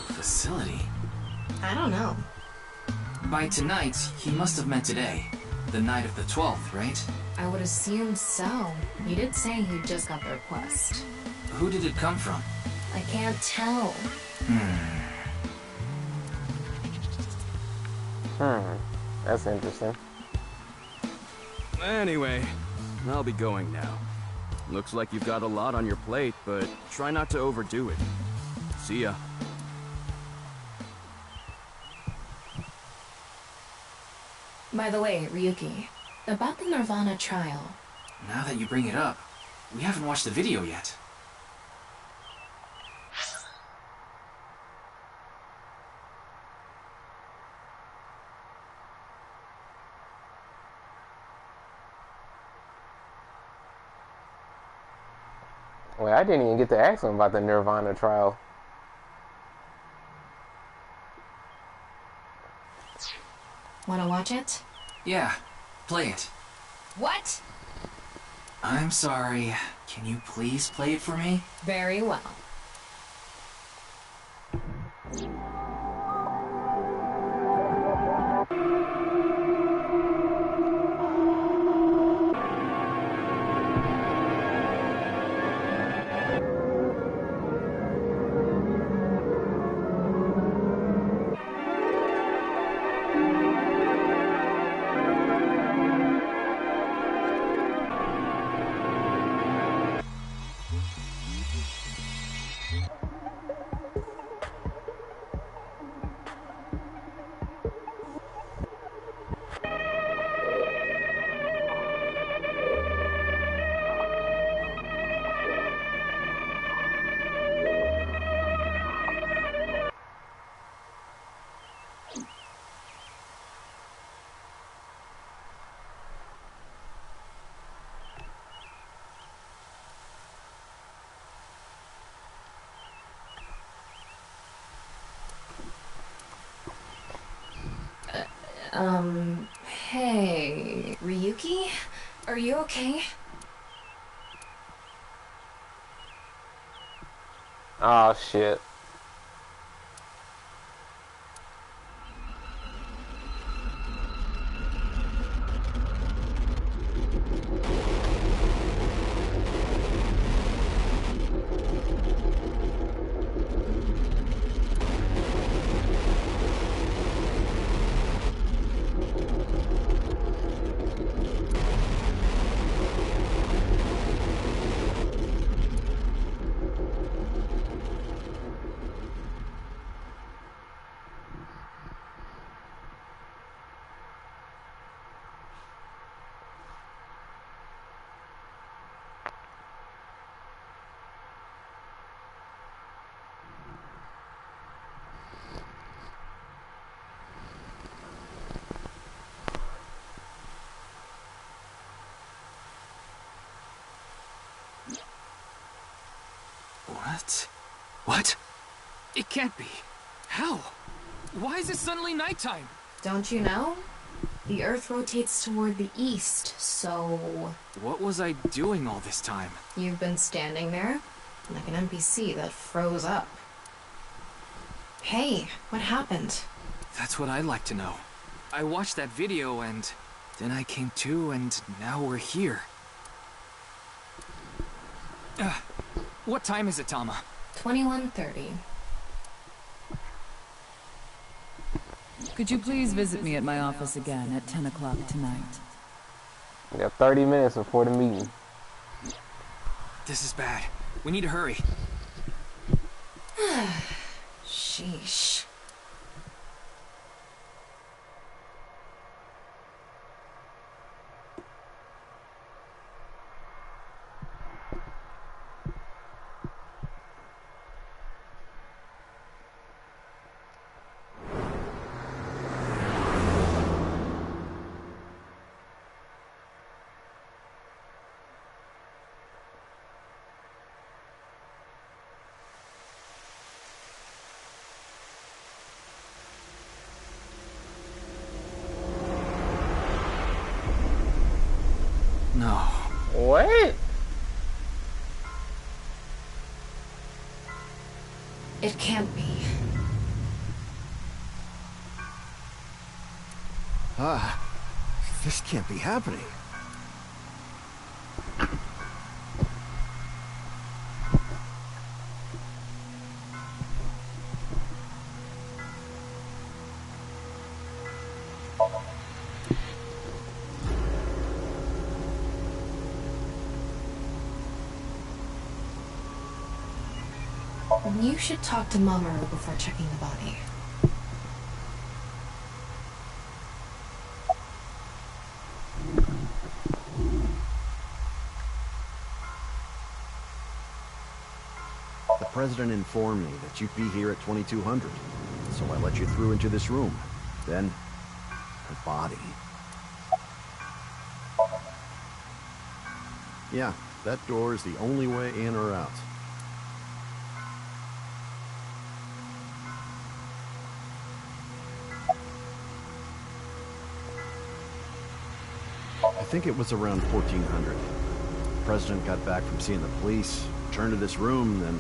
Facility? I don't know. By tonight, he must have meant today. The night of the 12th, right? I would assume so. He did say he just got the request. Who did it come from? I can't tell. That's interesting. Anyway, I'll be going now. Looks like you've got a lot on your plate, but try not to overdo it. See ya. By the way, Ryuki, about the Nirvana trial. Now that you bring it up, we haven't watched the video yet. Wait, I didn't even get to ask him about the Nirvana trial. Wanna watch it? Yeah, play it. What? I'm sorry. Can you please play it for me? Very well. Hey, Ryuki? Are you okay? Oh shit. What? What? It can't be. How? Why is it suddenly nighttime? Don't you know? The Earth rotates toward the east, so... What was I doing all this time? You've been standing there, like an NPC that froze up. Hey, what happened? That's what I'd like to know. I watched that video and... then I came to and now we're here. What time is it, Tama? 21:30. Could you please visit me at my office again at 10 o'clock tonight? We got 30 minutes before the meeting. This is bad. We need to hurry. Sheesh. No. What? It can't be. This can't be happening. You should talk to Mamoru before checking the body. The president informed me that you'd be here at 2200, so I let you through into this room. Then, her body. Yeah, That door is the only way in or out. I think it was around 1400. The president got back from seeing the police, returned to this room, then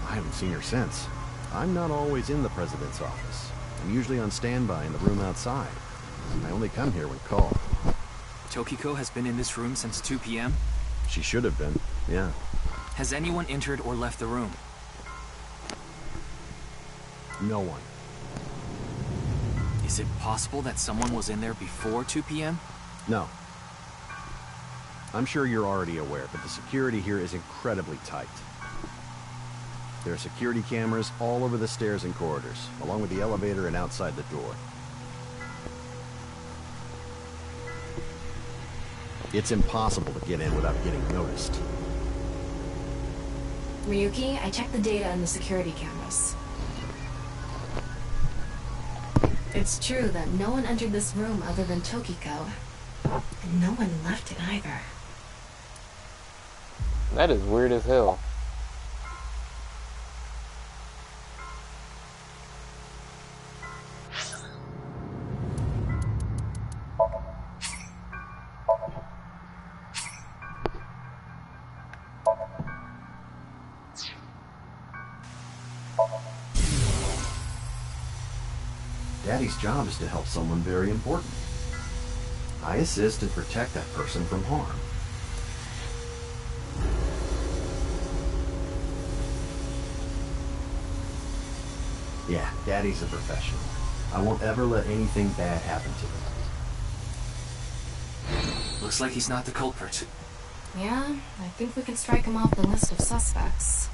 I haven't seen her since. I'm not always in the president's office. I'm usually on standby in the room outside. I only come here when called. Tokiko has been in this room since 2 p.m.? She should have been, yeah. Has anyone entered or left the room? No one. Is it possible that someone was in there before 2 p.m.? No. I'm sure you're already aware, but the security here is incredibly tight. There are security cameras all over the stairs and corridors, along with the elevator and outside the door. It's impossible to get in without getting noticed. Ryuki, I checked the data on the security cameras. It's true that no one entered this room other than Tokiko, and no one left it either. That is weird as hell. Daddy's job is to help someone very important. I assist and protect that person from harm. Yeah, Daddy's a professional. I won't ever let anything bad happen to him. Looks like he's not the culprit. Yeah, I think we can strike him off the list of suspects.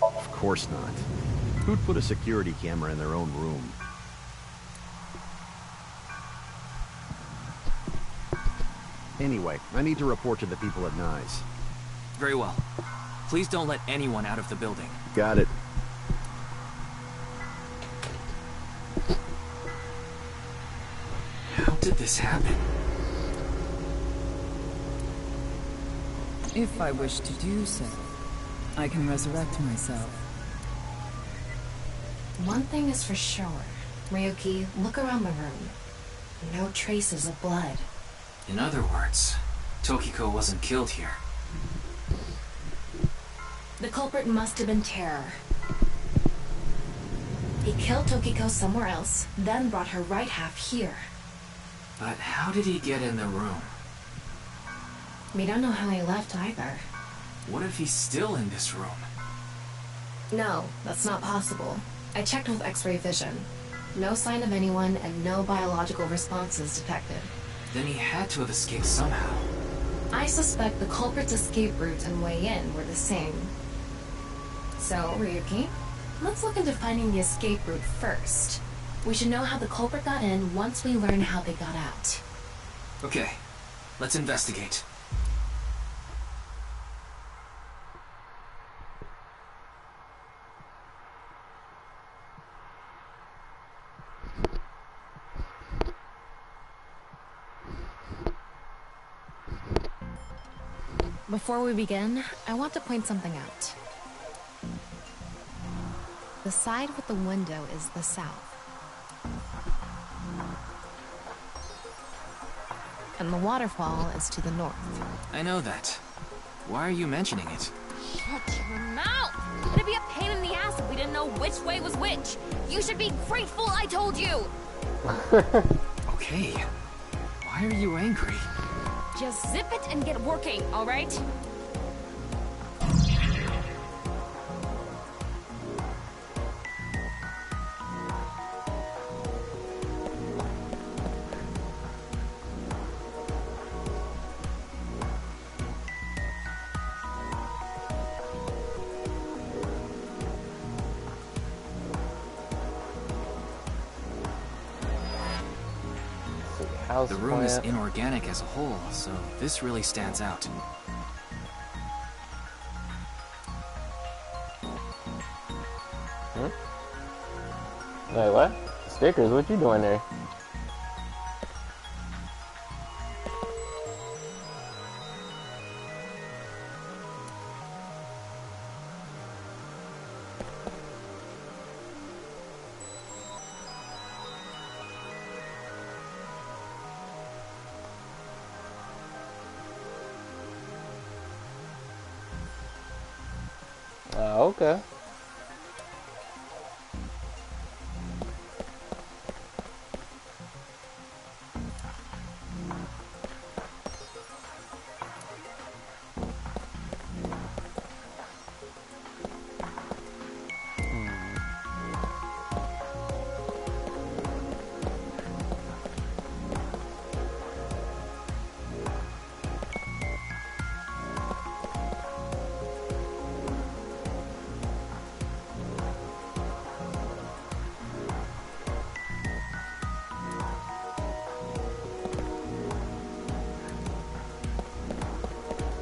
Of course not. Who'd put a security camera in their own room? Anyway, I need to report to the people at Nye's. Very well. Please don't let anyone out of the building. Got it. How did this happen? If I wish to do so, I can resurrect myself. One thing is for sure. Ryuki, look around the room. No traces of blood. In other words, Tokiko wasn't killed here. The culprit must have been Terror. He killed Tokiko somewhere else, then brought her right half here. But how did he get in the room? We don't know how he left either. What if he's still in this room? No, that's not possible. I checked with X-ray vision. No sign of anyone and no biological responses detected. Then he had to have escaped somehow. I suspect the culprit's escape route and way in were the same. So, Ryuki, let's look into finding the escape route first. We should know how the culprit got in once we learn how they got out. Okay, let's investigate. Before we begin, I want to point something out. The side with the window is the south. And the waterfall is to the north. I know that. Why are you mentioning it? Shut your mouth! It'd be a pain in the ass if we didn't know which way was which. You should be grateful I told you! Okay. Why are you angry? Just zip it and get working, alright? The room is inorganic as a whole, so this really stands out. Wait, what? Stickers? What you doing there? Okay.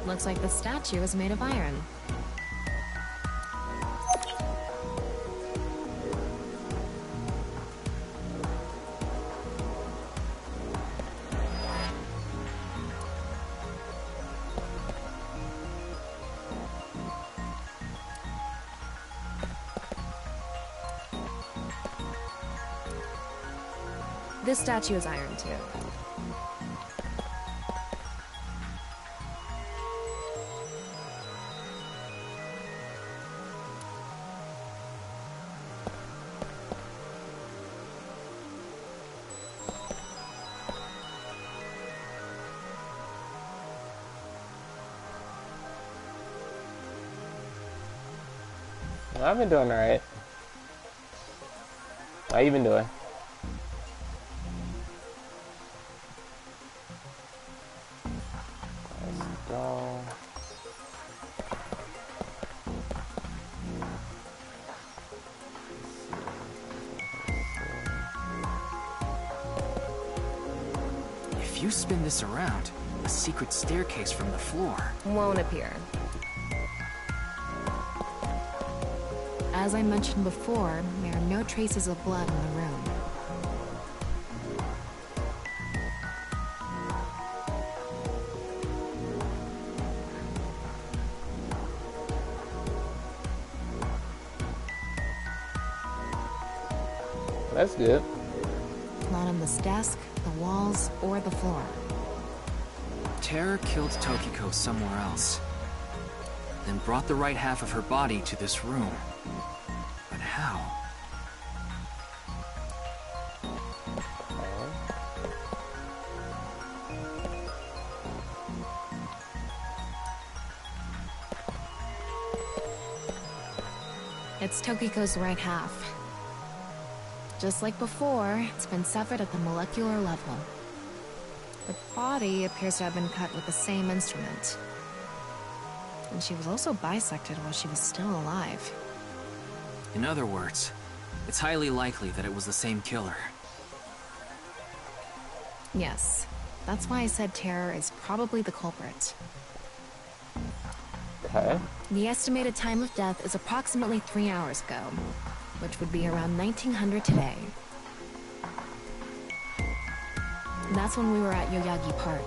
Looks like the statue is made of iron. This statue is iron too. I've been doing alright. How you been doing? Let's go. If you spin this around, a secret staircase from the floor Won't appear. As I mentioned before, there are no traces of blood in the room. That's good. Not on this desk, the walls, or the floor. Terror killed Tokiko somewhere else, then brought the right half of her body to this room. But how? It's Tokiko's right half. Just like before, it's been severed at the molecular level. The body appears to have been cut with the same instrument. And she was also bisected while she was still alive. In other words, it's highly likely that it was the same killer. Yes, that's why I said Terror is probably the culprit. Okay. The estimated time of death is approximately 3 hours ago, which would be around 1900 today. That's when we were at Yoyagi Park.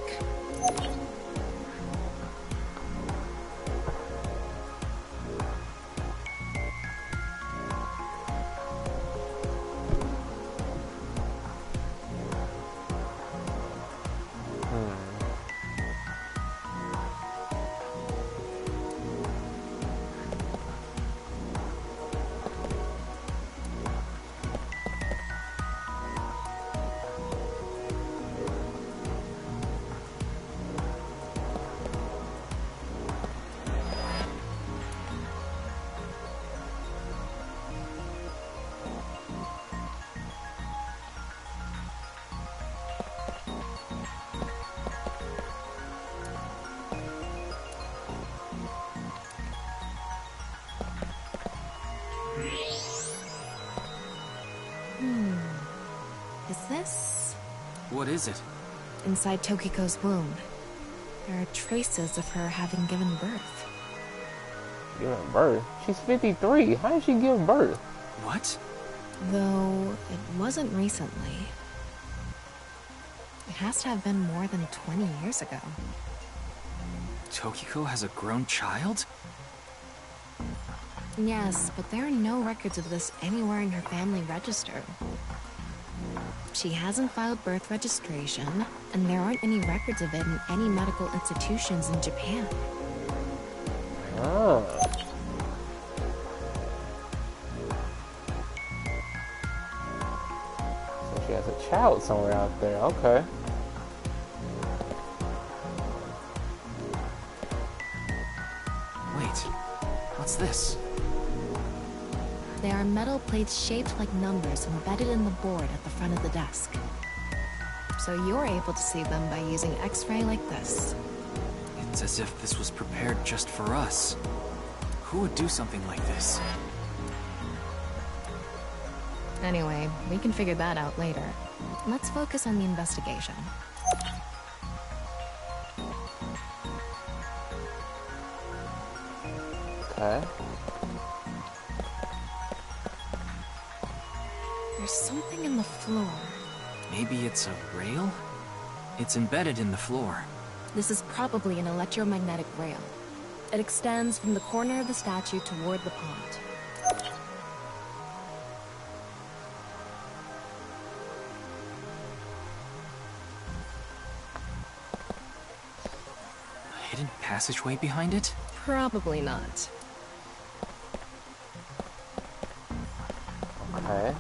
Is this? What is it? Inside Tokiko's womb, there are traces of her having given birth. Giving birth? She's 53. How did she give birth? What? Though it wasn't recently. It has to have been more than 20 years ago. Tokiko has a grown child? Yes, but there are no records of this anywhere in her family register. She hasn't filed birth registration, and there aren't any records of it in any medical institutions in Japan. Oh. child somewhere out there. Okay. Wait, what's this? They are metal plates shaped like numbers embedded in the board at the front of the desk. So you're able to see them by using X-ray like this. It's as if this was prepared just for us. Who would do something like this? Anyway, we can figure that out later. Let's focus on the investigation. Okay. There's something in the floor. Maybe it's a rail? It's embedded in the floor. This is probably an electromagnetic rail. It extends from the corner of the statue toward the pond. A hidden passageway behind it? Probably not. Okay.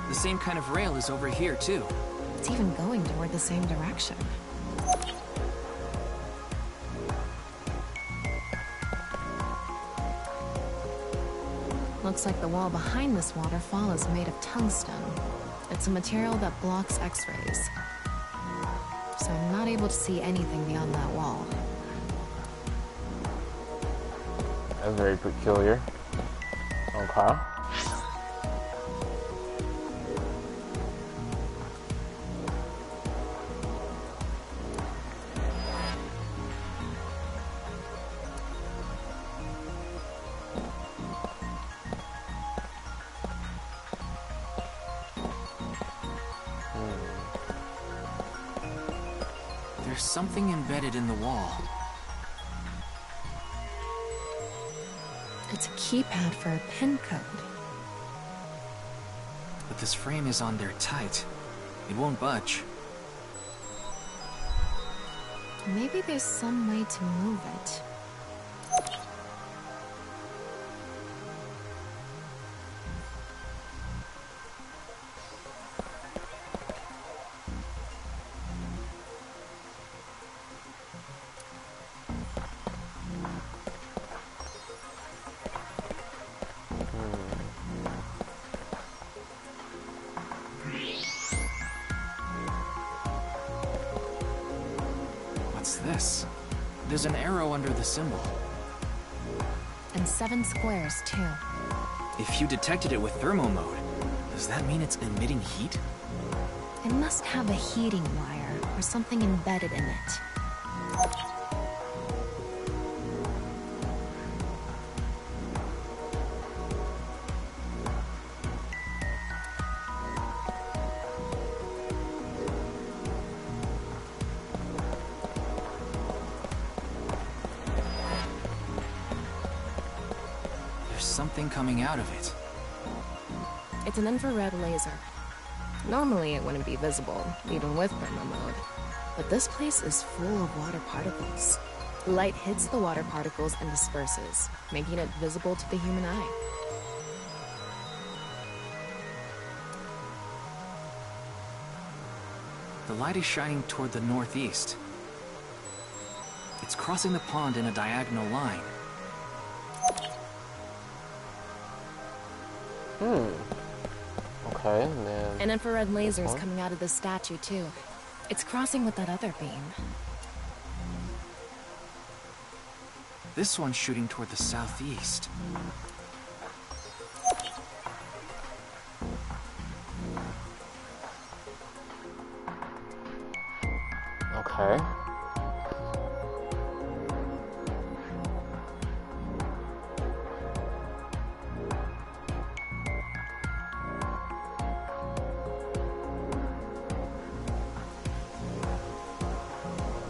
The same kind of rail is over here, too. It's even going toward the same direction. Looks like the wall behind this waterfall is made of tungsten. It's a material that blocks X-rays. So I'm not able to see anything beyond that wall. That's very peculiar. Okay. There's something embedded in the wall. It's a keypad for a pin code. But this frame is on there tight. It won't budge. Maybe there's some way to move it. What's this? There's an arrow under the symbol. And 7 squares, too. If you detected it with thermo mode, does that mean it's emitting heat? It must have a heating wire or something embedded in it. Something coming out of it. It's an infrared laser. Normally it wouldn't be visible, even with thermo mode. But this place is full of water particles. The light hits the water particles and disperses, making it visible to the human eye. The light is shining toward the northeast. It's crossing the pond in a diagonal line. Okay, and then... An infrared laser is coming out of this statue, too. It's crossing with that other beam. This one's shooting toward the southeast. Okay.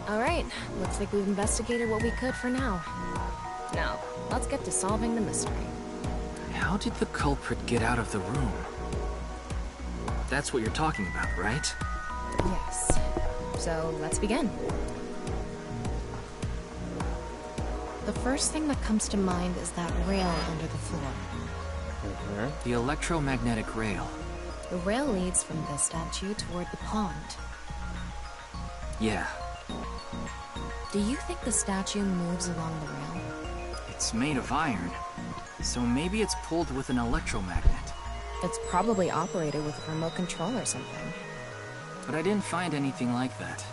Alright, looks like we've investigated what we could for now. Now, let's get to solving the mystery. How did the culprit get out of the room? That's what you're talking about, right? Yes. So, let's begin. The first thing that comes to mind is that rail under the floor. The electromagnetic rail. The rail leads from the statue toward the pond. Yeah, Do you think the statue moves along the rail? it's made of iron. So maybe it's pulled with an electromagnet. It's probably operated with a remote control or something. But I didn't find anything like that.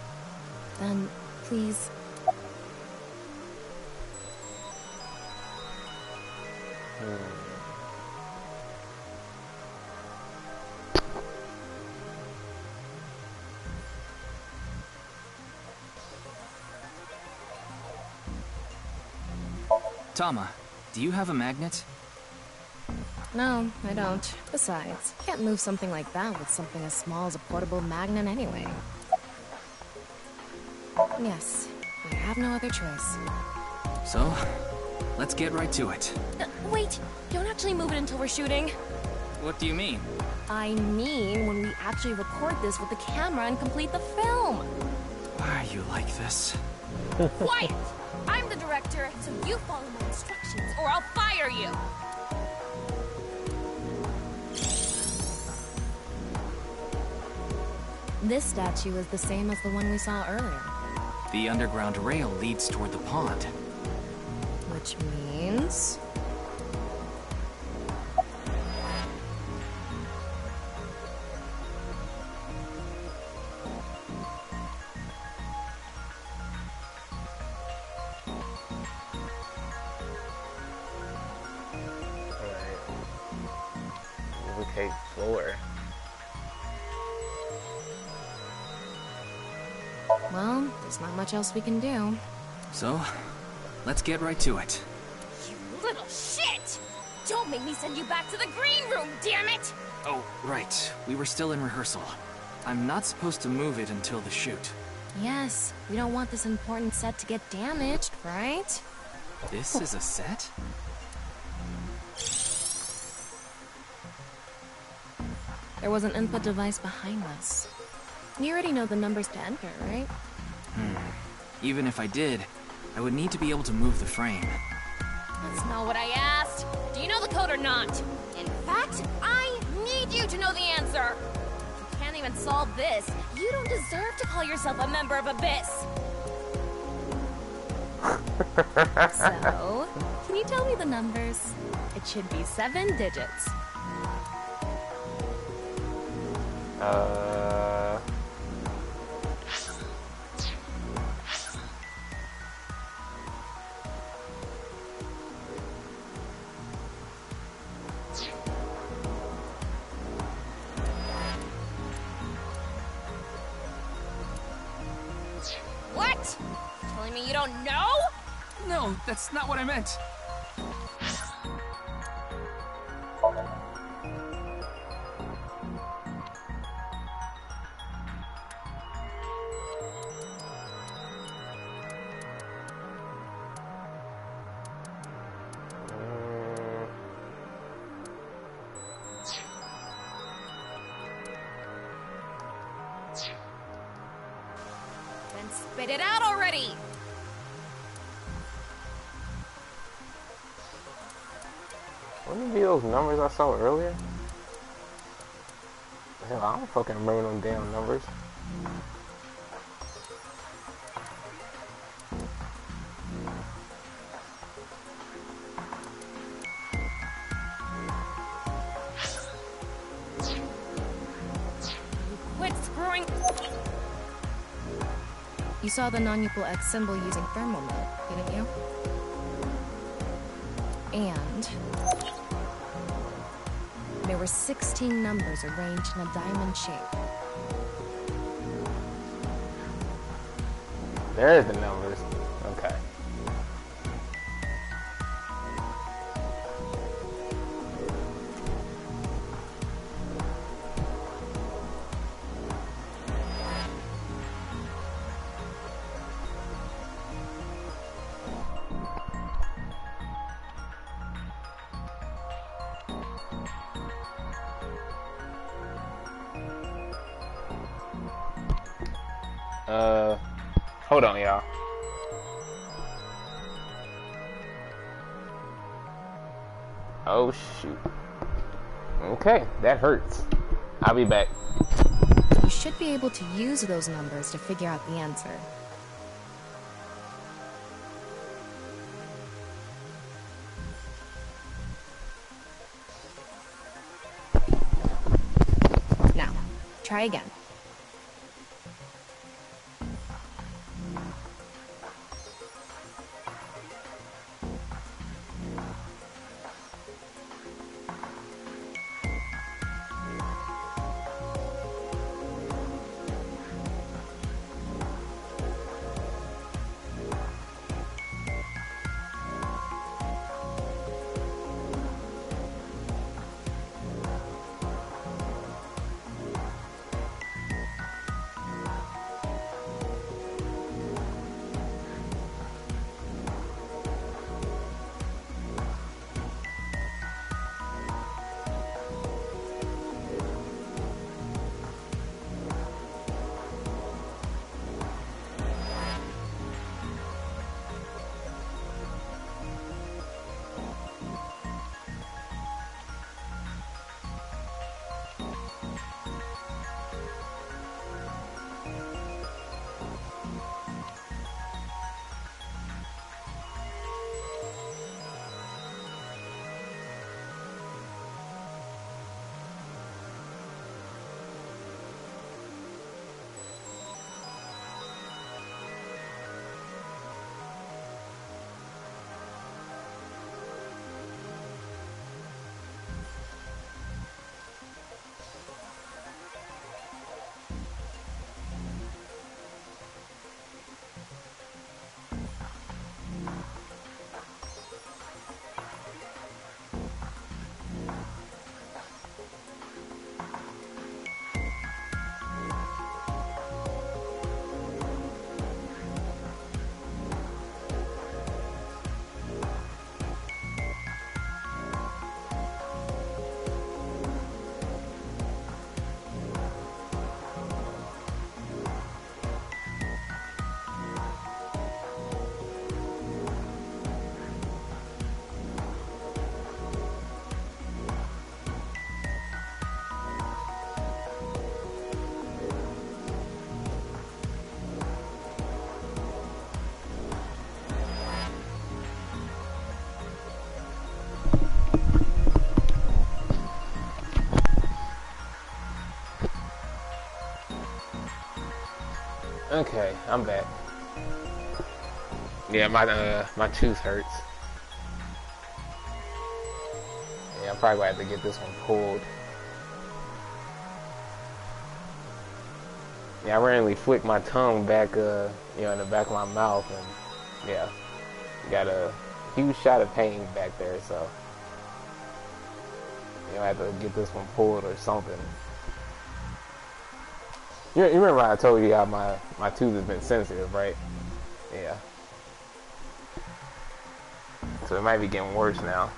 Then, please... Tama, do you have a magnet? No, I don't. Besides, you can't move something like that with something as small as a portable magnet anyway. Yes, we have no other choice. So, let's get right to it. Wait, don't actually move it until we're shooting. What do you mean? I mean, when we actually record this with the camera and complete the film. Why are you like this? Quiet! I'm the director, so you follow my instructions, or I'll fire you! This statue is the same as the one we saw earlier. The underground rail leads toward the pond. Which means... Okay, floor. Well, there's not much else we can do. So, let's get right to it. You little shit! Don't make me send you back to the green room, damn it! Oh, right. We were still in rehearsal. I'm not supposed to move it until the shoot. Yes, we don't want this important set to get damaged, right? This is a set? There was an input device behind this. You already know the numbers to enter, right? Even if I did, I would need to be able to move the frame. That's not what I asked. Do you know the code or not? In fact, I need you to know the answer. If you can't even solve this, you don't deserve to call yourself a member of Abyss. So, can you tell me the numbers? It should be 7 digits. What? Telling me you don't know? No, that's not what I meant. Then spit it out already! Wouldn't it be those numbers I saw earlier? Hell, I don't fucking remember them damn numbers. Quit screwing. You saw the non-equal X symbol using thermal mode, didn't you? And... there were 16 numbers arranged in a diamond shape. There's the numbers. Okay. Hold on, y'all. Oh, shoot. Okay, that hurts. I'll be back. You should be able to use those numbers to figure out the answer. Now, try again. Okay, I'm back. Yeah, my tooth hurts. Yeah, I'm probably gonna have to get this one pulled. Yeah, I randomly flicked my tongue back, you know, in the back of my mouth, and yeah, got a huge shot of pain back there. So, you know, I have to get this one pulled or something. You remember I told you how my tooth has been sensitive, right? Yeah. So it might be getting worse now.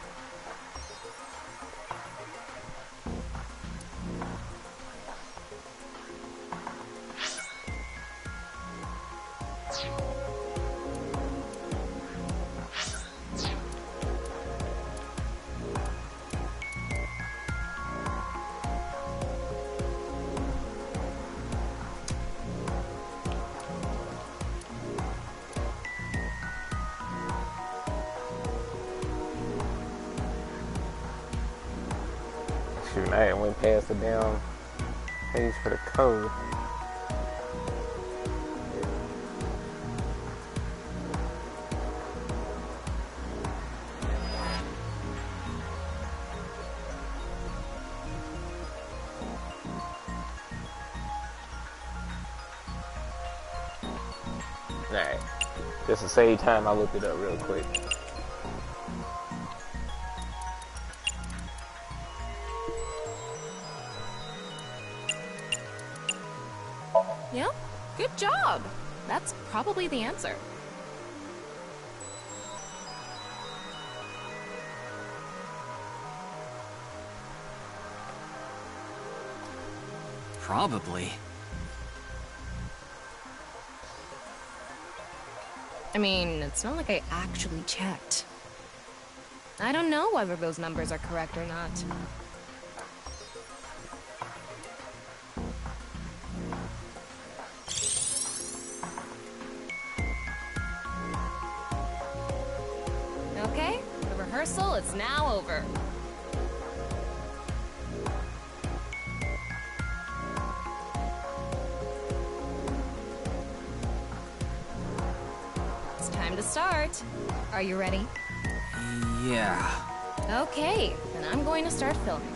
Shoot, I went past the damn page for the code. Alright, just to save time, I looked it up real quick. Yep, good job. That's probably the answer. Probably. I mean, it's not like I actually checked. I don't know whether those numbers are correct or not. Okay, the rehearsal is now over. It's time to start. Are you ready? Yeah. Okay, then I'm going to start filming.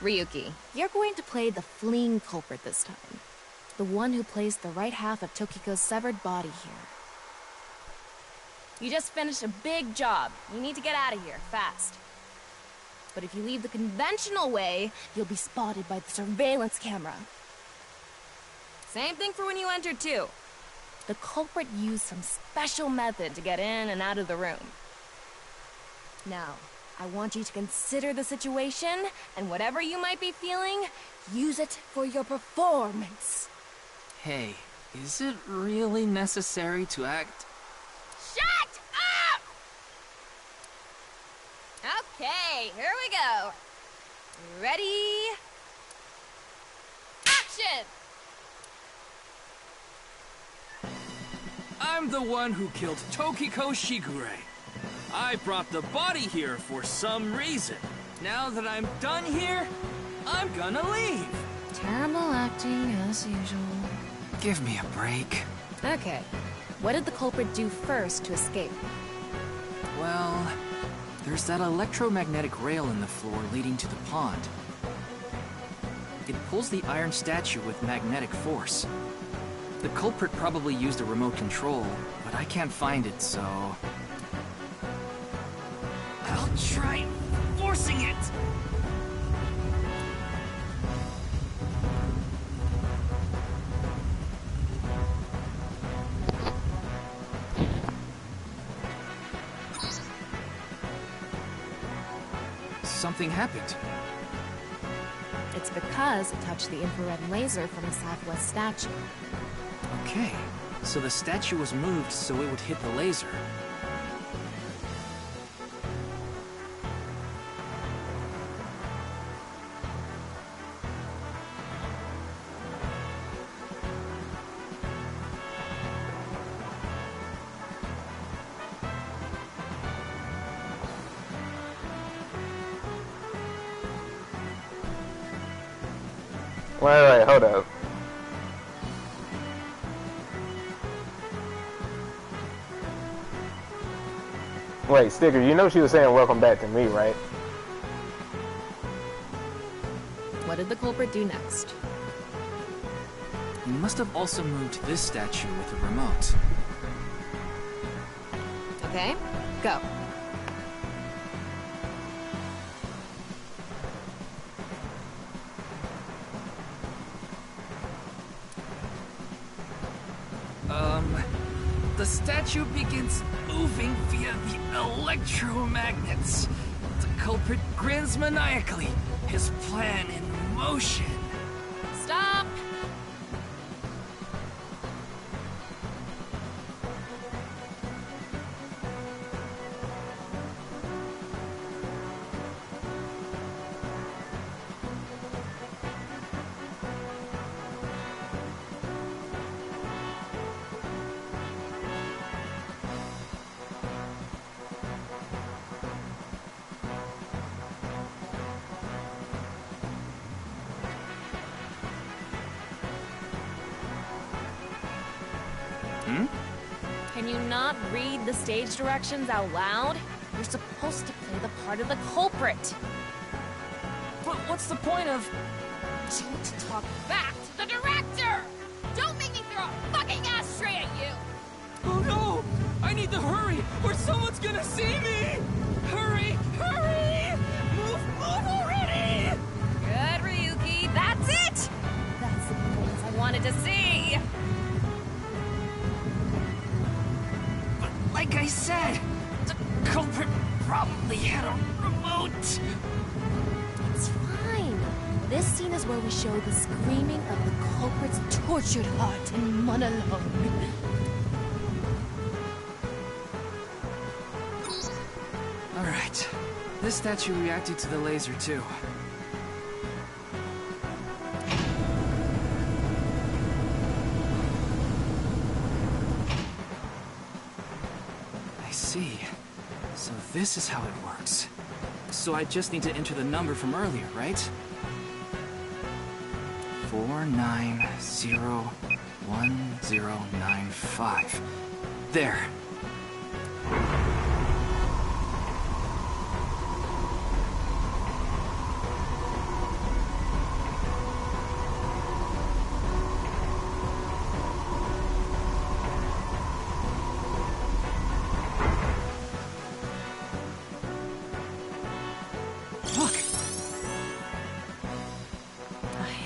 Ryuki, you're going to play the fleeing culprit this time. The one who placed the right half of Tokiko's severed body here. You just finished a big job. You need to get out of here, fast. But if you leave the conventional way, you'll be spotted by the surveillance camera. Same thing for when you entered, too. The culprit used some special method to get in and out of the room. Now, I want you to consider the situation, and whatever you might be feeling, use it for your performance. Hey, is it really necessary to act? Shut up! Okay, here we go. Ready? Action! I'm the one who killed Tokiko Shigure. I brought the body here for some reason. Now that I'm done here, I'm gonna leave. Terrible acting, as usual. Give me a break. Okay, what did the culprit do first to escape? Well, there's that electromagnetic rail in the floor leading to the pond. It pulls the iron statue with magnetic force. The culprit probably used a remote control, but I can't find it, so... I'll try forcing it! Something happened. It's because it touched the infrared laser from the southwest statue. Okay, so the statue was moved so it would hit the laser. Wait, hold up. Wait, Sticker, you know she was saying welcome back to me, right? What did the culprit do next? He must have also moved this statue with a remote. Okay, go. The statue begins moving via the electromagnets. The culprit grins maniacally, his plan in motion. Stop! Can you not read the stage directions out loud? You're supposed to play the part of the culprit. But what's the point of... Don't talk back to the director! Don't make me throw a fucking ashtray at you! Oh no! I need to hurry, or someone's gonna see me! Hurry! Hurry! Move already! Good, Ryuki, that's it! That's the performance I wanted to see! But like I said, the culprit probably had a remote. It's fine. This scene is where we show the screaming of the culprit's tortured heart in monologue. This statue reacted to the laser, too. I see. So this is how it works. So I just need to enter the number from earlier, right? 49101095. There.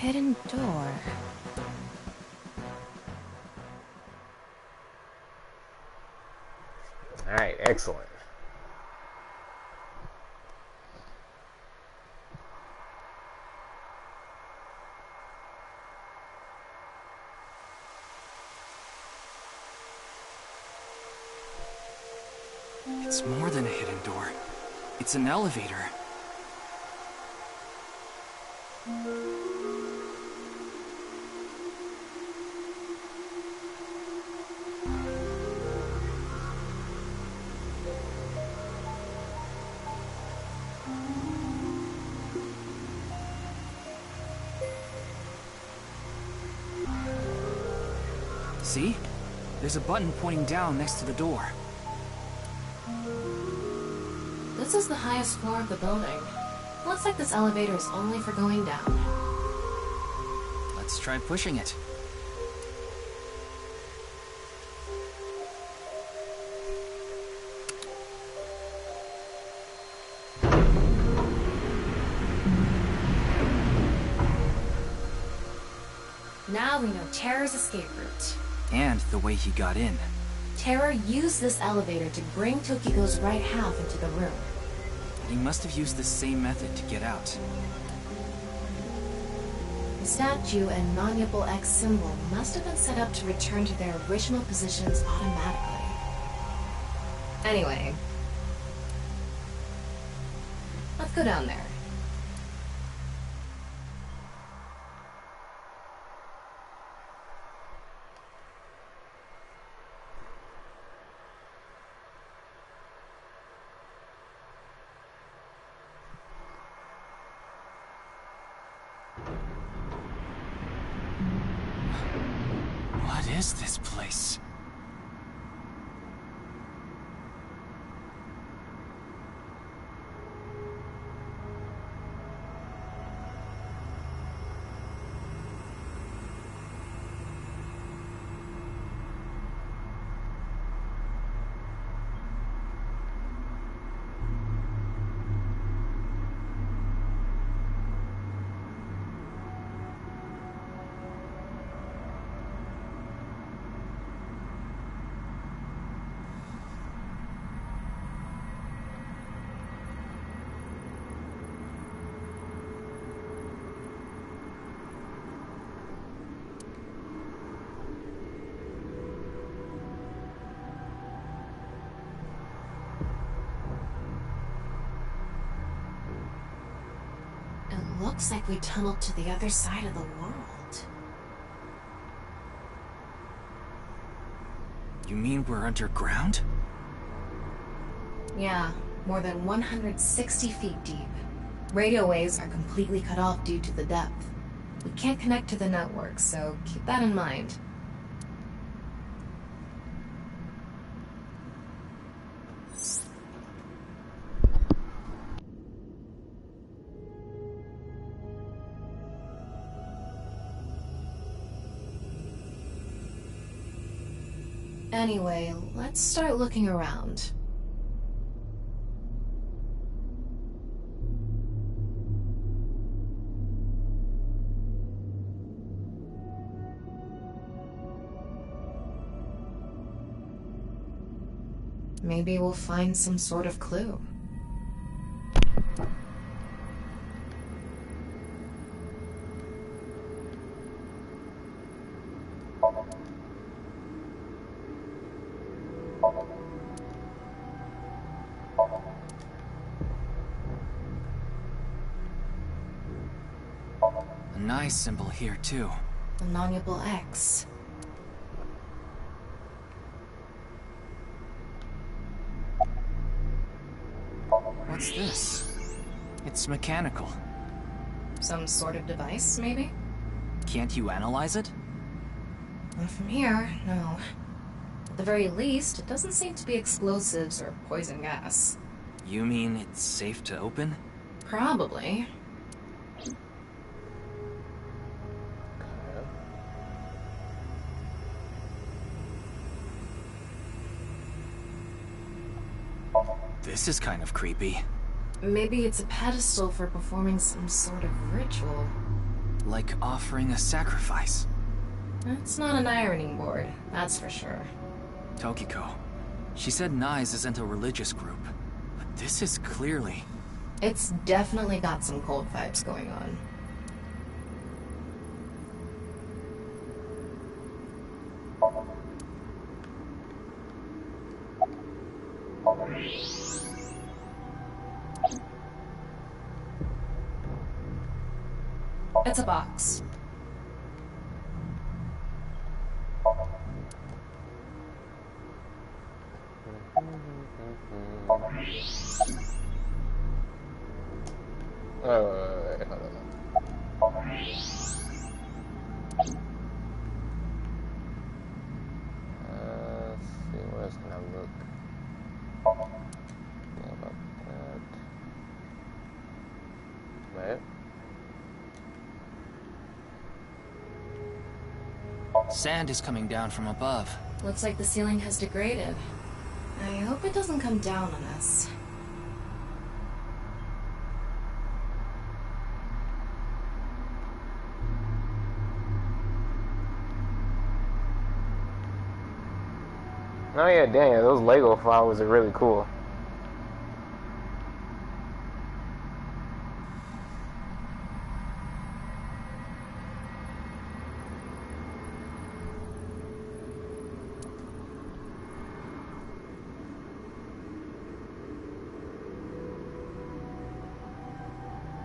Hidden door. Alright, excellent. It's more than a hidden door. It's an elevator. See? There's a button pointing down next to the door. This is the highest floor of the building. Looks like this elevator is only for going down. Let's try pushing it. Now we know Terror's escape route. And the way he got in. Terror used this elevator to bring Tokiko's right half into the room. He must have used the same method to get out. The statue and non-Yipple X symbol must have been set up to return to their original positions automatically. Anyway, let's go down there. What is this place? Looks like we tunneled to the other side of the world. You mean we're underground? Yeah, more than 160 feet deep. Radio waves are completely cut off due to the depth. We can't connect to the network, so keep that in mind. Anyway, let's start looking around. Maybe we'll find some sort of clue. Nice symbol here, too. The non-nuable X. What's this? It's mechanical. Some sort of device, maybe? Can't you analyze it? Not from here, no. At the very least, it doesn't seem to be explosives or poison gas. You mean it's safe to open? Probably. This is kind of creepy. Maybe it's a pedestal for performing some sort of ritual. Like offering a sacrifice. It's not an ironing board, that's for sure. Tokiko. She said Nyes isn't a religious group, but this is clearly... It's definitely got some cult vibes going on. It's a box. Oh, wait, hold on. Let's see, where else can I look? Yeah, about that. Wait. Sand is coming down from above. Looks like the ceiling has degraded. I hope it doesn't come down on us. Oh yeah, Daniel, those Lego flowers are really cool.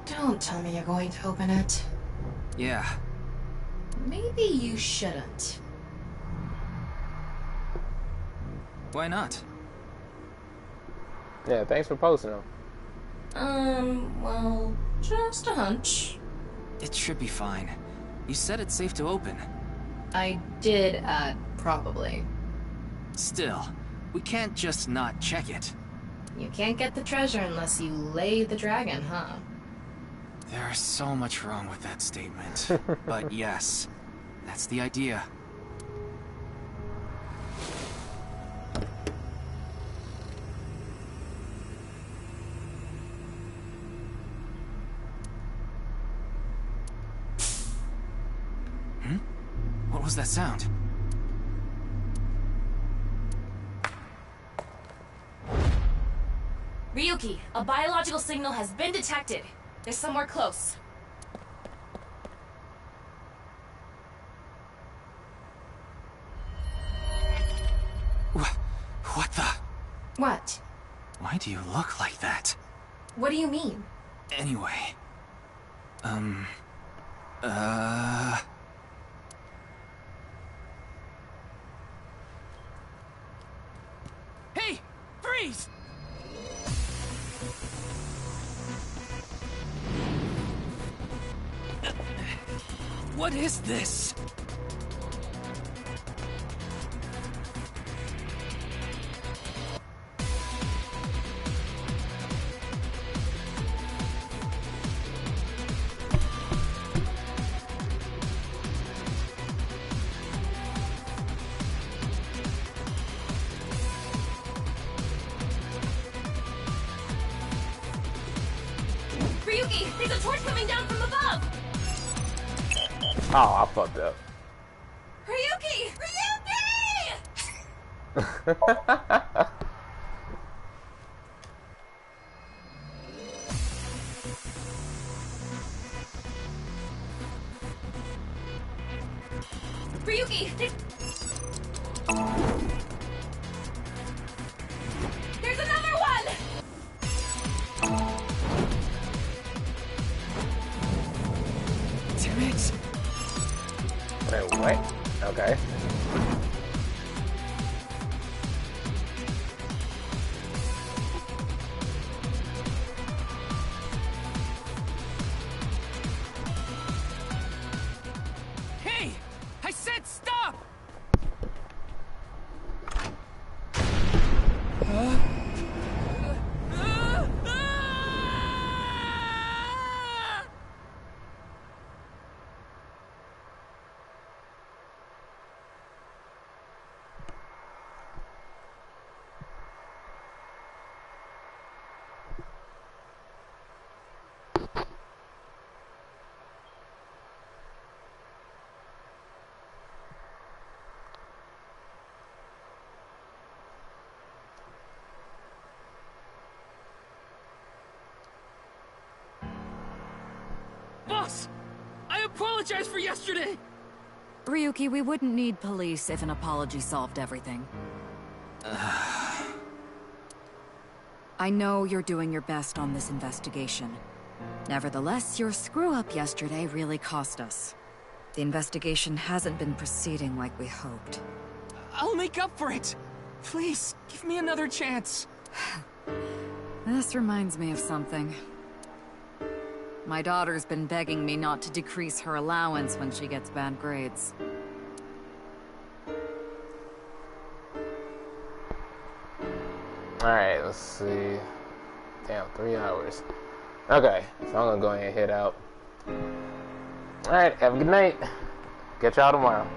Don't tell me you're going to open it. Yeah. Maybe you shouldn't. Why not? Yeah, thanks for posting them. Well, just a hunch. It should be fine. You said it's safe to open. I did add probably. Still, we can't just not check it. You can't get the treasure unless you lay the dragon, huh? There's so much wrong with that statement. But yes, that's the idea. What was that sound? Ryuki, a biological signal has been detected. They're somewhere close. What the? What? Why do you look like that? What do you mean? Anyway. Hey! Freeze! What is this? Ryuki, there's a torch coming down from above! Oh, I fucked up. Ryuki! Ryuki! There's another one! Damn it. Apologize for yesterday! Ryuki, we wouldn't need police if an apology solved everything. I know you're doing your best on this investigation. Nevertheless, your screw-up yesterday really cost us. The investigation hasn't been proceeding like we hoped. I'll make up for it! Please, give me another chance. This reminds me of something. My daughter's been begging me not to decrease her allowance when she gets bad grades. Alright, let's see. Damn, 3 hours. Okay, so I'm gonna go ahead and head out. Alright, have a good night. Catch y'all tomorrow.